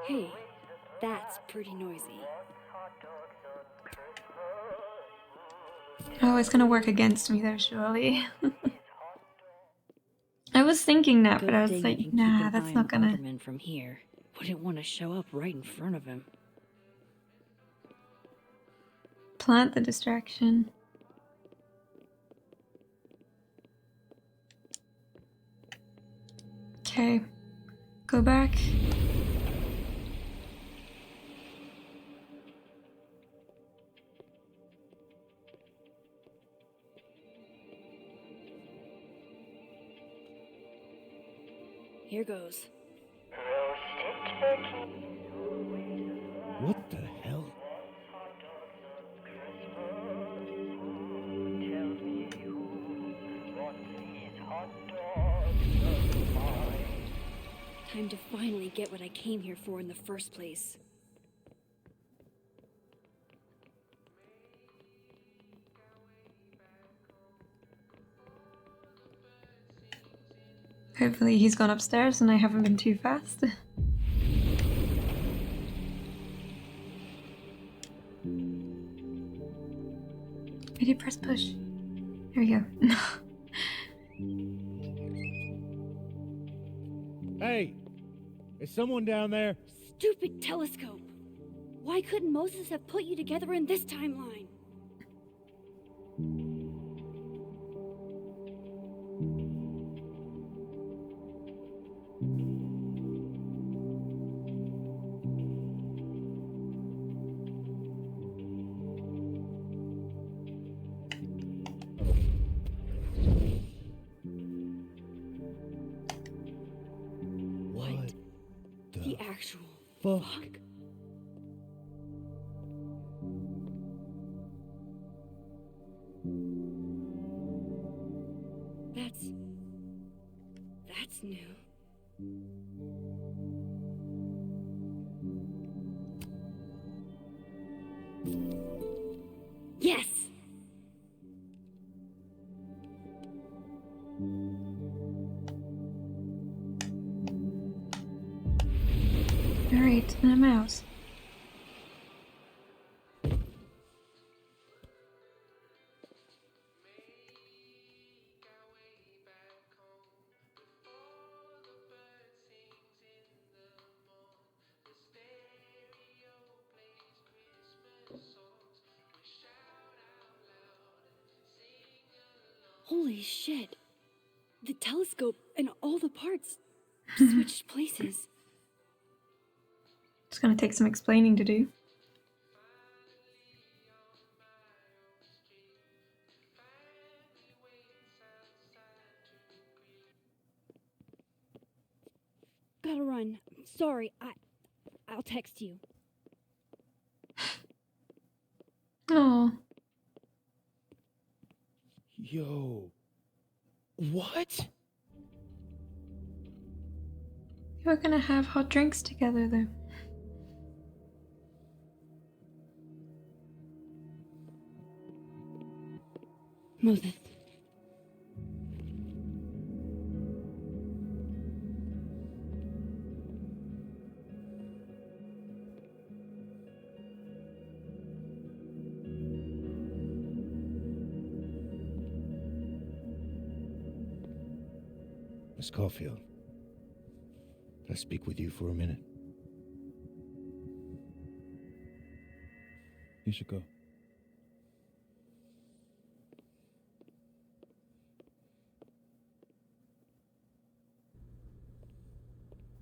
Hey, that's pretty noisy. Oh, it's gonna work against me though, surely. I was thinking that, but I was like, nah, that's not gonna... From here. Wouldn't want to show up right in front of him. Plant the distraction. Okay. Go back. Here goes. What the hell? Time to finally get what I came here for in the first place. Hopefully he's gone upstairs and I haven't been too fast. I did press push. There we go. Hey! Is someone down there? Stupid telescope! Why couldn't Moses have put you together in this timeline? What The actual fuck? That's new. Yes! Alright, and a mouse. Holy shit. The telescope and all the parts switched places. It's gonna take some explaining to do. Gotta run. Sorry, I'll text you. Oh. Yo. What? We're gonna have hot drinks together though. Moses. Miss Caulfield, can I speak with you for a minute? You should go.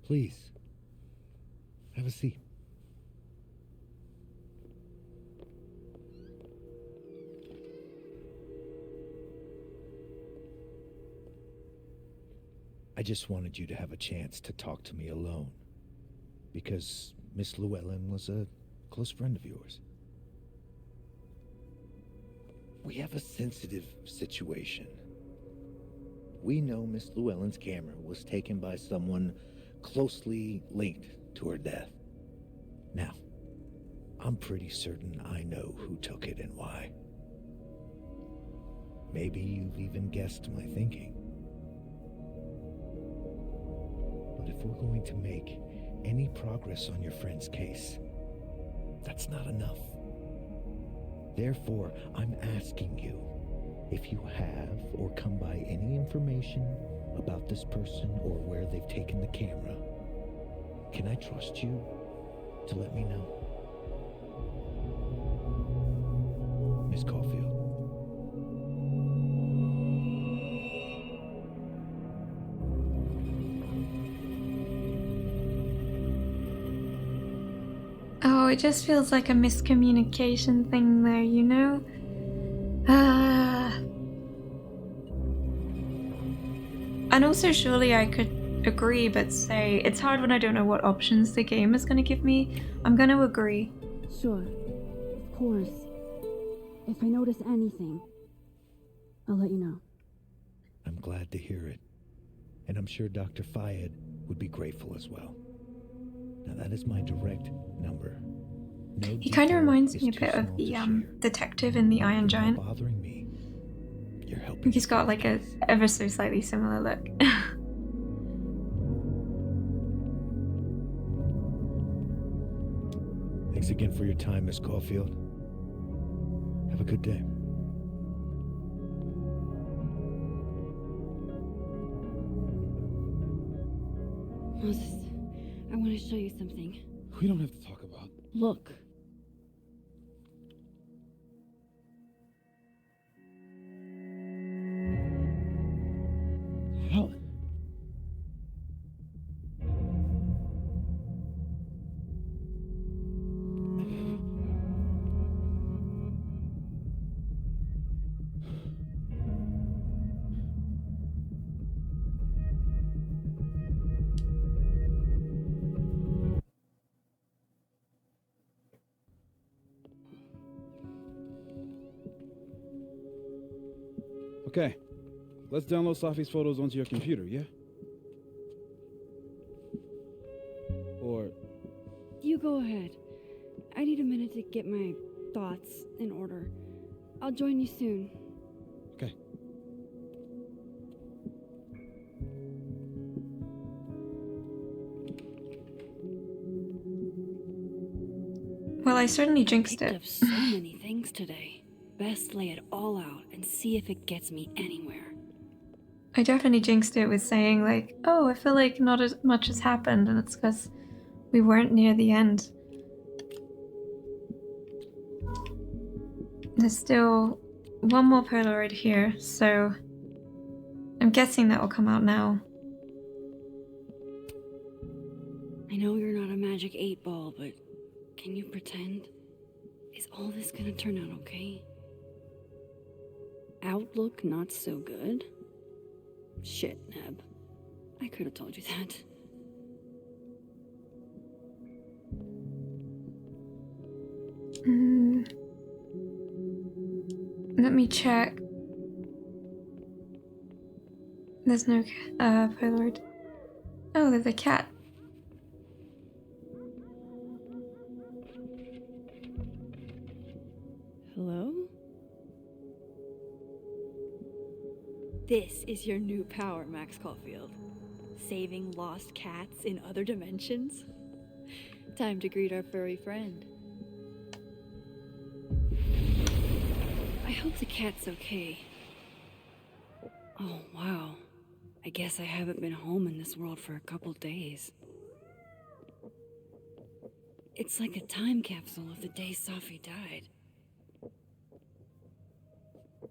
Please. Have a seat. I just wanted you to have a chance to talk to me alone. Because Miss Llewellyn was a close friend of yours. We have a sensitive situation. We know Miss Llewellyn's camera was taken by someone closely linked to her death. Now, I'm pretty certain I know who took it and why. Maybe you've even guessed my thinking. But if we're going to make any progress on your friend's case, that's not enough. Therefore, I'm asking you if you have or come by any information about this person or where they've taken the camera. Can I trust you to let me know? Miss Caulfield. Oh, it just feels like a miscommunication thing there, you know? And also, surely I could agree, but say it's hard when I don't know what options the game is going to give me. I'm going to agree. Sure. Of course. If I notice anything, I'll let you know. I'm glad to hear it. And I'm sure Dr. Fayed would be grateful as well. Now that is my direct number. No He kind of reminds me a too bit of small the to share. detective in The Iron Giant. Bothering me. You're helping. He's got like a ever so slightly similar look. Thanks again for your time, Miss Caulfield. Have a good day. Moses, I want to show you something. We don't have to talk about. Look. How? Okay, let's download Safi's photos onto your computer, yeah? Or... You go ahead. I need a minute to get my thoughts in order. I'll join you soon. Okay. Well, I certainly jinxed Picked it. up so many things today. Best lay it all out and see if it gets me anywhere. I definitely jinxed it with saying like, oh, I feel like not as much has happened, and it's because we weren't near the end. There's still one more Polaroid here, so I'm guessing that will come out now. I know you're not a magic 8-ball, but can you pretend? Is all this gonna turn out okay? Outlook not so good? Shit, Neb. I could have told you that. Let me check. There's no Polaroid. Oh, there's a cat. Hello? This is your new power, Max Caulfield. Saving lost cats in other dimensions? Time to greet our furry friend. I hope the cat's okay. Oh, wow. I guess I haven't been home in this world for a couple days. It's like a time capsule of the day Safi died.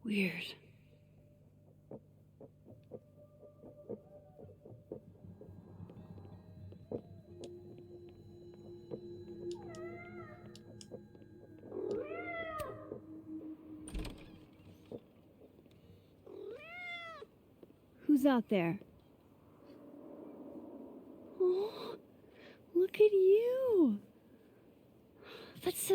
Weird. is out there. Oh, look at you. That's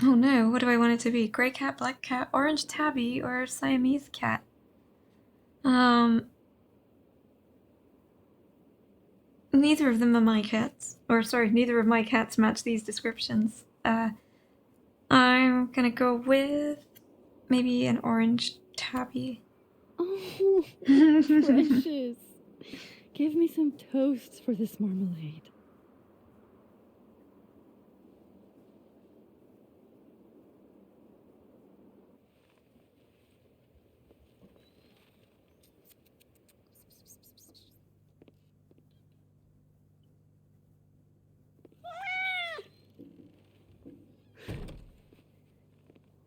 Oh no, what do I want it to be? Grey cat, black cat, orange tabby, or Siamese cat? Neither of them are my cats. Or sorry, neither of my cats match these descriptions. I'm gonna go with maybe an orange tabby. Oh, precious. Give me some toast for this marmalade.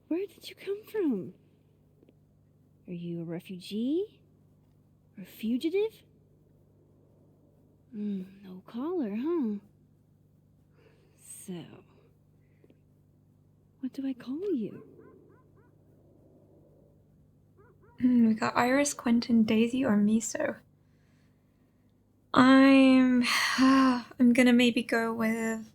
Where did you come from? Are you a refugee? Or a fugitive? No collar, huh? So, what do I call you? We got Iris, Quentin, Daisy, or Miso. I'm gonna maybe go with...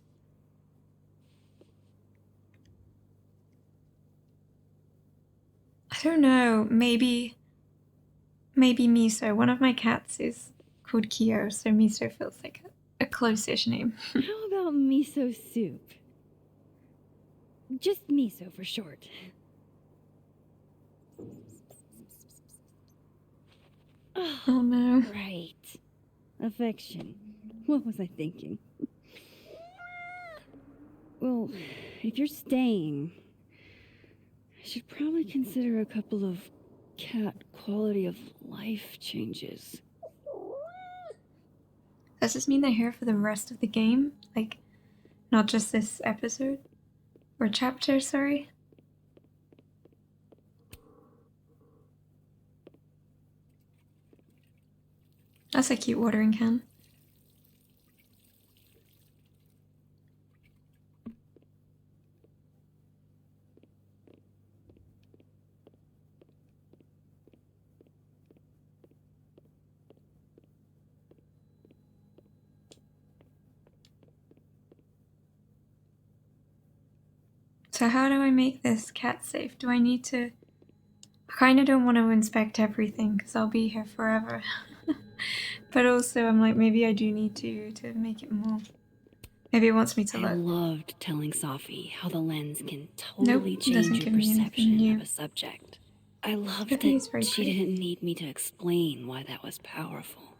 I don't know, maybe Miso. One of my cats is called Kyo, so Miso feels like a close-ish name. How about miso soup? Just miso for short. Oh no. Right. Affection. What was I thinking? Well, if you're staying, I should probably consider a couple of cat quality of life changes. Does this mean they're here for the rest of the game? Like, not just this episode? Or chapter, sorry? That's a cute watering can. So how do I make this cat safe? Do I need to... I kind of don't want to inspect everything because I'll be here forever. But also I'm like, maybe I do need to make it more... Maybe it wants me to look. I loved telling Safi how the lens can totally Nope, doesn't change your give me anything perception new. of a subject. I loved I think it's that very she pretty. didn't need me to explain why that was powerful.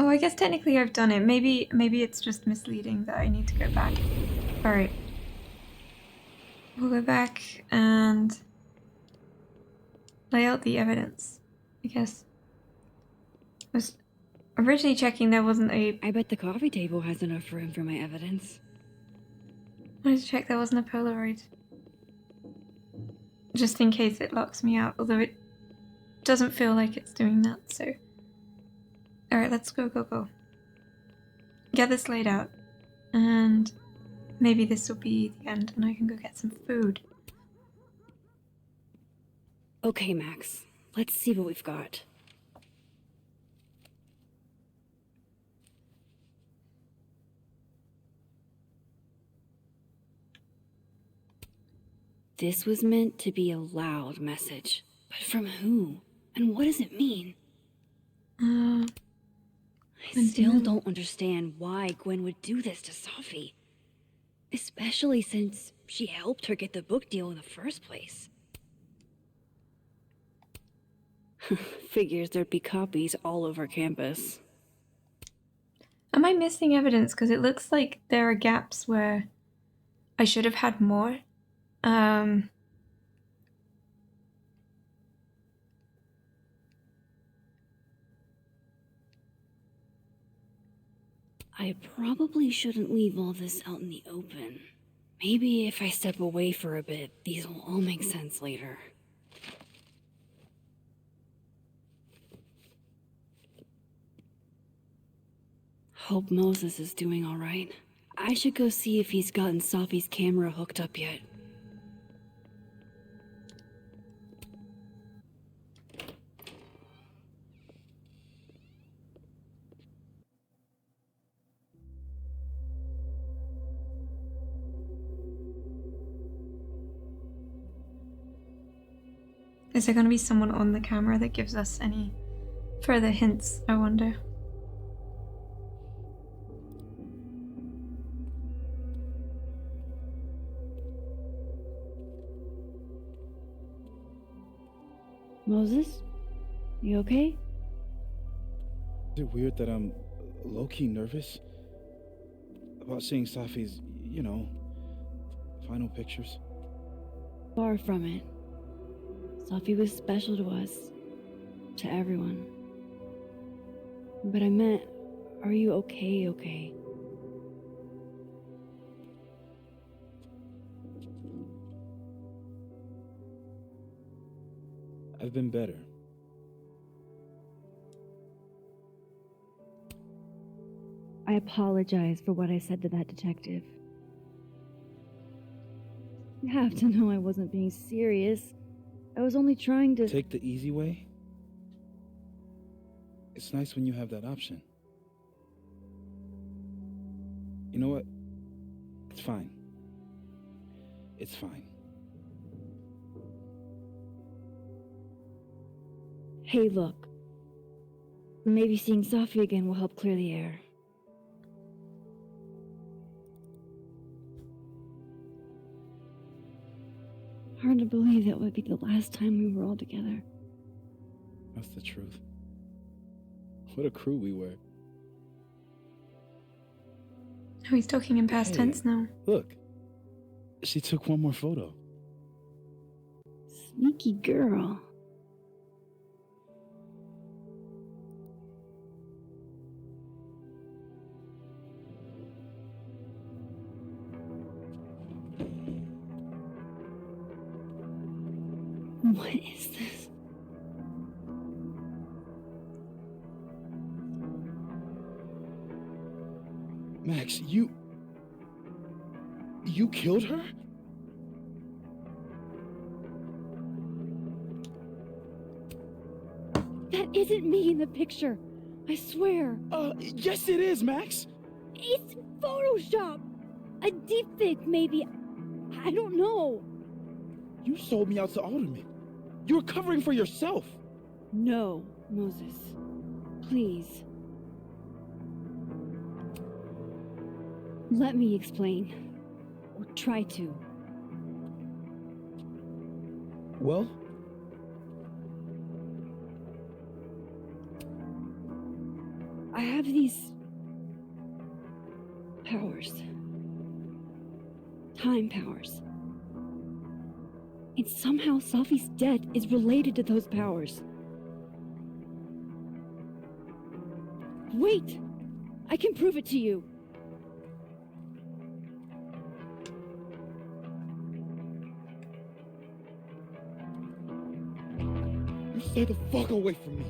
Oh, I guess technically I've done it. Maybe it's just misleading that I need to go back. Alright. We'll go back and lay out the evidence, I guess. I was originally checking there wasn't a... I bet the coffee table has enough room for my evidence. I wanted to check there wasn't a Polaroid. Just in case it locks me out, although it doesn't feel like it's doing that, so... Alright, let's go. Get this laid out. And maybe this will be the end and I can go get some food. Okay, Max. Let's see what we've got. This was meant to be a loud message. But from who? And what does it mean? I still don't understand why Gwen would do this to Safi. Especially since she helped her get the book deal in the first place. Figures there'd be copies all over campus. Am I missing evidence? Because it looks like there are gaps where I should have had more. I probably shouldn't leave all this out in the open. Maybe if I step away for a bit, these will all make sense later. Hope Moses is doing all right. I should go see if he's gotten Safi's camera hooked up yet. Is there going to be someone on the camera that gives us any further hints, I wonder? Moses? You okay? Is it weird that I'm low-key nervous about seeing Safi's, final pictures? Far from it. Safi was special to us. To everyone. But I meant, are you okay? I've been better. I apologize for what I said to that detective. You have to know I wasn't being serious. I was only trying to... Take the easy way? It's nice when you have that option. You know what? It's fine. It's fine. Hey, look. Maybe seeing Safi again will help clear the air. Hard to believe that would be the last time we were all together. That's the truth. What a crew we were. Oh, he's talking in past tense now. Look. She took one more photo. Sneaky girl. What is this? Max, you killed her? That isn't me in the picture. I swear. Yes it is, Max. It's Photoshop. A deepfake, maybe. I don't know. You sold me out to Alderman. You were covering for yourself. No, Moses. Please. Let me explain. Or try to. Well? I have these... powers. Time powers. And somehow Safi's death is related to those powers. Wait! I can prove it to you. You stay the fuck away from me.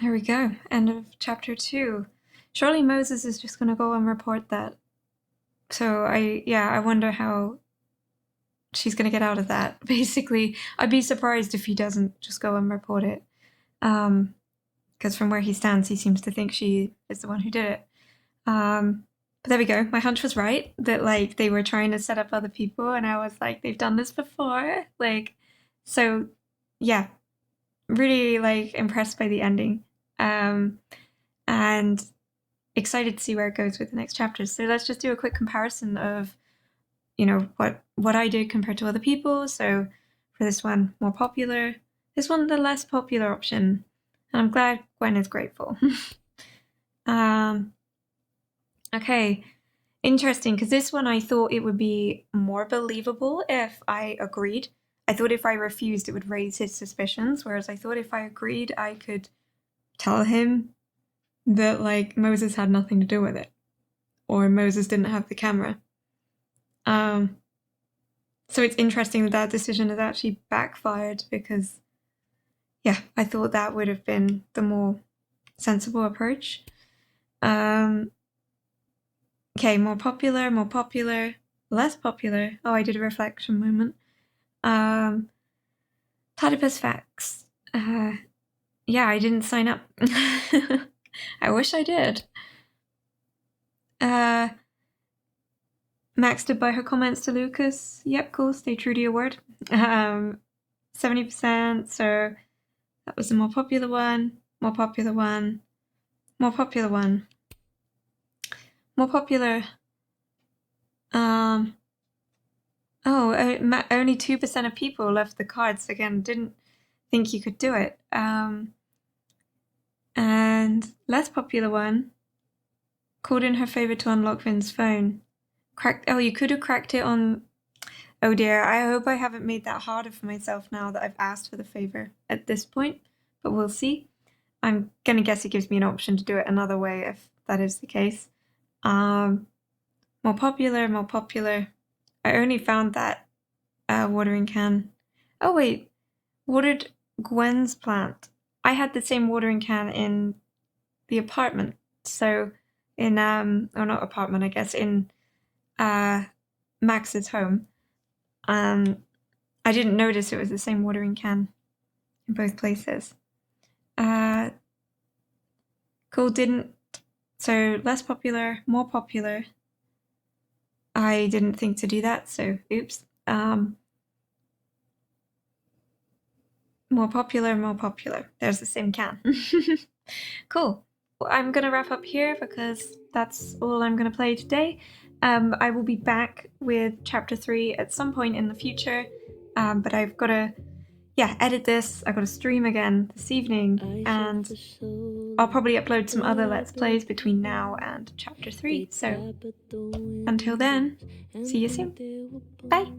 There we go. End of chapter 2. Surely Moses is just going to go and report that. So I wonder how she's going to get out of that. Basically, I'd be surprised if he doesn't just go and report it. Because from where he stands, he seems to think she is the one who did it. But there we go. My hunch was right, that like they were trying to set up other people, and I was like, they've done this before. Like, so yeah, really like impressed by the ending. And excited to see where it goes with the next chapters. So let's just do a quick comparison of, what I did compared to other people. So for this one. More popular. This one, the less popular option. And I'm glad Gwen is grateful. Okay. Interesting, because this one I thought it would be more believable if I agreed. I thought if I refused, it would raise his suspicions, whereas I thought if I agreed, I could tell him that, like, Moses had nothing to do with it. Or Moses didn't have the camera. So it's interesting that that decision has actually backfired because, yeah, I thought that would have been the more sensible approach. Okay, more popular, less popular. Oh, I did a reflection moment. Platypus facts. Yeah, I didn't sign up. I wish I did. Max did buy her comments to Lucas. Yep, cool. Stay true to your word. 70%. So that was the more popular one. More popular one. More popular one. More popular. Oh, only 2% of people left the cards. Again, didn't think you could do it. And less popular one. Called in her favor to unlock Vin's phone. Oh, you could have cracked it on... Oh dear, I hope I haven't made that harder for myself now that I've asked for the favor at this point, but we'll see. I'm gonna guess it gives me an option to do it another way if that is the case. More popular. I only found that watering can. Oh wait, watered Gwen's plant. I had the same watering can in the apartment. So in, or not apartment, I guess, in Max's home. I didn't notice it was the same watering can in both places. Cool, didn't. So less popular, more popular. I didn't think to do that, so oops. More popular. There's the same can. Cool. Well, I'm gonna wrap up here because that's all I'm gonna play today. I will be back with chapter 3 at some point in the future, but I've got to, edit this. I've got to stream again this evening, and I'll probably upload some other Let's Plays between now and chapter 3. So until then, see you soon. Bye!